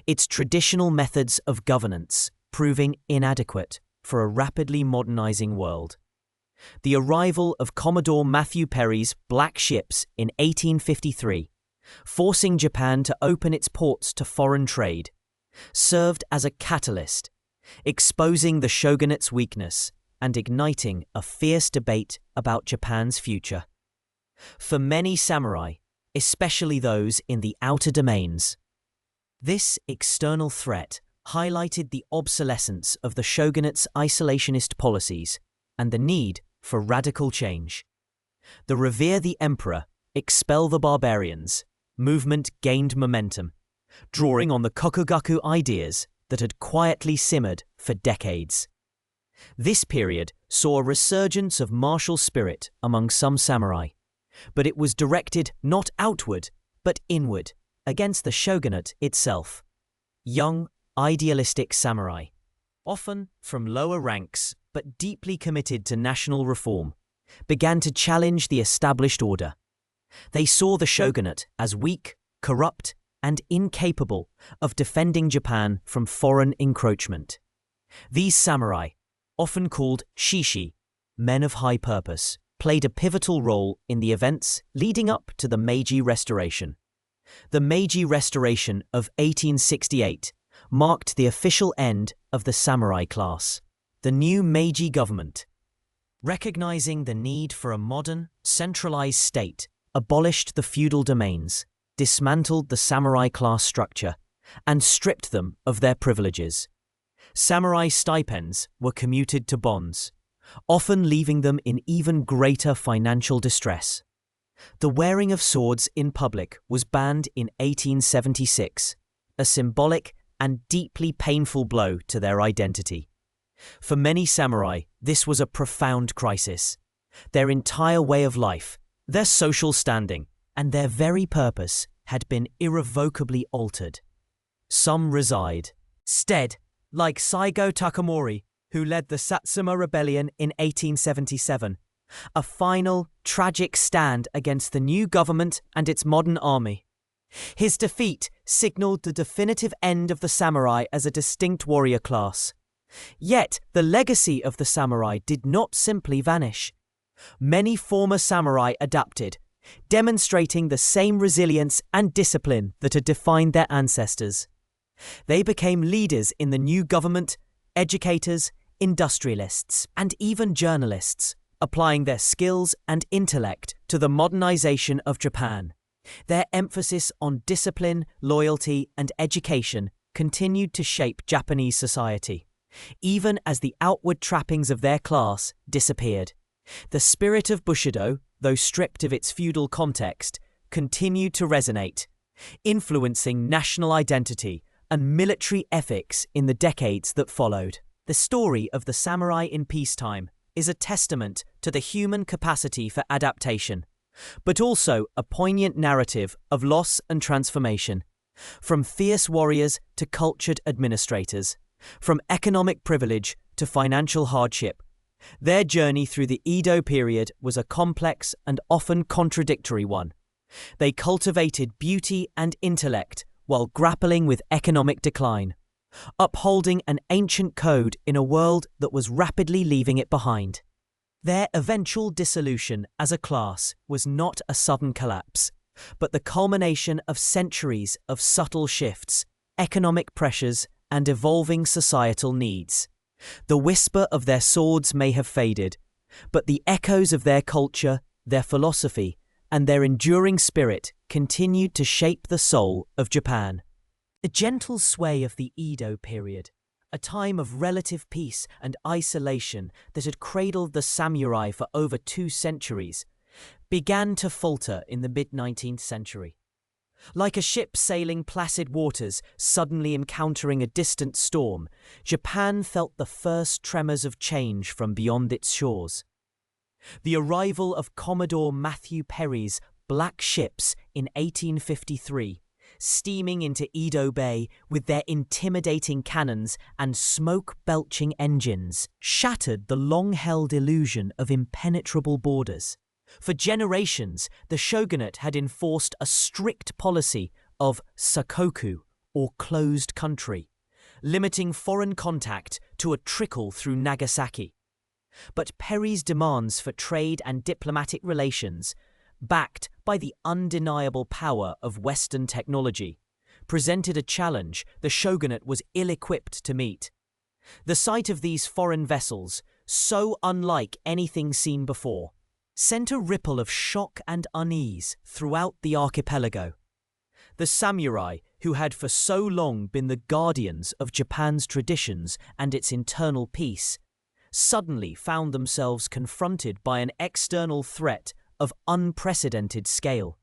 S1: its traditional methods of governance proving inadequate for a rapidly modernizing world. The arrival of Commodore Matthew Perry's black ships in 1853, forcing Japan to open its ports to foreign trade, served as a catalyst, exposing the shogunate's weakness and igniting a fierce debate about Japan's future. For many samurai, especially those in the outer domains, this external threat highlighted the obsolescence of the shogunate's isolationist policies and the need for radical change. The Revere the Emperor, Expel the Barbarians movement gained momentum, drawing on the Kokugaku ideas that had quietly simmered for decades. This period saw a resurgence of martial spirit among some samurai, but it was directed not outward, but inward, against the shogunate itself. Young, idealistic samurai, often from lower ranks but deeply committed to national reform, began to challenge the established order. They saw the shogunate as weak, corrupt, and incapable of defending Japan from foreign encroachment. These samurai, often called shishi, men of high purpose, played a pivotal role in the events leading up to the Meiji Restoration. The Meiji Restoration of 1868 marked the official end of the samurai class. The new Meiji government, recognizing the need for a modern, centralized state, abolished the feudal domains, dismantled the samurai class structure, and stripped them of their privileges. Samurai stipends were commuted to bonds, often leaving them in even greater financial distress. The wearing of swords in public was banned in 1876, a symbolic and deeply painful blow to their identity. For many samurai, this was a profound crisis. Their entire way of life, their social standing, and their very purpose had been irrevocably altered. Some reside. Stead, like Saigo Takamori, who led the Satsuma Rebellion in 1877, a final, tragic stand against the new government and its modern army. His defeat signaled the definitive end of the samurai as a distinct warrior class. Yet, the legacy of the samurai did not simply vanish. Many former samurai adapted, demonstrating the same resilience and discipline that had defined their ancestors. They became leaders in the new government, educators, industrialists, and even journalists, applying their skills and intellect to the modernization of Japan. Their emphasis on discipline, loyalty, and education continued to shape Japanese society, even as the outward trappings of their class disappeared. The spirit of Bushido, though stripped of its feudal context, continued to resonate, influencing national identity and military ethics in the decades that followed. The story of the samurai in peacetime is a testament to the human capacity for adaptation, but also a poignant narrative of loss and transformation. From fierce warriors to cultured administrators, from economic privilege to financial hardship, their journey through the Edo period was a complex and often contradictory one. They cultivated beauty and intellect while grappling with economic decline, upholding an ancient code in a world that was rapidly leaving it behind. Their eventual dissolution as a class was not a sudden collapse, but the culmination of centuries of subtle shifts, economic pressures, and evolving societal needs. The whisper of their swords may have faded, but the echoes of their culture, their philosophy, and their enduring spirit continued to shape the soul of Japan. The gentle sway of the Edo period, a time of relative peace and isolation that had cradled the samurai for over 2 centuries, began to falter in the mid-19th century. Like a ship sailing placid waters suddenly encountering a distant storm, Japan felt the first tremors of change from beyond its shores. The arrival of Commodore Matthew Perry's black ships in 1853, steaming into Edo Bay with their intimidating cannons and smoke-belching engines, shattered the long-held illusion of impenetrable borders. For generations, the shogunate had enforced a strict policy of sakoku, or closed country, limiting foreign contact to a trickle through Nagasaki. But Perry's demands for trade and diplomatic relations, backed by the undeniable power of Western technology, presented a challenge the shogunate was ill-equipped to meet. The sight of these foreign vessels, so unlike anything seen before, sent a ripple of shock and unease throughout the archipelago. The samurai, who had for so long been the guardians of Japan's traditions and its internal peace, suddenly found themselves confronted by an external threat of unprecedented scale.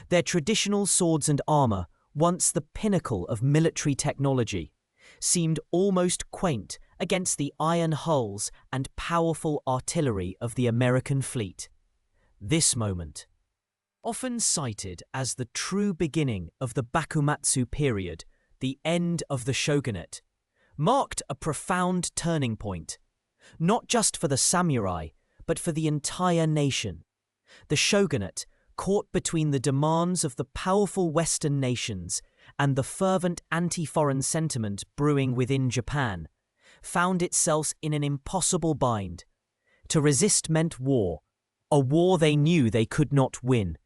S1: Their traditional swords and armor, once the pinnacle of military technology, seemed almost quaint against the iron hulls and powerful artillery of the American fleet. This moment, often cited as the true beginning of the Bakumatsu period, the end of the shogunate, marked a profound turning point, not just for the samurai, but for the entire nation. The shogunate, caught between the demands of the powerful Western nations and the fervent anti-foreign sentiment brewing within Japan, found itself in an impossible bind. To resist meant war, a war they knew they could not win.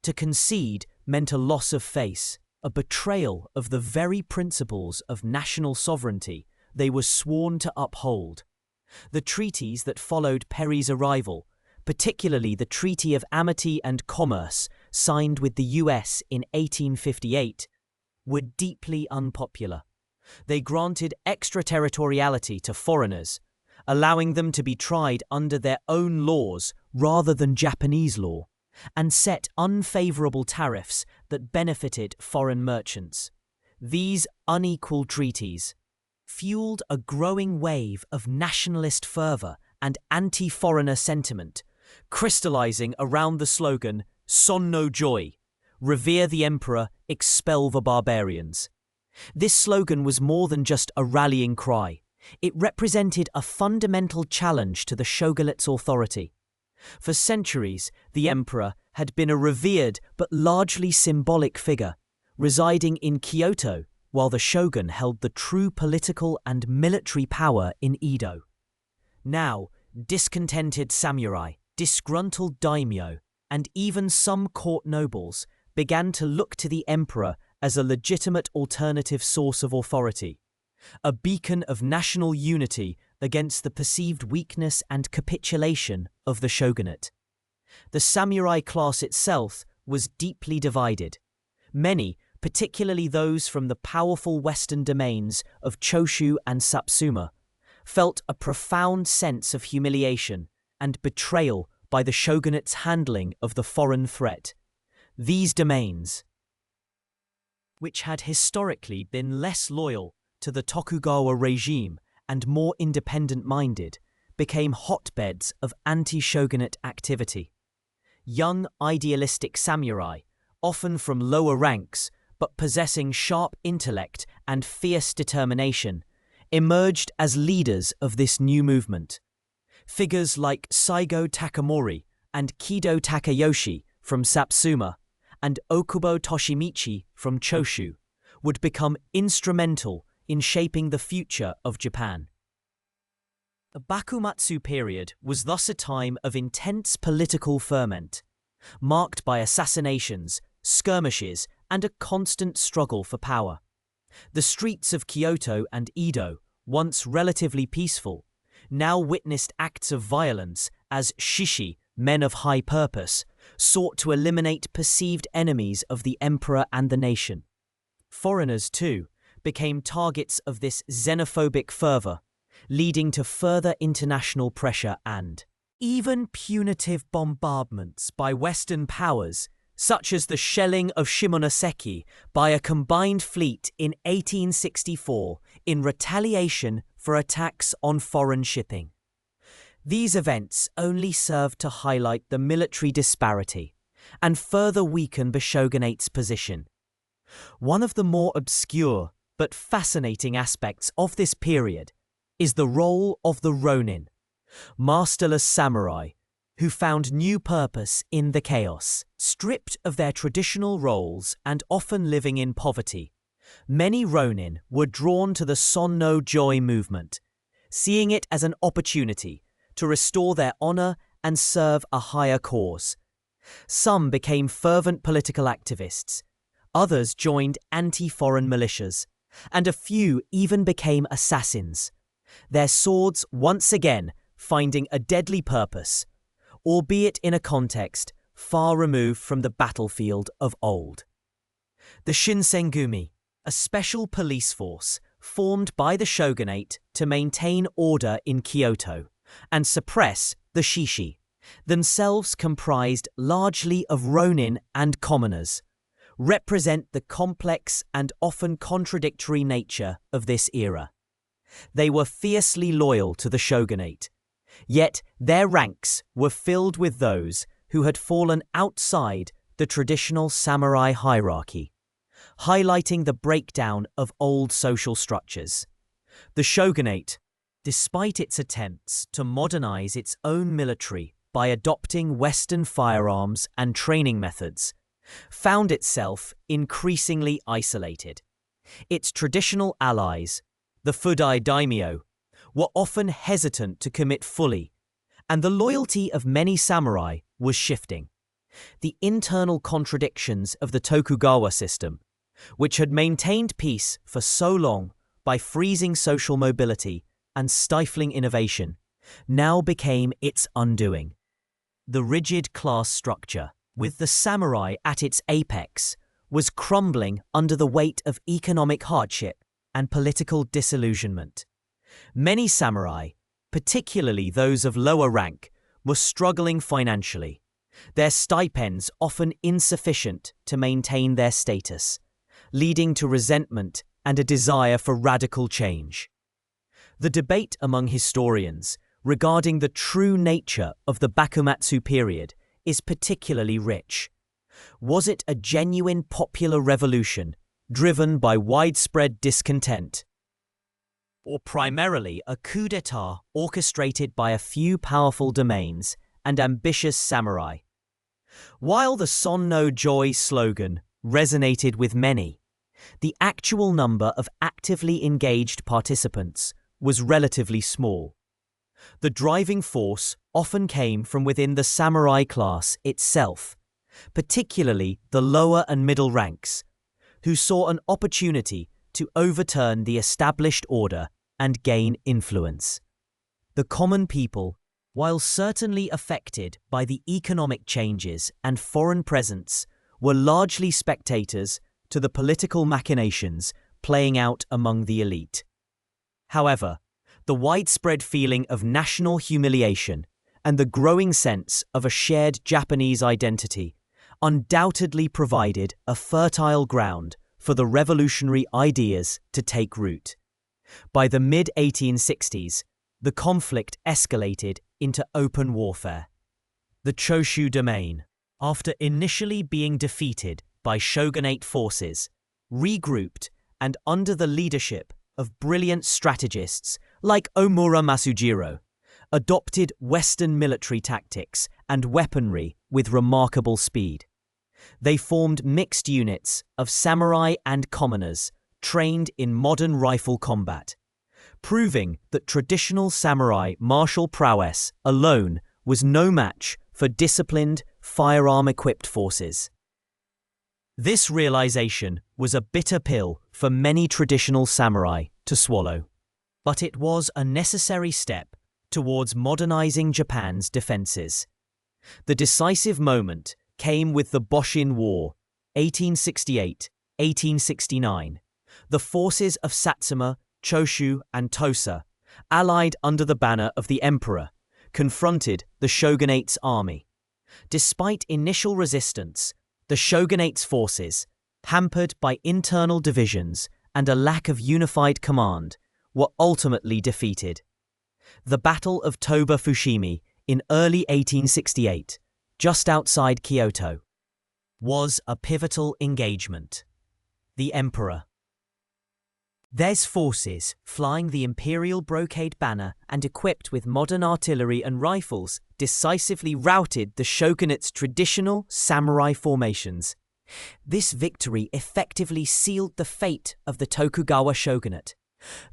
S1: To concede meant a loss of face, a betrayal of the very principles of national sovereignty they were sworn to uphold. The treaties that followed Perry's arrival, particularly the Treaty of Amity and Commerce signed with the US in 1858, were deeply unpopular. They granted extraterritoriality to foreigners, allowing them to be tried under their own laws rather than Japanese law. and set unfavorable tariffs that benefited foreign merchants. These unequal treaties fueled a growing wave of nationalist fervor and anti-foreigner sentiment, crystallizing around the slogan, "Son no Joy," revere the emperor, expel the barbarians. This slogan was more than just a rallying cry. It represented a fundamental challenge to the shogunate's authority. For centuries, the emperor had been a revered but largely symbolic figure, residing in Kyoto, while the shogun held the true political and military power in Edo. Now, discontented samurai, disgruntled daimyo, and even some court nobles began to look to the emperor as a legitimate alternative source of authority, a beacon of national unity against the perceived weakness and capitulation of the shogunate. The samurai class itself was deeply divided. Many, particularly those from the powerful western domains of Choshu and Satsuma, felt a profound sense of humiliation and betrayal by the shogunate's handling of the foreign threat. These domains, which had historically been less loyal to the Tokugawa regime and more independent-minded, became hotbeds of anti-shogunate activity. Young, idealistic samurai, often from lower ranks but possessing sharp intellect and fierce determination, emerged as leaders of this new movement. Figures like Saigo Takamori and Kido Takayoshi from Satsuma and Okubo Toshimichi from Choshu would become instrumental in shaping the future of Japan. The Bakumatsu period was thus a time of intense political ferment, marked by assassinations, skirmishes, and a constant struggle for power. The streets of Kyoto and Edo, once relatively peaceful, now witnessed acts of violence as shishi, men of high purpose, sought to eliminate perceived enemies of the emperor and the nation. Foreigners, too, became targets of this xenophobic fervor, leading to further international pressure and even punitive bombardments by Western powers, such as the shelling of Shimonoseki by a combined fleet in 1864 in retaliation for attacks on foreign shipping. These events only served to highlight the military disparity and further weaken the shogunate's position. One of the more obscure but fascinating aspects of this period is the role of the ronin, masterless samurai who found new purpose in the chaos. Stripped of their traditional roles and often living in poverty, many ronin were drawn to the Son no Joy movement, seeing it as an opportunity to restore their honor and serve a higher cause. Some became fervent political activists, others joined anti-foreign militias, and a few even became assassins, their swords once again finding a deadly purpose, albeit in a context far removed from the battlefield of old. The Shinsengumi, a special police force formed by the shogunate to maintain order in Kyoto and suppress the shishi, themselves comprised largely of ronin and commoners, represent the complex and often contradictory nature of this era. They were fiercely loyal to the shogunate, yet their ranks were filled with those who had fallen outside the traditional samurai hierarchy, highlighting the breakdown of old social structures. The shogunate, despite its attempts to modernize its own military by adopting Western firearms and training methods, found itself increasingly isolated. Its traditional allies, the Fudai daimyo, were often hesitant to commit fully, and the loyalty of many samurai was shifting. The internal contradictions of the Tokugawa system, which had maintained peace for so long by freezing social mobility and stifling innovation, now became its undoing. The rigid class structure, with the samurai at its apex, was crumbling under the weight of economic hardship and political disillusionment. Many samurai, particularly those of lower rank, were struggling financially, their stipends often insufficient to maintain their status, leading to resentment and a desire for radical change. The debate among historians regarding the true nature of the Bakumatsu period is particularly rich. Was it a genuine popular revolution driven by widespread discontent, or primarily a coup d'état orchestrated by a few powerful domains and ambitious samurai? While the Son no Joy slogan resonated with many, the actual number of actively engaged participants was relatively small. The driving force often came from within the samurai class itself, particularly the lower and middle ranks, who saw an opportunity to overturn the established order and gain influence. The common people, while certainly affected by the economic changes and foreign presence, were largely spectators to the political machinations playing out among the elite. However, the widespread feeling of national humiliation and the growing sense of a shared Japanese identity undoubtedly provided a fertile ground for the revolutionary ideas to take root. By the mid-1860s, the conflict escalated into open warfare. The Choshu domain, after initially being defeated by shogunate forces, regrouped and under the leadership of brilliant strategists like Omura Masujiro, adopted Western military tactics and weaponry with remarkable speed. They formed mixed units of samurai and commoners trained in modern rifle combat, proving that traditional samurai martial prowess alone was no match for disciplined, firearm-equipped forces. This realization was a bitter pill for many traditional samurai to swallow, but it was a necessary step towards modernizing Japan's defenses. The decisive moment came with the Boshin War, 1868-1869. The forces of Satsuma, Choshu, and Tosa, allied under the banner of the emperor, confronted the shogunate's army. Despite initial resistance, the shogunate's forces, hampered by internal divisions and a lack of unified command, were ultimately defeated. The Battle of Toba Fushimi in early 1868, just outside Kyoto, was a pivotal engagement. The emperor, their forces, flying the imperial brocade banner and equipped with modern artillery and rifles, decisively routed the shogunate's traditional samurai formations. This victory effectively sealed the fate of the Tokugawa shogunate.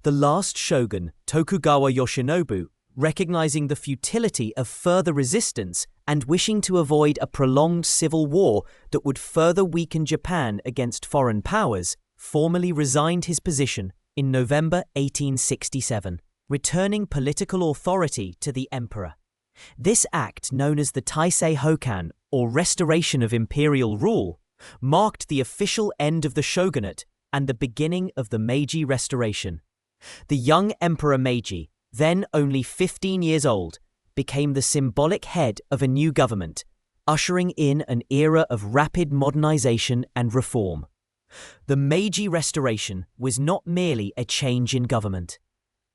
S1: The last shogun, Tokugawa Yoshinobu, recognizing the futility of further resistance and wishing to avoid a prolonged civil war that would further weaken Japan against foreign powers, formally resigned his position in November 1867, returning political authority to the emperor. This act, known as the Taisei Hokan, or Restoration of Imperial Rule, marked the official end of the shogunate and the beginning of the Meiji Restoration. The young Emperor Meiji, then only 15 years old, became the symbolic head of a new government, ushering in an era of rapid modernization and reform. The Meiji Restoration was not merely a change in government.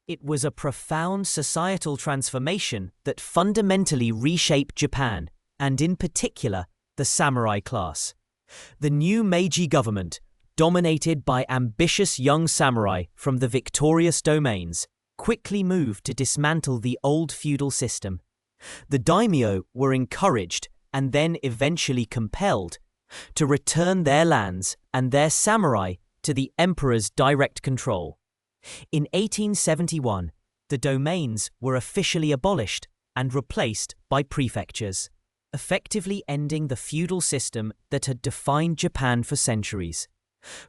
S1: It was a profound societal transformation that fundamentally reshaped Japan, and in particular, the samurai class. The new Meiji government, dominated by ambitious young samurai from the victorious domains, quickly moved to dismantle the old feudal system. The daimyo were encouraged and then eventually compelled to return their lands and their samurai to the emperor's direct control. In 1871, the domains were officially abolished and replaced by prefectures, effectively ending the feudal system that had defined Japan for centuries.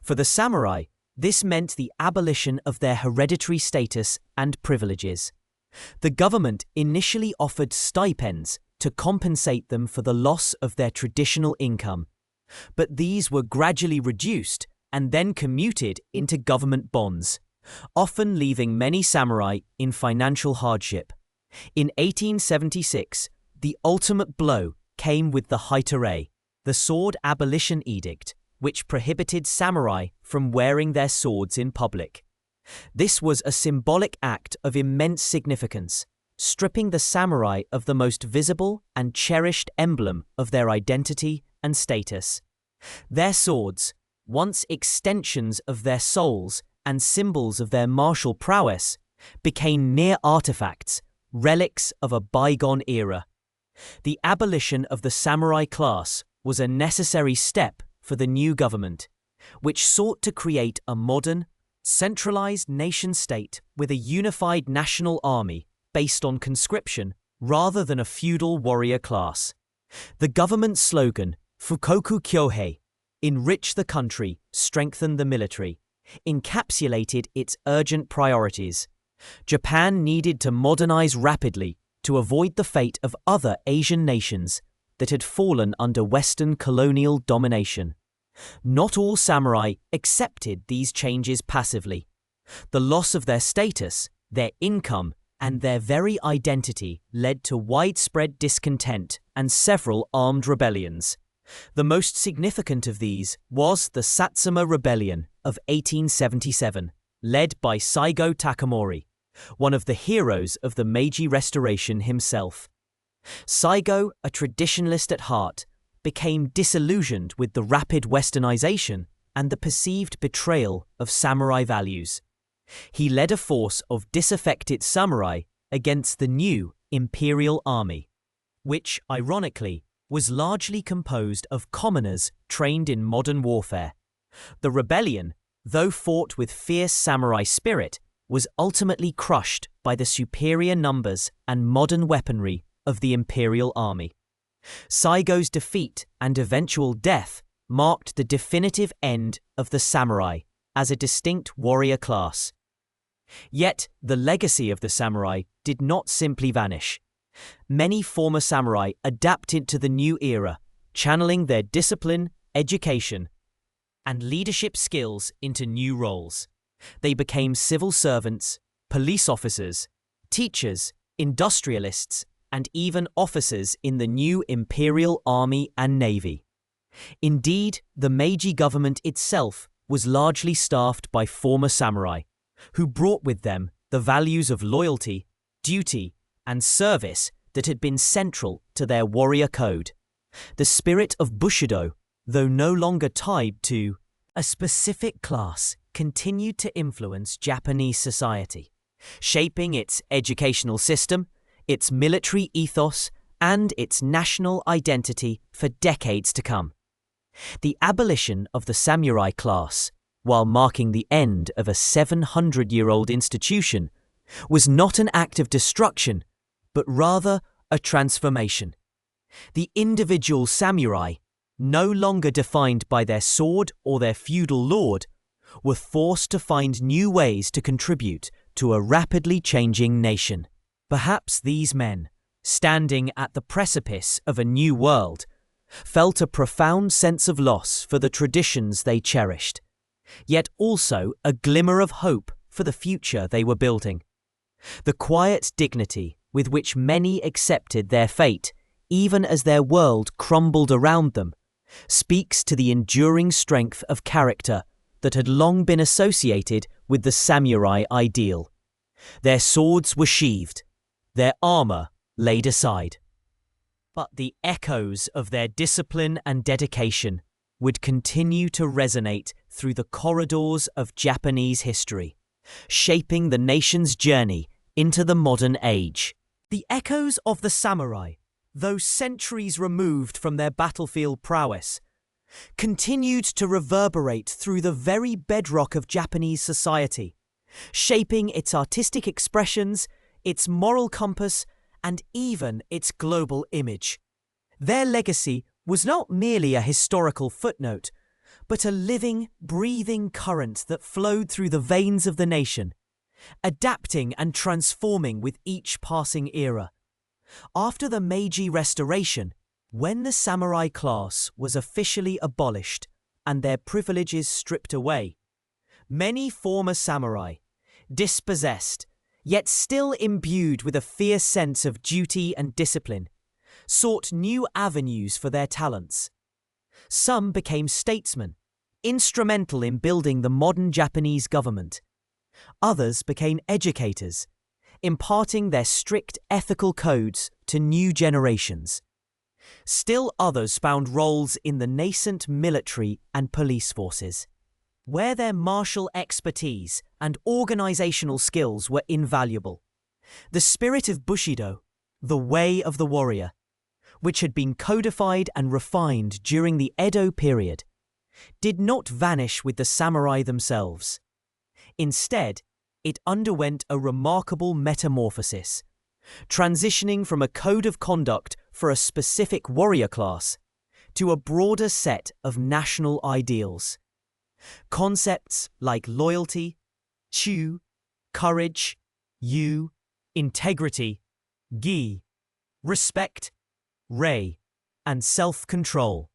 S1: For the samurai, this meant the abolition of their hereditary status and privileges. The government initially offered stipends to compensate them for the loss of their traditional income, but these were gradually reduced and then commuted into government bonds, often leaving many samurai in financial hardship. In 1876, the ultimate blow came with the Heitere, the sword abolition edict, which prohibited samurai from wearing their swords in public. This was a symbolic act of immense significance, stripping the samurai of the most visible and cherished emblem of their identity and status. Their swords, once extensions of their souls and symbols of their martial prowess, became mere artifacts, relics of a bygone era. The abolition of the samurai class was a necessary step for the new government, which sought to create a modern, centralized nation-state with a unified national army based on conscription rather than a feudal warrior class. The government's slogan, Fukoku Kyohei, enrich the country, strengthen the military, encapsulated its urgent priorities. Japan needed to modernize rapidly to avoid the fate of other Asian nations that had fallen under Western colonial domination. Not all samurai accepted these changes passively. The loss of their status, their income, and their very identity led to widespread discontent and several armed rebellions. The most significant of these was the Satsuma Rebellion of 1877, led by Saigo Takamori, one of the heroes of the Meiji Restoration himself. Saigo, a traditionalist at heart, became disillusioned with the rapid westernization and the perceived betrayal of samurai values. He led a force of disaffected samurai against the new imperial army, which, ironically, was largely composed of commoners trained in modern warfare. The rebellion, though fought with fierce samurai spirit, was ultimately crushed by the superior numbers and modern weaponry of the imperial army. Saigo's defeat and eventual death marked the definitive end of the samurai as a distinct warrior class. Yet, the legacy of the samurai did not simply vanish. Many former samurai adapted to the new era, channeling their discipline, education, and leadership skills into new roles. They became civil servants, police officers, teachers, industrialists, and even officers in the new imperial army and navy. Indeed, the Meiji government itself was largely staffed by former samurai, who brought with them the values of loyalty, duty, and service that had been central to their warrior code. The spirit of Bushido, though no longer tied to a specific class, continued to influence Japanese society, shaping its educational system, its military ethos, and its national identity for decades to come. The abolition of the samurai class, while marking the end of a 700-year-old institution, was not an act of destruction, but rather a transformation. The individual samurai, no longer defined by their sword or their feudal lord, were forced to find new ways to contribute to a rapidly changing nation. Perhaps these men, standing at the precipice of a new world, felt a profound sense of loss for the traditions they cherished, yet also a glimmer of hope for the future they were building. The quiet dignity with which many accepted their fate, even as their world crumbled around them, speaks to the enduring strength of character that had long been associated with the samurai ideal. Their swords were sheathed, their armor laid aside. But the echoes of their discipline and dedication would continue to resonate through the corridors of Japanese history, shaping the nation's journey into the modern age. The echoes of the samurai, though centuries removed from their battlefield prowess, continued to reverberate through the very bedrock of Japanese society, shaping its artistic expressions, its moral compass, and even its global image. Their legacy was not merely a historical footnote, but a living, breathing current that flowed through the veins of the nation, adapting and transforming with each passing era. After the Meiji Restoration, when the samurai class was officially abolished and their privileges stripped away, many former samurai, dispossessed, yet still imbued with a fierce sense of duty and discipline, sought new avenues for their talents. Some became statesmen, instrumental in building the modern Japanese government. Others became educators, imparting their strict ethical codes to new generations. Still others found roles in the nascent military and police forces, where their martial expertise and organizational skills were invaluable. The spirit of Bushido, the way of the warrior, which had been codified and refined during the Edo period, did not vanish with the samurai themselves. Instead, it underwent a remarkable metamorphosis, transitioning from a code of conduct for a specific warrior class to a broader set of national ideals. Concepts like loyalty, chu, courage, yu, integrity, gi, respect, rei, and self-control,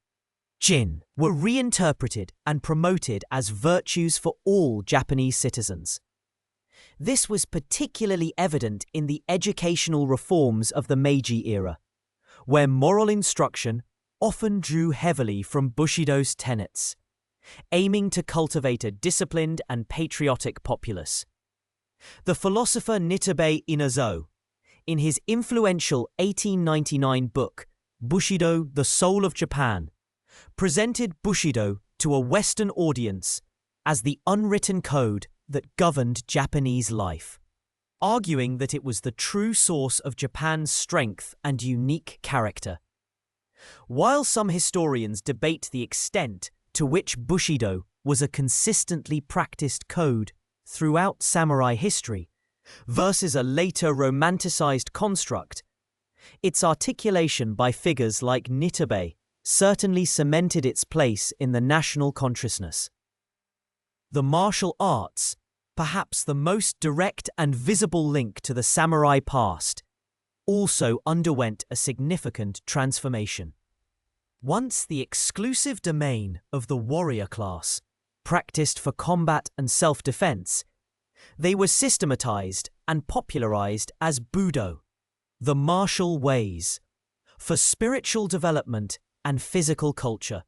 S1: jin, were reinterpreted and promoted as virtues for all Japanese citizens. This was particularly evident in the educational reforms of the Meiji era, where moral instruction often drew heavily from Bushido's tenets, aiming to cultivate a disciplined and patriotic populace. The philosopher Nitobei Inazo, in his influential 1899 book, Bushido, the Soul of Japan, presented Bushido to a Western audience as the unwritten code that governed Japanese life, arguing that it was the true source of Japan's strength and unique character. While some historians debate the extent to which Bushido was a consistently practiced code throughout samurai history versus a later romanticized construct, its articulation by figures like Nitobei certainly cemented its place in the national consciousness. The martial arts, perhaps the most direct and visible link to the samurai past, also underwent a significant transformation. Once the exclusive domain of the warrior class, practiced for combat and self-defense, they were systematized and popularized as Budo, the martial ways, for spiritual development and physical culture.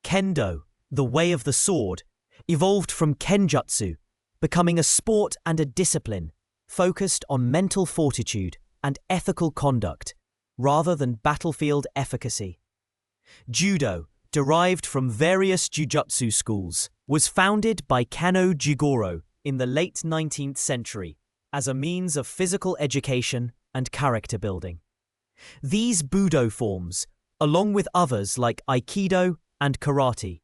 S1: Kendo, the way of the sword, evolved from Kenjutsu, becoming a sport and a discipline focused on mental fortitude and ethical conduct rather than battlefield efficacy. Judo, derived from various jujutsu schools, was founded by Kano Jigoro in the late 19th century as a means of physical education and character building. These Budo forms, along with others like Aikido and Karate.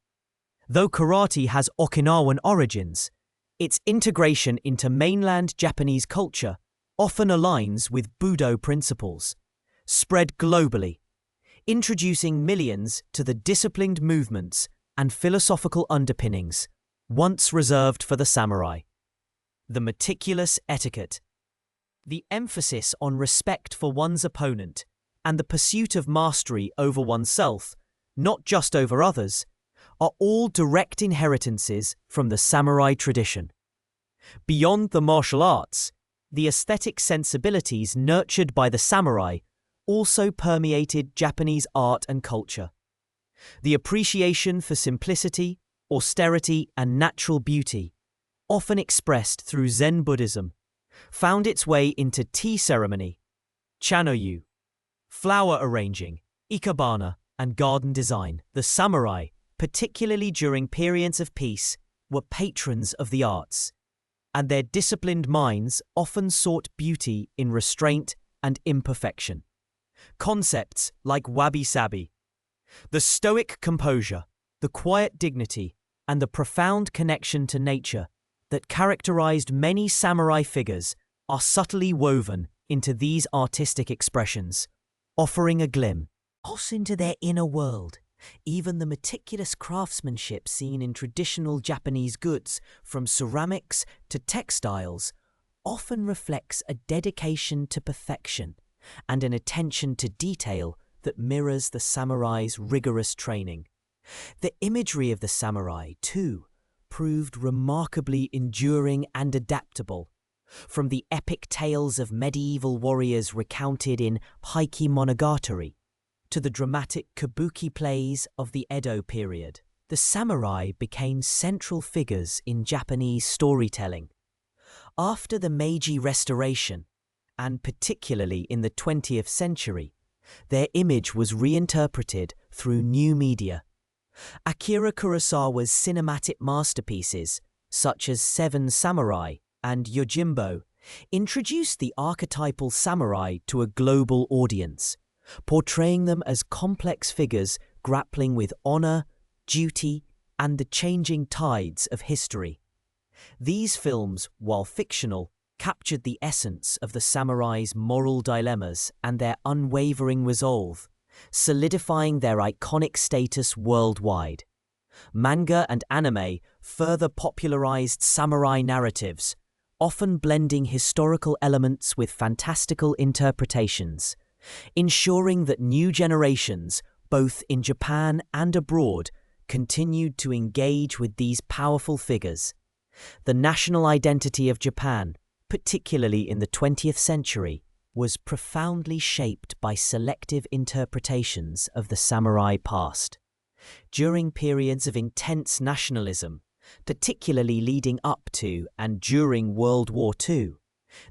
S1: Though Karate has Okinawan origins, its integration into mainland Japanese culture often aligns with Budo principles, spread globally, introducing millions to the disciplined movements and philosophical underpinnings once reserved for the samurai. The meticulous etiquette, the emphasis on respect for one's opponent, and the pursuit of mastery over oneself, not just over others, are all direct inheritances from the samurai tradition. Beyond the martial arts, the aesthetic sensibilities nurtured by the samurai also permeated Japanese art and culture. The appreciation for simplicity, austerity, and natural beauty, often expressed through Zen Buddhism, found its way into tea ceremony, chanoyu, flower arranging, ikebana, and garden design. The samurai, particularly during periods of peace, were patrons of the arts, and their disciplined minds often sought beauty in restraint and imperfection. Concepts like wabi-sabi, the stoic composure, the quiet dignity, and the profound connection to nature that characterized many samurai figures are subtly woven into these artistic expressions, offering a glimpse into their inner world. Even the meticulous craftsmanship seen in traditional Japanese goods, from ceramics to textiles, often reflects a dedication to perfection and an attention to detail that mirrors the samurai's rigorous training. The imagery of the samurai, too, proved remarkably enduring and adaptable, From the epic tales of medieval warriors recounted in Heike Monogatari to the dramatic kabuki plays of the Edo period, the samurai became central figures in Japanese storytelling. After the Meiji Restoration, and particularly in the 20th century, their image was reinterpreted through new media. Akira Kurosawa's cinematic masterpieces, such as Seven Samurai and Yojimbo, introduced the archetypal samurai to a global audience, portraying them as complex figures grappling with honor, duty, and the changing tides of history. These films, while fictional, captured the essence of the samurai's moral dilemmas and their unwavering resolve, solidifying their iconic status worldwide. Manga and anime further popularized samurai narratives, often blending historical elements with fantastical interpretations, ensuring that new generations, both in Japan and abroad, continued to engage with these powerful figures. The national identity of Japan, particularly in the 20th century, was profoundly shaped by selective interpretations of the samurai past. During periods of intense nationalism, particularly leading up to and during World War II,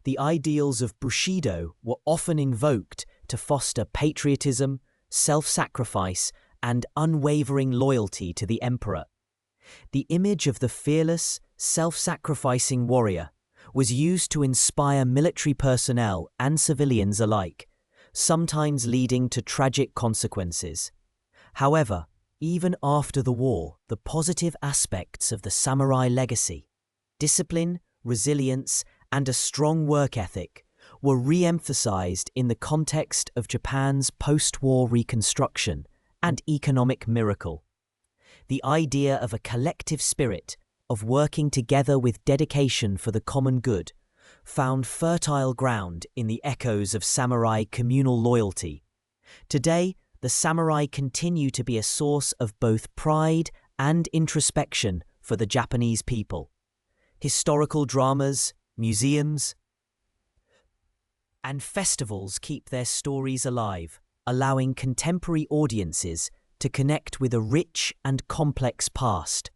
S1: the ideals of Bushido were often invoked to foster patriotism, self-sacrifice, and unwavering loyalty to the emperor. The image of the fearless, self-sacrificing warrior was used to inspire military personnel and civilians alike, sometimes leading to tragic consequences. However, even after the war, the positive aspects of the samurai legacy, discipline, resilience, and a strong work ethic, were re-emphasized in the context of Japan's post-war reconstruction and economic miracle. The idea of a collective spirit, of working together with dedication for the common good, found fertile ground in the echoes of samurai communal loyalty. Today, the samurai continue to be a source of both pride and introspection for the Japanese people. Historical dramas, museums, and festivals keep their stories alive, allowing contemporary audiences to connect with a rich and complex past.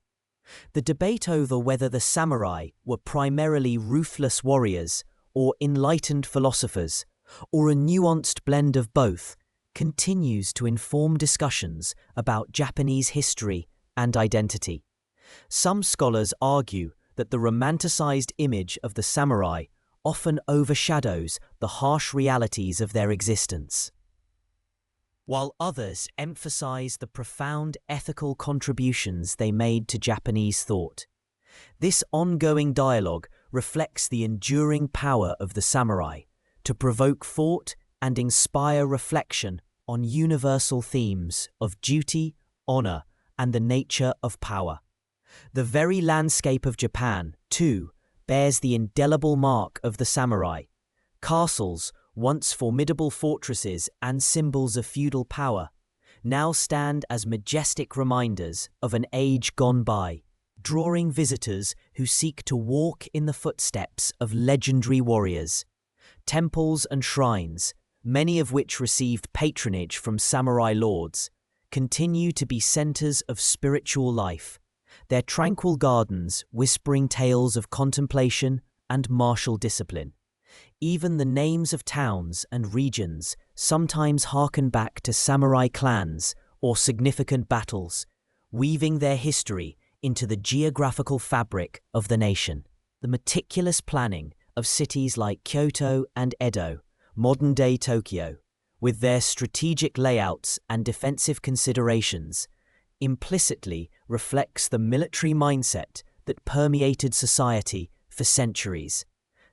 S1: The debate over whether the samurai were primarily ruthless warriors or enlightened philosophers, or a nuanced blend of both, continues to inform discussions about Japanese history and identity. Some scholars argue that the romanticized image of the samurai often overshadows the harsh realities of their existence, while others emphasize the profound ethical contributions they made to Japanese thought. This ongoing dialogue reflects the enduring power of the samurai to provoke thought and inspire reflection on universal themes of duty, honor, and the nature of power. The very landscape of Japan, too, bears the indelible mark of the samurai. Castles, once formidable fortresses and symbols of feudal power, now stand as majestic reminders of an age gone by, drawing visitors who seek to walk in the footsteps of legendary warriors. Temples and shrines, many of which received patronage from samurai lords, continue to be centers of spiritual life, their tranquil gardens whispering tales of contemplation and martial discipline. Even the names of towns and regions sometimes harken back to samurai clans or significant battles, weaving their history into the geographical fabric of the nation. The meticulous planning of cities like Kyoto and Edo, modern-day Tokyo, with their strategic layouts and defensive considerations, implicitly reflects the military mindset that permeated society for centuries.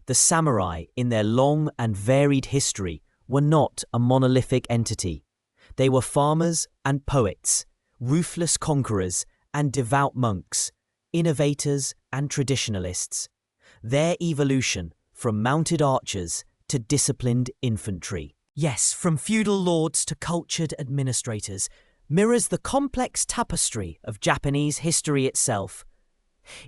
S1: The samurai, in their long and varied history, were not a monolithic entity. They were farmers and poets, ruthless conquerors and devout monks, innovators and traditionalists. Their evolution, from mounted archers to disciplined infantry, yes, from feudal lords to cultured administrators, mirrors the complex tapestry of Japanese history itself.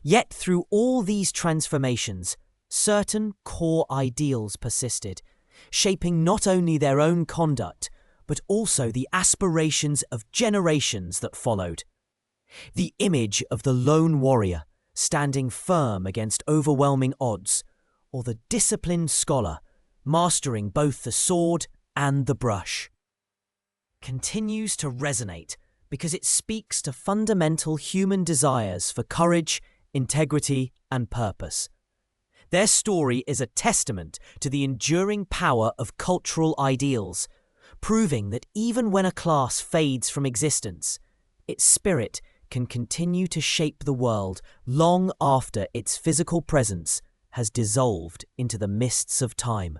S1: Yet through all these transformations, certain core ideals persisted, shaping not only their own conduct, but also the aspirations of generations that followed. The image of the lone warrior, standing firm against overwhelming odds, or the disciplined scholar, mastering both the sword and the brush, continues to resonate because it speaks to fundamental human desires for courage, integrity, and purpose. Their story is a testament to the enduring power of cultural ideals, proving that even when a class fades from existence, its spirit can continue to shape the world long after its physical presence has dissolved into the mists of time.